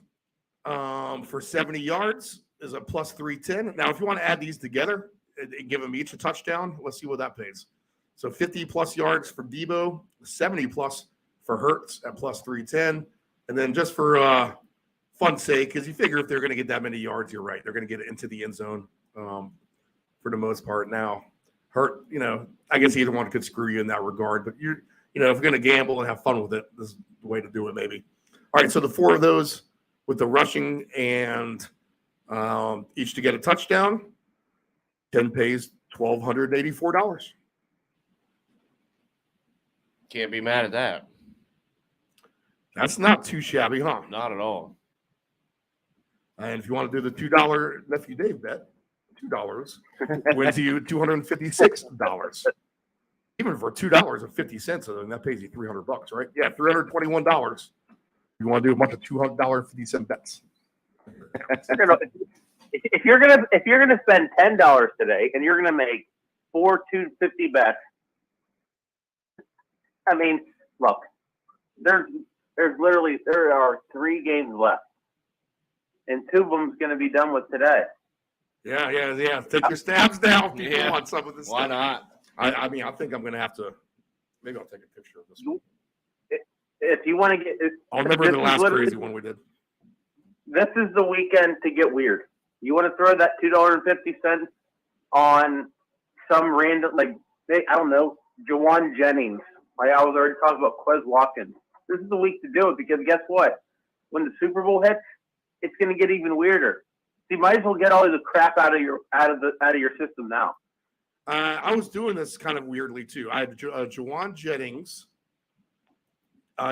for 70 yards is a plus 310. Now, if you want to add these together and give them each a touchdown, let's see what that pays. So 50 plus yards for Debo, 70 plus for Hurts at plus 310. And then just for fun's sake, because you figure if they're going to get that many yards, you're right. They're going to get it into the end zone for the most part. Now, Hurt, I guess either one could screw you in that regard. But if you're going to gamble and have fun with it, this is the way to do it maybe. All right, so the four of those with the rushing and each to get a touchdown, 10 pays $1,284. Can't be mad at that. That's not too shabby, huh? Not at all. And if you want to do the $2 Nephew Dave bet, $2 wins you $256. Even for $2.50, that pays you $300, right? Yeah, $321. You want to do a bunch of $200.50 bets. If you're gonna spend $10 today and you're gonna make 4 $250 bets, I mean, look, there are 3 games left, and 2 of them's gonna be done with today. Yeah. Take your stabs down. People want some of this Why stuff. not? I mean, I think I'm going to have to. Maybe I'll take a picture of this one. If you want to get, I'll remember the last crazy one we did. This is the weekend to get weird. You want to throw that $2.50 on some random, I don't know, Jawan Jennings. I was already talking about Quez Watkins. This is the week to do it because guess what? When the Super Bowl hits, it's going to get even weirder. So you might as well get all of the crap out of your system now. I was doing this kind of weirdly too. I had Jawan Jennings,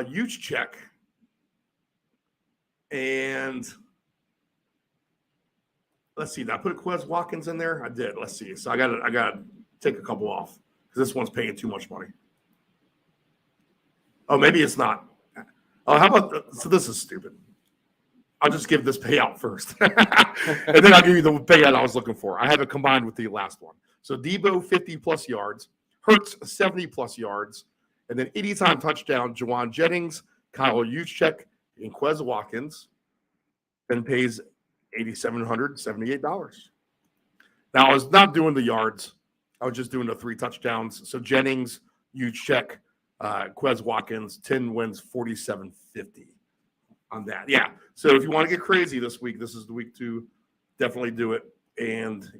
huge check, and let's see. Did I put Quez Watkins in there? I did. Let's see. So I got to take a couple off because this one's paying too much money. Oh, maybe it's not. Oh, how about so this is stupid. I'll just give this payout first, and then I'll give you the payout I was looking for. I have it combined with the last one. So Debo 50 plus yards, Hurts 70 plus yards, and then anytime touchdown, Jawan Jennings, Kyle Juszczyk, and Quez Watkins, then pays $8,778. Now I was not doing the yards; I was just doing the 3 touchdowns. So Jennings, Juszczyk, Quez Watkins, 10 wins, $4,750 on that. Yeah. So if you want to get crazy this week, this is the week to definitely do it. And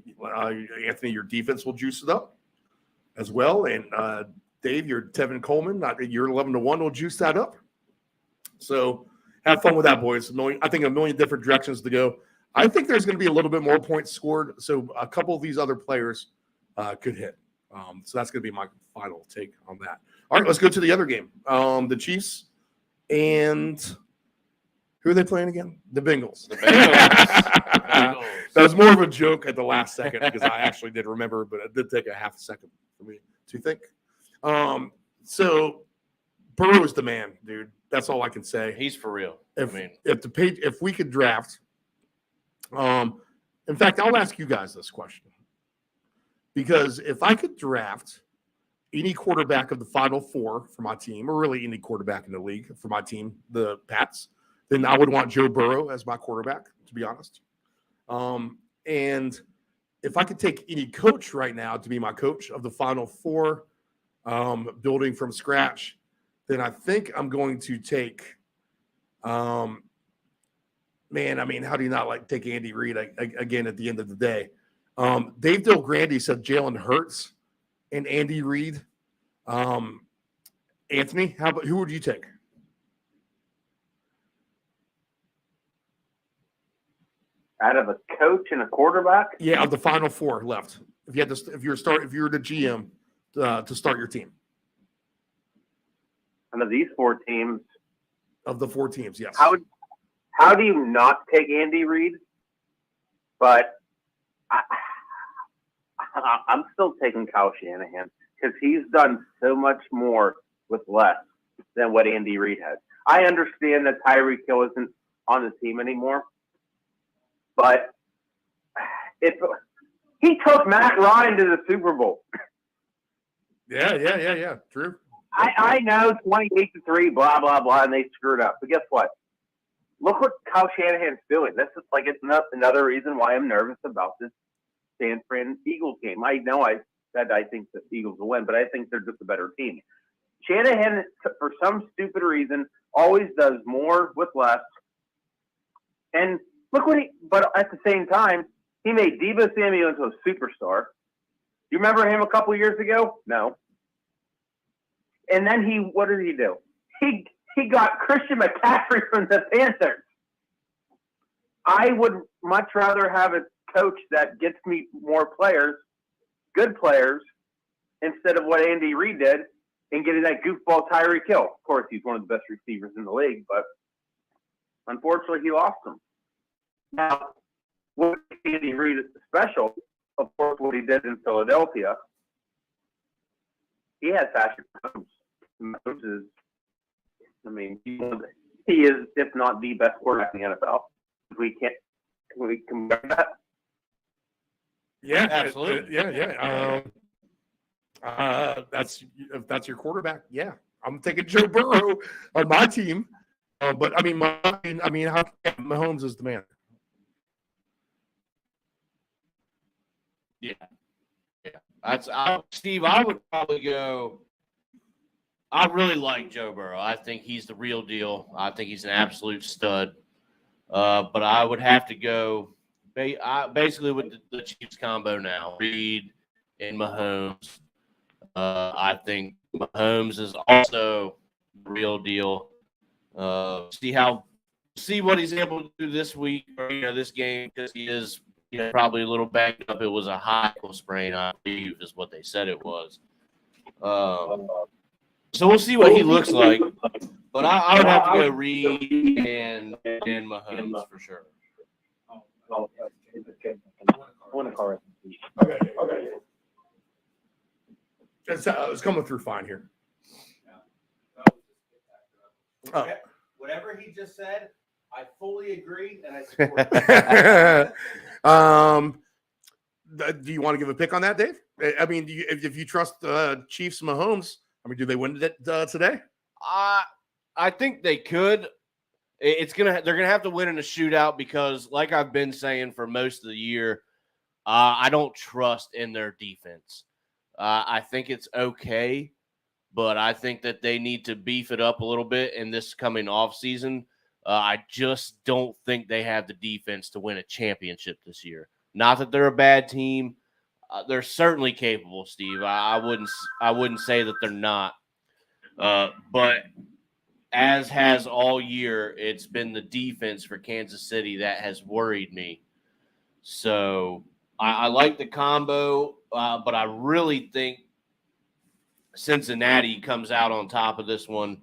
Anthony, your defense will juice it up as well. And Dave, your Tevin Coleman, your 11-1 will juice that up. So have fun with that, boys. I think a million different directions to go. I think there's going to be a little bit more points scored. So a couple of these other players could hit. So that's going to be my final take on that. All right, let's go to the other game. The Chiefs and who are they playing again? The Bengals. That was more of a joke at the last second because I actually did remember, but it did take a half a second for me to think. So Burrow is the man, dude. That's all I can say. He's for real. If we could draft, in fact, I'll ask you guys this question. Because if I could draft any quarterback of the Final Four for my team, or really any quarterback in the league for my team, the Pats, then I would want Joe Burrow as my quarterback, to be honest. And if I could take any coach right now to be my coach of the Final Four, building from scratch, then I think I'm going to take, how do you not take Andy Reid again at the end of the day? Dave Grande said Jalen Hurts and Andy Reid. Anthony, who would you take? Out of a coach and a quarterback? Yeah, of the Final Four left. If you were the GM to start your team. And of these 4 teams, Of the 4 teams, yes. how do you not take Andy Reid? But I'm still taking Kyle Shanahan because he's done so much more with less than what Andy Reid has. I understand that Tyreek Hill isn't on the team anymore, but if he took Matt Ryan to the Super Bowl. Yeah. True. I know 28-3, blah, blah, blah, and they screwed up. But guess what? Look what Kyle Shanahan's doing. This is like it's not another reason why I'm nervous about this San Fran Eagles game. I know I said I think the Eagles will win, but I think they're just a better team. Shanahan, for some stupid reason, always does more with less. And look but at the same time, he made Deebo Samuel into a superstar. You remember him a couple years ago? No. And then what did he do? He got Christian McCaffrey from the Panthers. I would much rather have a coach that gets me more players, good players, instead of what Andy Reid did and getting that goofball Tyreek Hill. Of course, he's one of the best receivers in the league, but unfortunately, he lost him. Now, what Andy Reid is special, of course, what he did in Philadelphia, he has Patrick Mahomes. Mahomes is, he is, if not the best quarterback in the NFL. Can we compare that? Yeah, Absolutely. Yeah. If that's your quarterback, yeah. I'm taking Joe Burrow on my team. But Mahomes is the man. Yeah. Steve, I would probably go. I really like Joe Burrow. I think he's the real deal. I think he's an absolute stud. But I would have to go basically with the Chiefs combo now, Reid and Mahomes. I think Mahomes is also the real deal. See what he's able to do this week or this game, because he is probably a little banged up. It was a high ankle sprain, I believe, is what they said it was. So we'll see what he looks like. But I would have to go Reid and Mahomes for sure. Okay. It's coming through fine here. Whatever he just said, I fully agree and I support it. Do you want to give a pick on that, Dave? I mean, if you trust Chiefs Mahomes, do they win it today? I think they could. They're gonna have to win in a shootout because, like I've been saying for most of the year, I don't trust in their defense. I think it's okay, but I think that they need to beef it up a little bit in this coming offseason. I just don't think they have the defense to win a championship this year. Not that they're a bad team. They're certainly capable, Steve. I wouldn't say that they're not. But as has all year, it's been the defense for Kansas City that has worried me. So I like the combo, but I really think Cincinnati comes out on top of this one.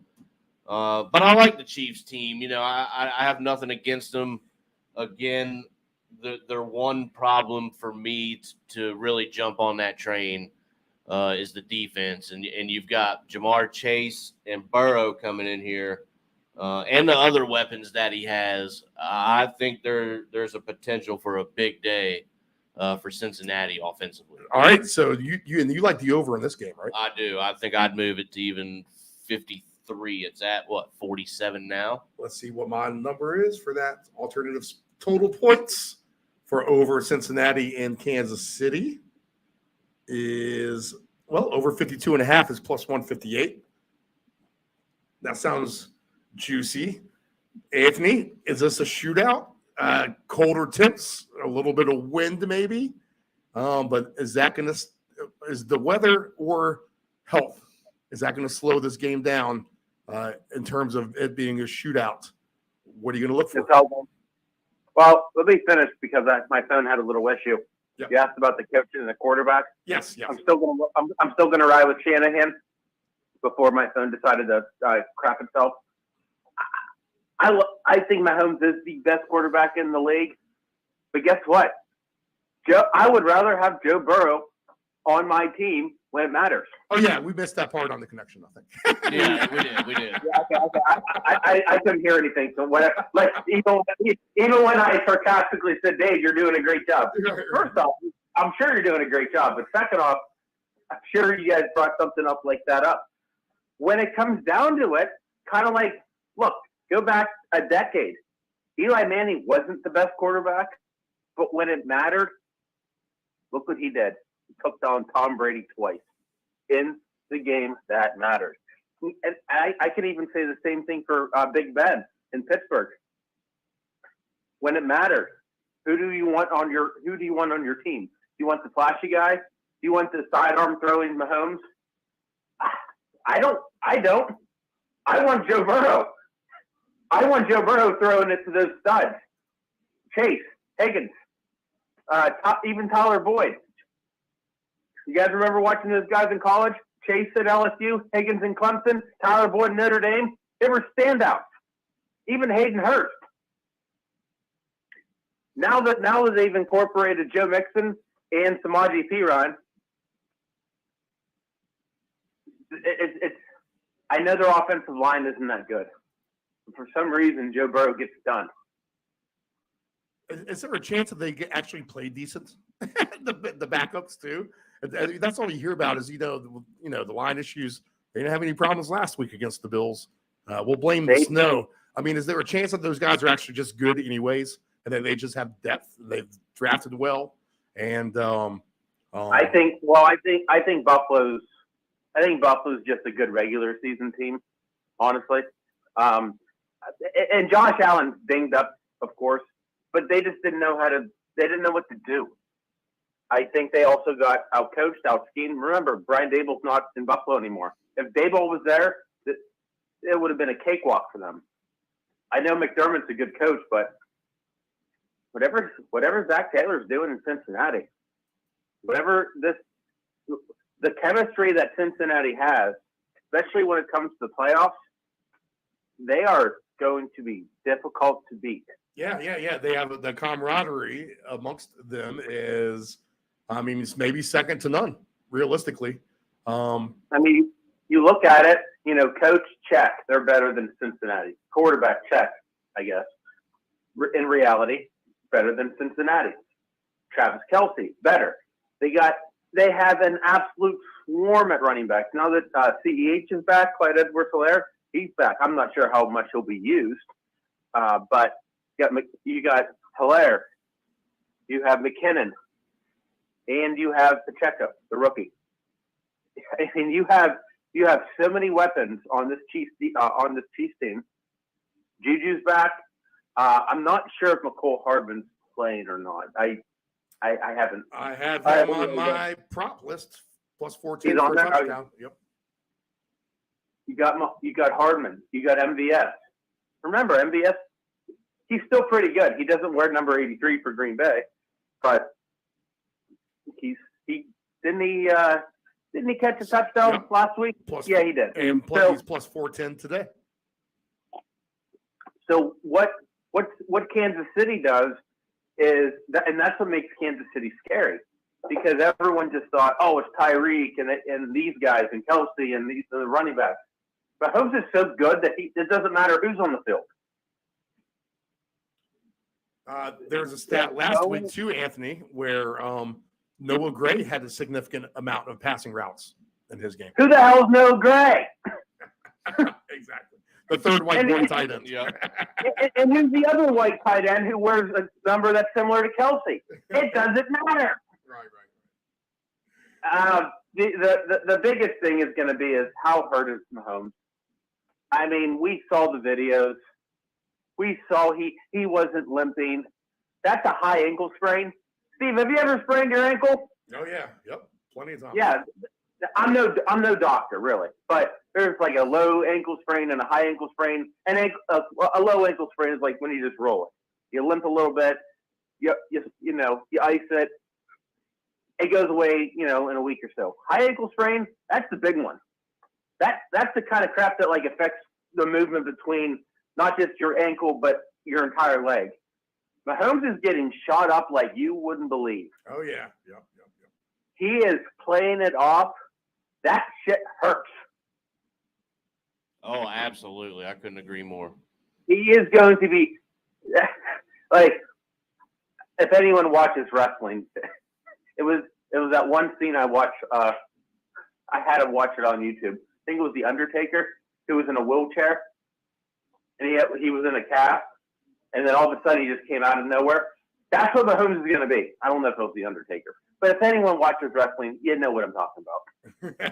But I like the Chiefs team. I have nothing against them. Again, their one problem for me to really jump on that train is the defense. And you've got Jamar Chase and Burrow coming in here and the other weapons that he has. I think there's a potential for a big day for Cincinnati offensively. All right, so you like the over in this game, right? I do. I think I'd move it to even 53. It's at, 47 now? Let's see what my number is for that alternative total points for over Cincinnati and Kansas City is, over 52.5 is plus 158. That sounds juicy. Anthony, is this a shootout? Colder temps, a little bit of wind maybe. But is the weather or health, is that going to slow this game down in terms of it being a shootout? What are you going to look for? Well, let me finish because my phone had a little issue. Yep. You asked about the coach and the quarterback. Yes. I'm still going to ride with Shanahan. before my phone decided to crap itself. I think Mahomes is the best quarterback in the league. But guess what? I would rather have Joe Burrow on my team when it matters. Oh yeah, we missed that part on the connection, I think. Yeah, we did. Yeah, okay. I couldn't hear anything. So even when I sarcastically said, Dave, you're doing a great job. First off, I'm sure you're doing a great job. But second off, I'm sure you guys brought something up like that up. When it comes down to it, kind of like, look, go back a decade. Eli Manning wasn't the best quarterback, but when it mattered, look what he did. He took down Tom Brady twice in the game that matters. And I could even say the same thing for Big Ben in Pittsburgh. When it matters, who do you want on your team? Do you want the flashy guy? Do you want the sidearm throwing Mahomes? I don't. I want Joe Burrow. I want Joe Burrow throwing it to those studs. Chase, Higgins, even Tyler Boyd. You guys remember watching those guys in college? Chase at LSU, Higgins in Clemson, Tyler Boyd in Notre Dame. They were standouts. Even Hayden Hurst. Now that they've incorporated Joe Mixon and Samaje Perine, I know their offensive line isn't that good. But for some reason, Joe Burrow gets done. Is there a chance that they actually play decent? the backups too. That's all you hear about is the line issues. They didn't have any problems last week against the Bills. We'll blame the snow. I mean, is there a chance that those guys are actually just good anyways, and that they just have depth? They've drafted well, and I think Buffalo's just a good regular season team, honestly. And Josh Allen's dinged up, of course, but they just didn't know what to do. I think they also got out-coached, out-schemed. Remember, Brian Dable's not in Buffalo anymore. If Dable was there, it would have been a cakewalk for them. I know McDermott's a good coach, but whatever Zach Taylor's doing in Cincinnati, the chemistry that Cincinnati has, especially when it comes to the playoffs, they are going to be difficult to beat. Yeah. They have the camaraderie amongst them is, it's maybe second to none, realistically. You look at it, coach, check. They're better than Cincinnati. Quarterback, check, I guess. In reality, better than Cincinnati. Travis Kelce, better. They have an absolute swarm at running back. Now that CEH is back, Clyde Edwards-Helaire, he's back. I'm not sure how much he'll be used, but you got Helaire, you have McKinnon, and you have Pacheco, the rookie. And you have so many weapons on this Chiefs team. Juju's back. I'm not sure if McCole Hardman's playing or not. I haven't. I have him on my prop list plus 14 for a touchdown. Yep. You got Hardman. You got MVS. Remember, MVS, he's still pretty good. He doesn't wear number 83 for Green Bay, but didn't he catch a touchdown last week? Plus, he did. And he's plus 410 today. So what Kansas City does is that, and that's what makes Kansas City scary, because everyone just thought, oh, it's Tyreek and these guys and Kelsey and the running backs. But Mahomes is so good that it doesn't matter who's on the field. There's a stat last week too, Anthony, where Noah Gray had a significant amount of passing routes in his game. Who the hell's Noah Gray? Exactly. The third white boy tight end. Yeah. And who's the other white tight end who wears a number that's similar to Kelsey? It doesn't matter. Right. The biggest thing is going to be is how hurt is Mahomes. I mean, we saw the videos. We saw he wasn't limping. That's a high ankle sprain. Steve, have you ever sprained your ankle? Oh yeah, yep, plenty of times. Yeah, I'm no doctor really, but there's like a low ankle sprain and a high ankle sprain. And a low ankle sprain is like when you just roll it. You limp a little bit. You ice it. It goes away, in a week or so. High ankle sprain, that's the big one. That's the kind of crap that like affects the movement between not just your ankle but your entire leg. Mahomes is getting shot up like you wouldn't believe. Oh yeah. Yep. He is playing it off. That shit hurts. Oh, absolutely. I couldn't agree more. He is going to be like, if anyone watches wrestling, it was that one scene I watched. I had to watch it on YouTube. I think it was The Undertaker, who was in a wheelchair, and he was in a cast, and then all of a sudden he just came out of nowhere. That's what Mahomes is going to be. I don't know if it was The Undertaker, but if anyone watches wrestling, you know what I'm talking about.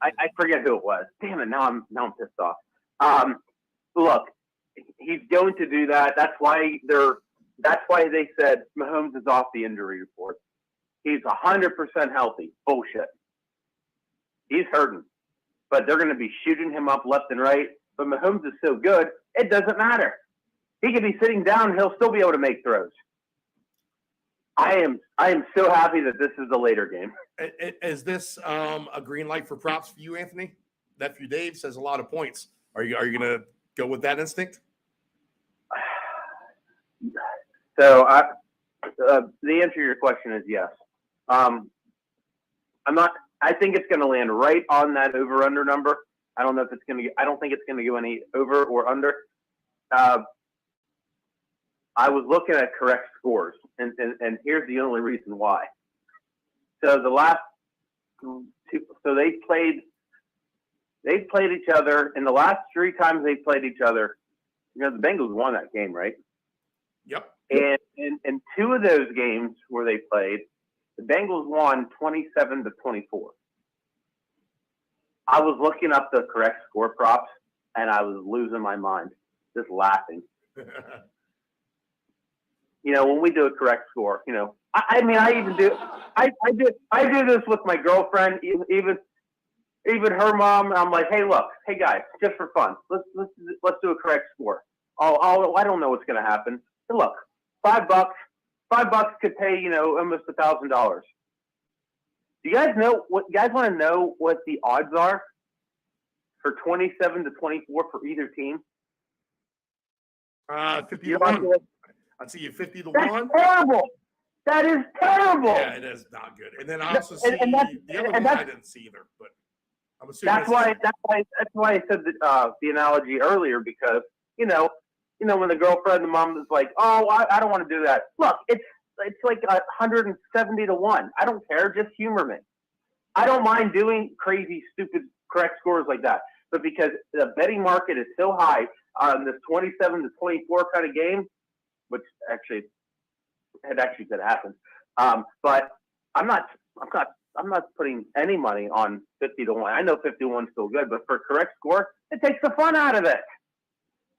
I forget who it was. Damn it! Now I'm pissed off. Look, he's going to do that. That's why they said Mahomes is off the injury report. He's 100% healthy. Bullshit. He's hurting, but they're going to be shooting him up left and right. But Mahomes is so good, it doesn't matter. He could be sitting down; he'll still be able to make throws. I am so happy that this is a later game. Is this a green light for props for you, Anthony? Nephew Dave says a lot of points. Are you going to go with that instinct? So the answer to your question is yes. I'm not. I think it's going to land right on that over/under number. I don't know if it's going to. I don't think it's going to go any over or under. I was looking at correct scores, and here's the only reason why. So the last two, so they played each other, and the last 3 times they played each other, the Bengals won that game, right? Yep. And in 2 of those games where they played, the Bengals won 27-24. I was looking up the correct score props, and I was losing my mind, just laughing. When we do a correct score, I do this with my girlfriend, even her mom. I'm like, hey guys, just for fun, let's do a correct score. I don't know what's going to happen. But look, $5 could pay, almost $1,000. Do you guys know what? You guys want to know what the odds are for 27-24 for either team? 50 to 1. I'd see you 50 to 1. That's terrible. That is terrible. Yeah, it is not good. And then I also see the other one I didn't see either, but I'm assuming that's why I said the analogy earlier, because when the girlfriend, the mom is like, oh, I don't want to do that. Look, it's like 170 to 1. I don't care. Just humor me. I don't mind doing crazy, stupid, correct scores like that. But because the betting market is so high on this 27-24 kind of game, which actually could happen. But I'm not putting any money on 50 to 1. I know 51 is still good, but for correct score, it takes the fun out of it.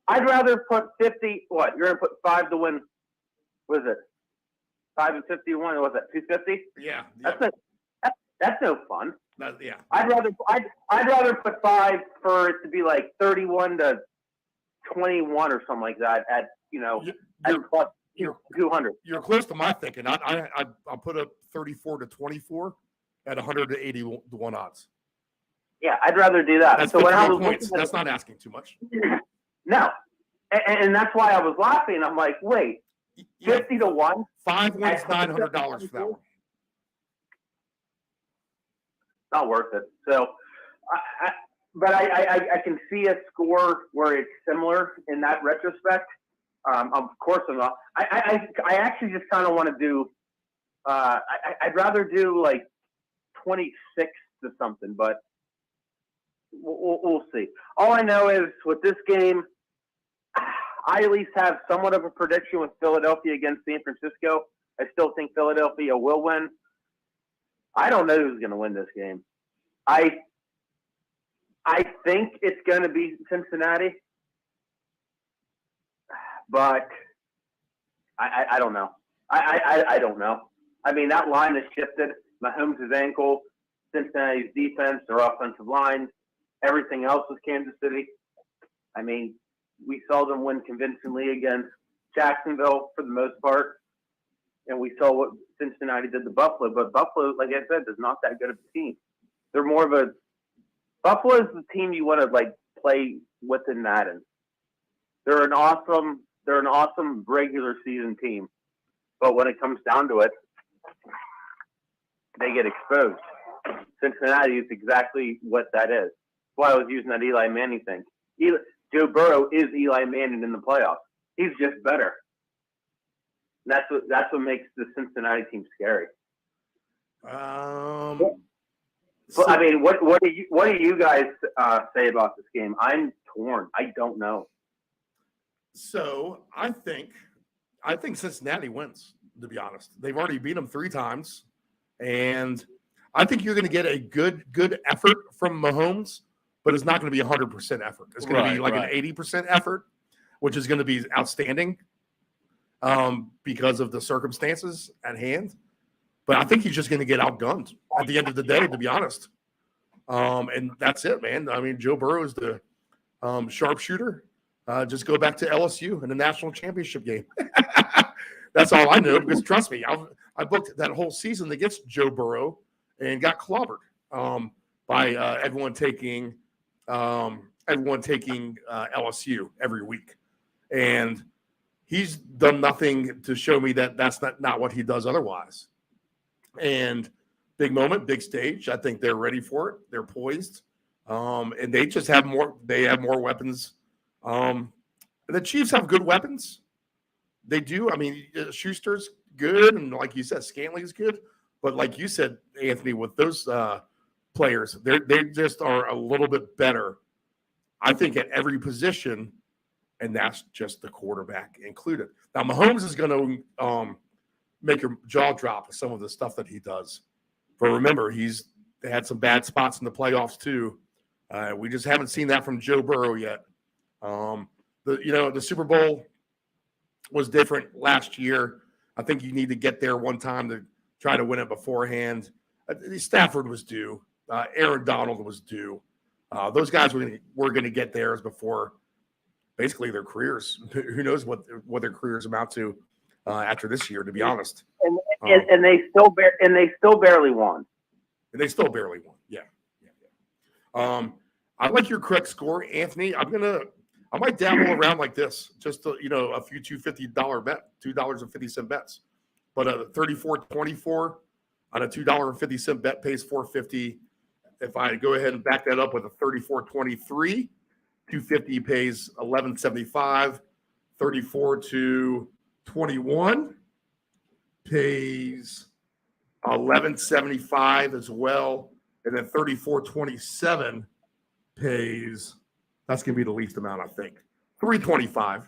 I'd rather put 50. What, you're gonna put 5 to win? What is it? 5 and 51. What's that? 250? Yeah. That's no fun. Yeah. I'd rather put 5 for it to be like 31 to 21 or something like that at plus 200. You're close to my thinking. I'll put up 34 to 24 at 180 to 1 odds. Yeah, I'd rather do that. That's so when I was points. That's not asking too much. No, and that's why I was laughing. I'm like, wait, 50 to 1. 5 wins $900 for that one. Not worth it. So, but I can see a score where it's similar in that retrospect. Of course, I'm not. I actually just kind of want to do. I'd rather do like 26 to something, but we'll see. All I know is with this game, I at least have somewhat of a prediction with Philadelphia against San Francisco. I still think Philadelphia will win. I don't know who's going to win this game. I think it's going to be Cincinnati, but I don't know. I don't know. I mean, that line has shifted. Mahomes' ankle, Cincinnati's defense, their offensive line, everything else is Kansas City. I mean, we saw them win convincingly against Jacksonville for the most part, and we saw what Cincinnati did to Buffalo. But Buffalo, like I said, is not that good of a team. They're more of a Buffalo is the team you want to like play with in Madden. They're an awesome regular season team, but when it comes down to it, they get exposed. Cincinnati is exactly what that is. That's why I was using that Eli Manning thing. Joe Burrow is Eli Manning in the playoffs. He's just better. That's what makes the Cincinnati team scary. But, I mean, what do you guys say about this game? I'm torn. I don't know. So I think Cincinnati wins, to be honest. They've already beat them 3 times. And I think you're going to get a good effort from Mahomes, but it's not going to be 100% effort. It's going to be like an 80% effort, which is going to be outstanding because of the circumstances at hand. But I think he's just going to get outgunned at the end of the day, to be honest. And that's it, man. I mean, Joe Burrow is the sharpshooter. Just go back to LSU in the national championship game. That's all I know, because trust me, I booked that whole season against Joe Burrow and got clobbered by everyone taking LSU every week. And he's done nothing to show me that that's not what he does otherwise. And big moment, big stage. I think they're ready for it. They're poised. And they just have more. They have more weapons. The Chiefs have good weapons. They do. I mean, Schuster's good. And like you said, Scantling is good. But like you said, Anthony, with those players, they just are a little bit better, I think, at every position. And that's just the quarterback included. Now, Mahomes is going to make your jaw drop with some of the stuff that he does. But remember, they had some bad spots in the playoffs too. We just haven't seen that from Joe Burrow yet. The Super Bowl was different last year. I think you need to get there one time to try to win it beforehand. Stafford was due. Aaron Donald was due. Those guys were going to get theirs before basically their careers. Who knows what their careers amount to after this year, to be honest. And they still barely won. And they still barely won. Yeah. I like your correct score, Anthony. I might dabble around like this, just a few $2.50 bet, $2.50 bets. But a 34-24 on a $2.50 bet pays $4.50. If I go ahead and back that up with a 34-23, $2.50 pays $11.75. 34-21 pays $11.75 as well. And then 34-27 pays, that's going to be the least amount, I think, $3.25.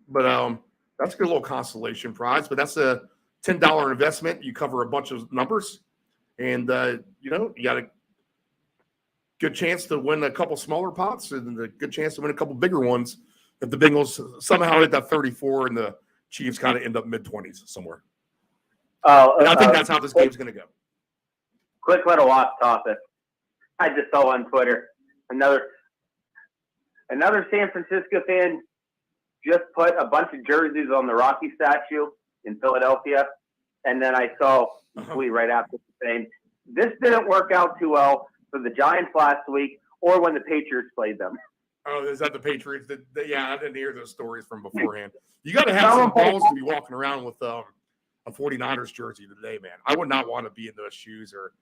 But that's a good little consolation prize. But that's a $10 investment. You cover a bunch of numbers, and you got a good chance to win a couple smaller pots and a good chance to win a couple bigger ones if the Bengals somehow hit that 34 and the Chiefs kind of end up mid-20s somewhere. And I think that's how this game's going to go. Quick little off topic. I just saw on Twitter another San Francisco fan just put a bunch of jerseys on the Rocky statue in Philadelphia, and then I saw a tweet right after saying, "This didn't work out too well for the Giants last week or when the Patriots played them." Oh, is that the Patriots? Yeah, I didn't hear those stories from beforehand. You got to have some balls to be walking around with a 49ers jersey today, man. I would not want to be in those shoes or,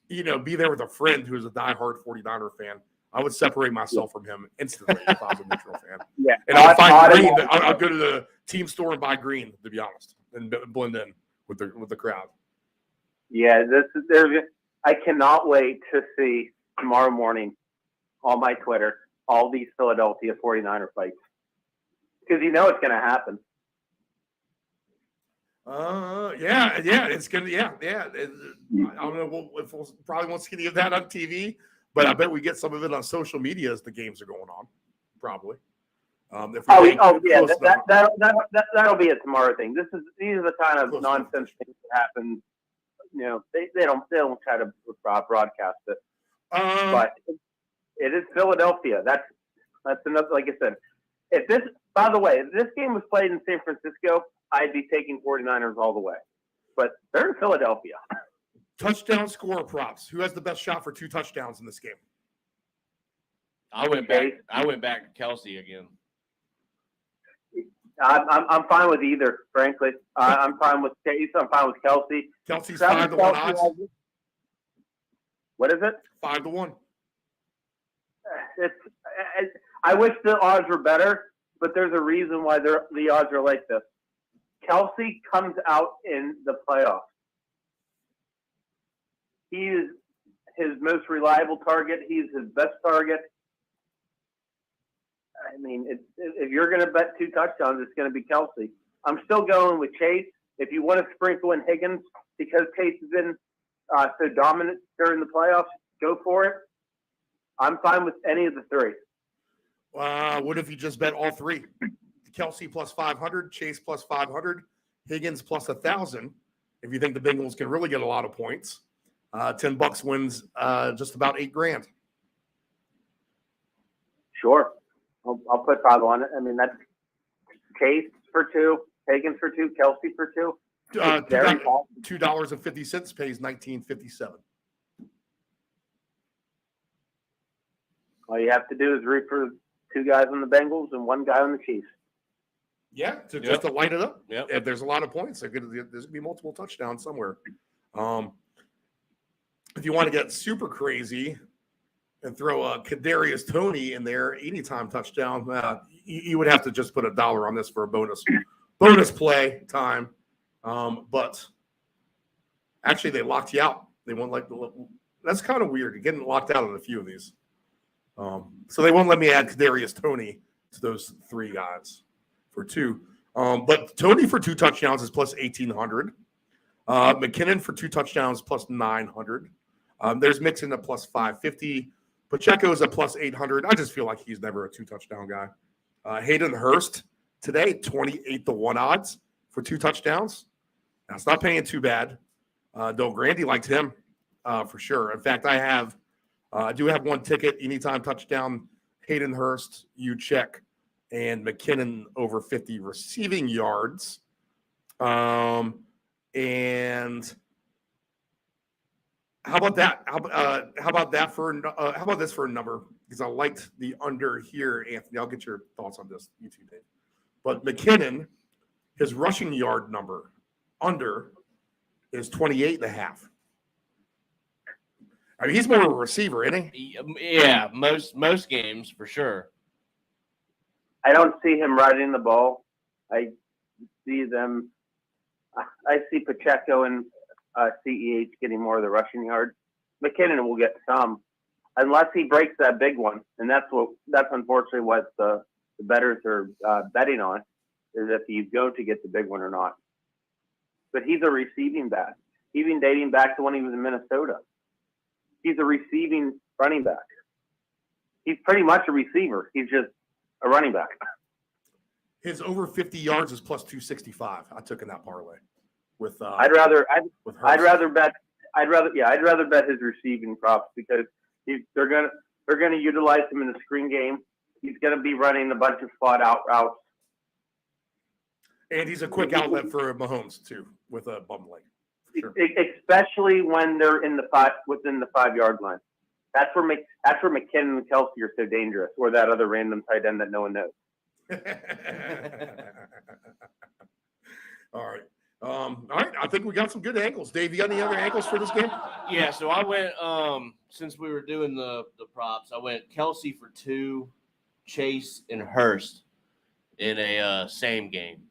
be there with a friend who's a diehard 49er fan. I would separate myself from him instantly if I was a neutral fan. Yeah, and I'll find green. I'll go to the team store and buy green, to be honest, and blend in with the crowd. Yeah, I cannot wait to see tomorrow morning on my Twitter all these Philadelphia 49er fights, because it's going to happen. It's gonna. I don't know if we'll probably won't see any of that on TV, but I bet we get some of it on social media as the games are going on. Probably. That'll be a tomorrow thing. These are the kind of nonsense things that happen. They don't try to broadcast it, but it is Philadelphia. That's another. Like I said, if this game was played in San Francisco, I'd be taking 49ers all the way. But they're in Philadelphia. Touchdown score props. Who has the best shot for 2 touchdowns in this game? I went back to Kelsey again. I'm fine with either, frankly. I'm fine with Chase. I'm fine with Kelsey. Kelsey's 5-1 odds. What is it? 5-1. I wish the odds were better, but there's a reason why the odds are like this. Kelsey comes out in the playoffs. He is his most reliable target. He's his best target. I mean, if you're going to bet 2 touchdowns, it's going to be Kelsey. I'm still going with Chase. If you want to sprinkle in Higgins because Chase has been so dominant during the playoffs, go for it. I'm fine with any of the 3. What if you just bet all 3? Kelsey plus 500, Chase plus 500, Higgins plus 1,000. If you think the Bengals can really get a lot of points, $10 wins just about $8,000. Sure. I'll put 5 on it. I mean, that's Chase for 2, Higgins for 2, Kelsey for 2. $2.50 pays $19.57. All you have to do is root for 2 guys on the Bengals and 1 guy on the Chiefs. Yeah, just to light it up. Yep. If there's a lot of points, there's going to be multiple touchdowns somewhere. If you want to get super crazy and throw a Kadarius Toney in there, anytime touchdown, you would have to just put $1 on this for a bonus play time. But actually, they locked you out. They won't that's kind of weird. You're getting locked out on a few of these. So they won't let me add Kadarius Toney to those 3 guys for 2. But Toney for 2 touchdowns is plus 1,800. McKinnon for 2 touchdowns plus 900. There's Mixon at plus 550. Pacheco's at plus 800. I just feel like he's never a 2 touchdown guy. Hayden Hurst today, 28-1 odds for 2 touchdowns. That's not paying too bad. Though Grande liked him for sure. In fact, I do have 1 ticket, anytime touchdown, Hayden Hurst, you check, and McKinnon over 50 receiving yards. And how about that? How about this for a number? Because I liked the under here, Anthony. I'll get your thoughts on this, you too, Dave. But McKinnon, his rushing yard number under is 28.5. I mean, he's more of a receiver, isn't he? Yeah, most games for sure. I don't see him riding the ball. I see Pacheco and CEH getting more of the rushing yards. McKinnon will get some, unless he breaks that big one, and that's unfortunately what the bettors are betting on, is if he's going to get the big one or not. But he's a receiving back, even dating back to when he was in Minnesota. He's a receiving running back. He's pretty much a receiver. He's just a running back. His over 50 yards is plus 265. I took in that parlay with. I'd rather bet his receiving props because they're gonna utilize him in the screen game. He's gonna be running a bunch of spot out routes. And he's a quick outlet for Mahomes too, with a bum leg. Sure. Especially when they're within the 5-yard line. That's where McKinnon and Kelsey are so dangerous, or that other random tight end that no one knows. All right. I think we got some good angles. Dave, you got any other angles for this game? Yeah, so I went since we were doing the props, I went Kelsey for 2, Chase and Hurst in a same game.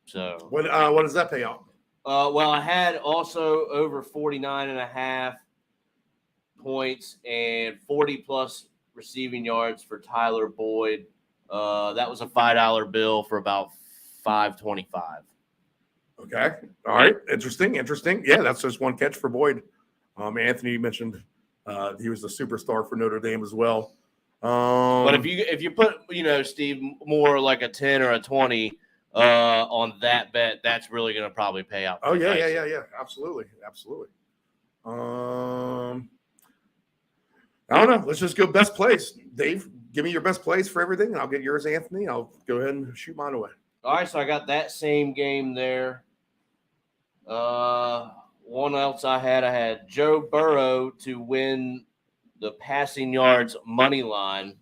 So what does that pay out? Well, I had also over 49.5 points and 40+ receiving yards for Tyler Boyd. That was a $5 bill for about $5.25. Okay. All right. Interesting. Yeah, that's just 1 catch for Boyd. Anthony mentioned he was the superstar for Notre Dame as well. But if you put, Steve, more like a 10 or a 20 on that bet, that's really going to probably pay out. Oh yeah. Absolutely. I don't know. Let's just go best plays. Dave, give me your best plays for everything, and I'll get yours, Anthony. I'll go ahead and shoot mine away. All right, so I got that same game there. One else I had Joe Burrow to win the passing yards money line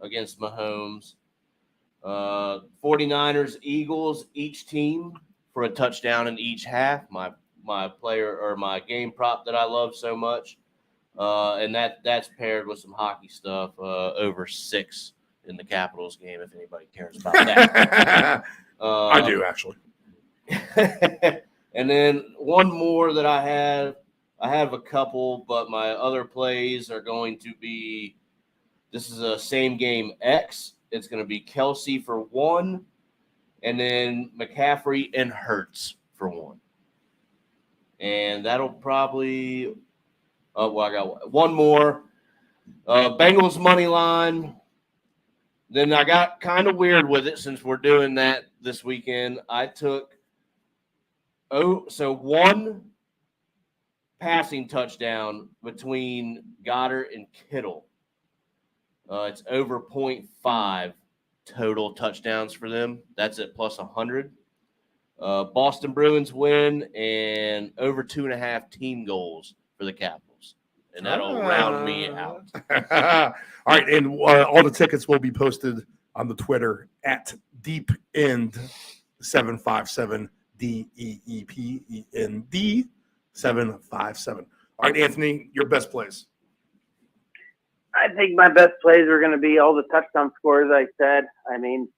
against Mahomes. 49ers, Eagles, each team for a touchdown in each half. My player or my game prop that I love so much. And that's paired with some hockey stuff, over 6 in the Capitals game, if anybody cares about that. I do, actually. And then one more that I have a couple, but my other plays are going to be, this is a same game X. It's going to be Kelsey for 1, and then McCaffrey and Hurts for 1. And that'll probably, I got one more. Bengals money line. Then I got kind of weird with it since we're doing that this weekend. I took 1 passing touchdown between Goddard and Kittle. It's over 0.5 total touchdowns for them. That's at plus 100. Boston Bruins win and over 2.5 team goals for the Capitals. And that'll round me out. All right, and all the tickets will be posted on the Twitter at DeepEnd757, DEEPEND 757. All right, Anthony, your best plays. I think my best plays are going to be all the touchdown scores. I said. I mean,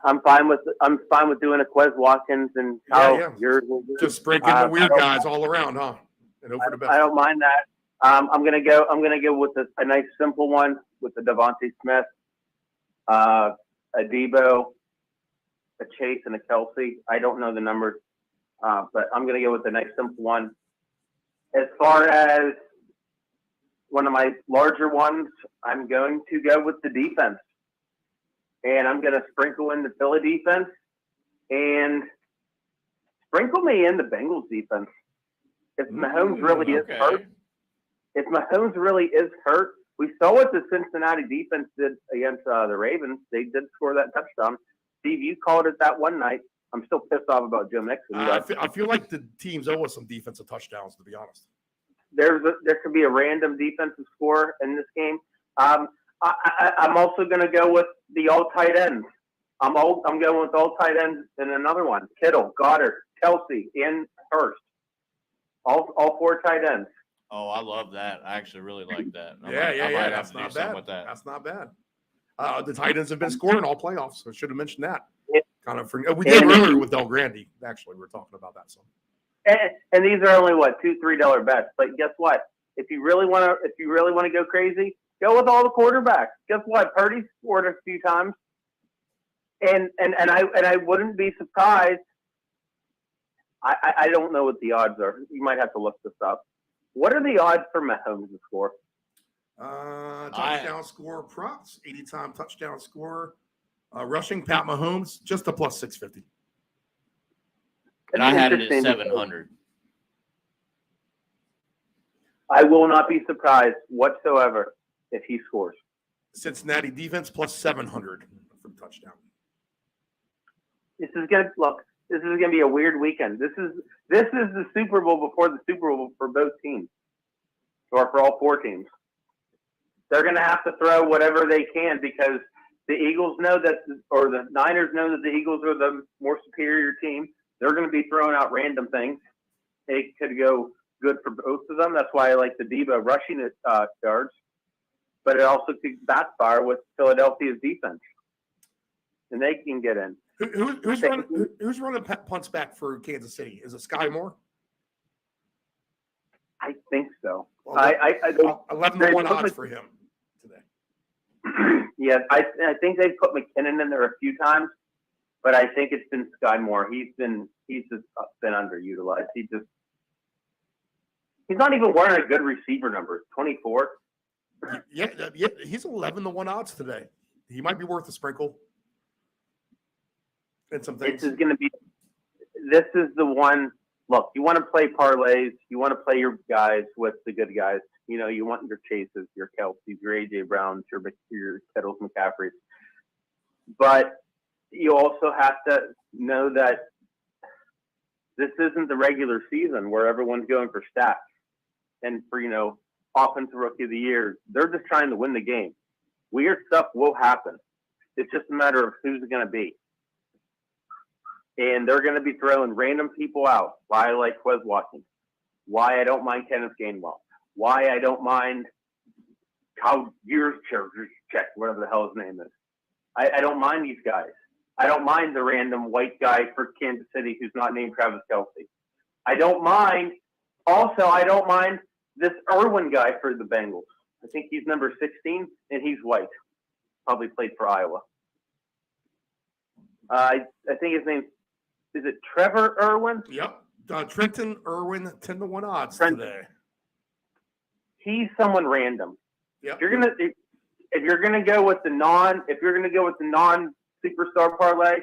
I'm fine with doing a Quez Watkins and Kyle. Yeah. Just sprinkling the weird guys all around, huh? And hope for the best. I don't mind that. I'm gonna go with a nice simple one with the Devontae Smith, a Debo, a Chase, and a Kelsey. I don't know the numbers, but I'm gonna go with a nice simple one. As far as one of my larger ones, I'm going to go with the defense, and I'm gonna sprinkle in the Philly defense and sprinkle me in the Bengals defense. If Mahomes really is hurt, we saw what the Cincinnati defense did against the Ravens. They did score that touchdown. Steve, you called it that one night. I'm still pissed off about Joe Mixon. I feel like the teams owe us some defensive touchdowns, to be honest. There could be a random defensive score in this game. I'm also going to go with the all tight ends. I'm going with all tight ends in another one. Kittle, Goddard, Kelsey, and Hurst. All 4 tight ends. Oh, I love that. I actually really like that. I might That's have to do not something bad. with that. That's not bad. The tight ends have been scoring all playoffs. So I should have mentioned that. Yeah. We did earlier with Del Grande. Actually, we were talking about that. So. And these are only $2-3 bets. But guess what? If you really want to go crazy, go with all the quarterbacks. Guess what? Purdy scored a few times, and I wouldn't be surprised. I don't know what the odds are. You might have to look this up. What are the odds for Mahomes to score? Touchdown score props, 80-time touchdown score. Rushing Pat Mahomes, just a plus 650. And I had it at 700. I will not be surprised whatsoever if he scores. Cincinnati defense plus 700 for the touchdown. This is gonna be a weird weekend. This is the Super Bowl before the Super Bowl for both teams, or for all 4 teams. They're gonna have to throw whatever they can because the Eagles know that, or the Niners know that the Eagles are the more superior team. They're going to be throwing out random things. It could go good for both of them. That's why I like the Debo rushing yards. But it also could backfire with Philadelphia's defense, and they can get in. Who's running punts back for Kansas City? Is it Sky Moore? I think so. Well, 11-1 odds for him today. Yeah, I think they put McKinnon in there a few times, but I think it's been Sky Moore. He's just been underutilized. He's not even wearing a good receiver number. 24. Yeah, he's 11-1 odds today. He might be worth a sprinkle. And some things. This is the one. Look, you want to play parlays. You want to play your guys with the good guys. You know, you want your Chases, your Kelce's, your A.J. Browns, your Kittles, McCaffreys. But you also have to know that this isn't the regular season where everyone's going for stats and for, offensive rookie of the year. They're just trying to win the game. Weird stuff will happen. It's just a matter of who's it going to be. And they're going to be throwing random people out. Why I like Wes Washington. Why I don't mind Kenneth Gainwell. Why I don't mind Kyle Juszczyk, whatever the hell his name is. I don't mind these guys. I don't mind the random white guy for Kansas City who's not named Travis Kelce. I don't mind this Irwin guy for the Bengals. I think he's number 16, and he's white. Probably played for Iowa. I think his name is it Trevor Irwin? Yep. Trenton Irwin, 10-1 odds today. He's someone random. Yep. If you're gonna go with the non superstar parlay,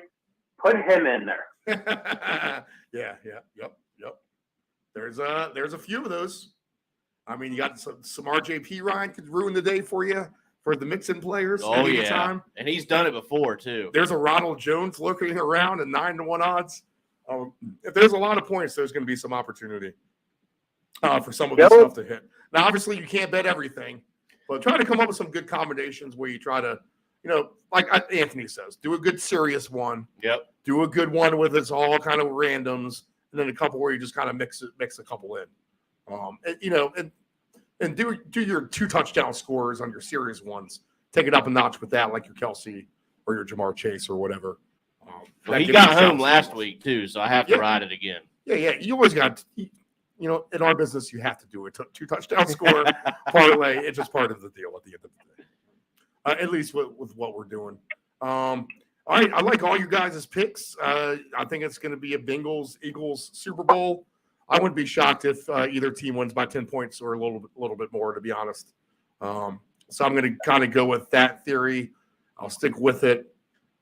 put him in there. Yep. There's a few of those. I mean, you got some RJP Ryan could ruin the day for you for the mix-in players. Oh yeah, time. And he's done it before too. There's a Ronald Jones looking around at 9-1 odds. If there's a lot of points, there's going to be some opportunity for some of this stuff to hit. Now, obviously, you can't bet everything, but try to come up with some good combinations where you try to, like Anthony says, do a good serious one. Yep. Do a good one with it's all kind of randoms, and then a couple where you just kind of mix a couple in. And do your 2 touchdown scores on your serious ones. Take it up a notch with that, like your Kelce or your Jamar Chase or whatever. Well, he got home last week too, so I have to ride it again. Yeah. You always got, in our business, you have to do a 2 touchdown score parlay. It's just part of the deal at the end of the day. At least with what we're doing. All right, I like all you guys' picks. I think it's going to be a Bengals-Eagles Super Bowl. I wouldn't be shocked if either team wins by 10 points or a little bit more, to be honest. So I'm going to kind of go with that theory. I'll stick with it.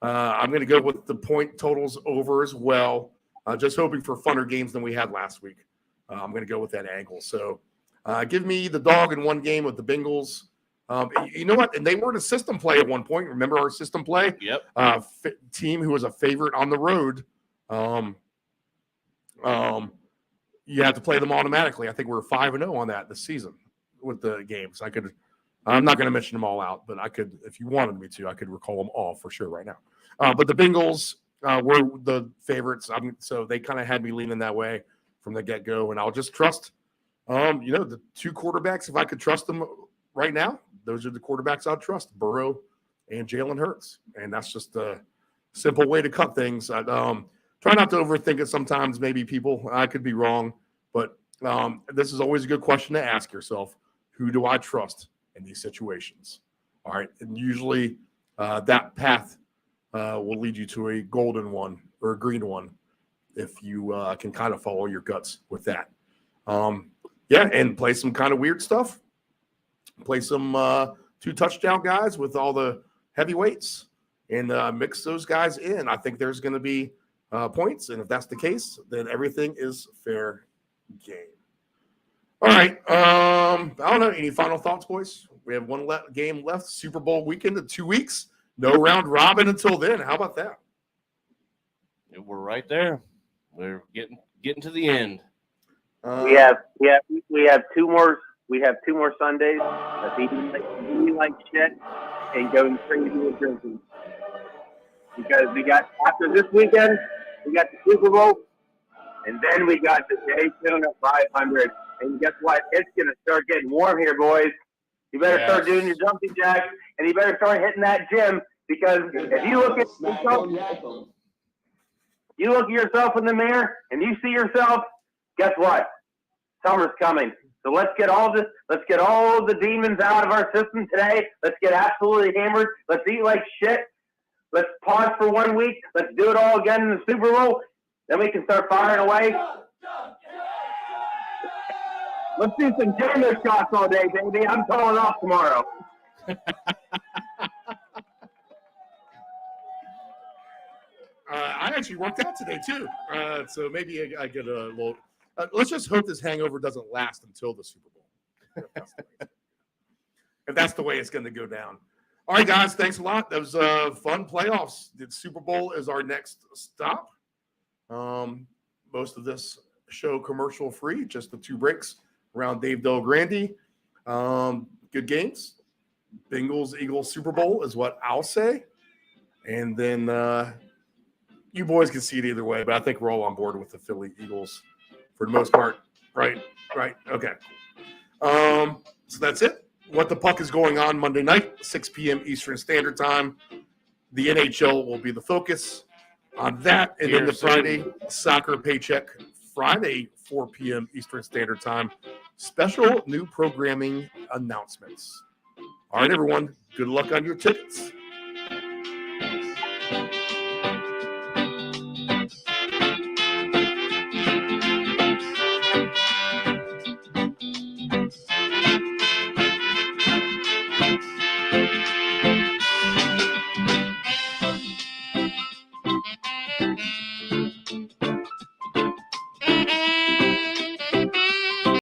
I'm going to go with the point totals over as well, just hoping for funner games than we had last week. I'm going to go with that angle. So give me the dog in one game with the Bengals. You know what? And they were in a system play at one point. Remember our system play? Yep. Team who was a favorite on the road. You have to play them automatically. I think we're 5-0 on that this season with the games. I'm not going to mention them all out, but I could, if you wanted me to, I could recall them all for sure right now. But the Bengals were the favorites. So they kind of had me leaning that way from the get-go, and I'll just trust, the 2 quarterbacks. If I could trust them right now, those are the quarterbacks I'd trust, Burrow and Jalen Hurts. And that's just a simple way to cut things. Try not to overthink it sometimes. Maybe people, I could be wrong, but this is always a good question to ask yourself. Who do I trust in these situations? All right. And usually that path will lead you to a golden one or a green one if you can kind of follow your guts with that. And play some kind of weird stuff. Play some 2 touchdown guys with all the heavyweights and mix those guys in. I think there's going to be points, and if that's the case, then everything is fair game. All right. I don't know. Any final thoughts, boys? We have one game left. Super Bowl weekend in 2 weeks. No round robin until then. How about that? We're right there. We're getting to the end. We have 2 more. We have 2 more Sundays of eating like shit and going crazy with drinking. Because we got, after this weekend, we got the Super Bowl, and then we got the Daytona 500. And guess what? It's going to start getting warm here, boys. You better start doing your jumping jacks, and you better start hitting that gym, because if you look at yourself in the mirror and you see yourself, guess what? Summer's coming. So let's get all the demons out of our system today. Let's get absolutely hammered. Let's eat like shit. Let's pause for 1 week. Let's do it all again in the Super Bowl. Then we can start firing away. Let's do some Django shots all day, baby. I'm calling off tomorrow. I actually worked out today, too. So maybe I get a little let's just hope this hangover doesn't last until the Super Bowl. If that's the way it's going to go down. All right, guys, thanks a lot. That was fun playoffs. The Super Bowl is our next stop. Most of this show commercial free, just the 2 breaks around Dave Del Grande. Good games. Bengals Eagles Super Bowl is what I'll say. And then you boys can see it either way, but I think we're all on board with the Philly Eagles for the most part. Right. Okay. So that's it. What the Puck is going on Monday night, 6 p.m. Eastern Standard Time. The NHL will be the focus on that. And then the Friday soccer paycheck, Friday, 4 p.m. Eastern Standard Time. Special new programming announcements. All right, everyone. Good luck on your tickets.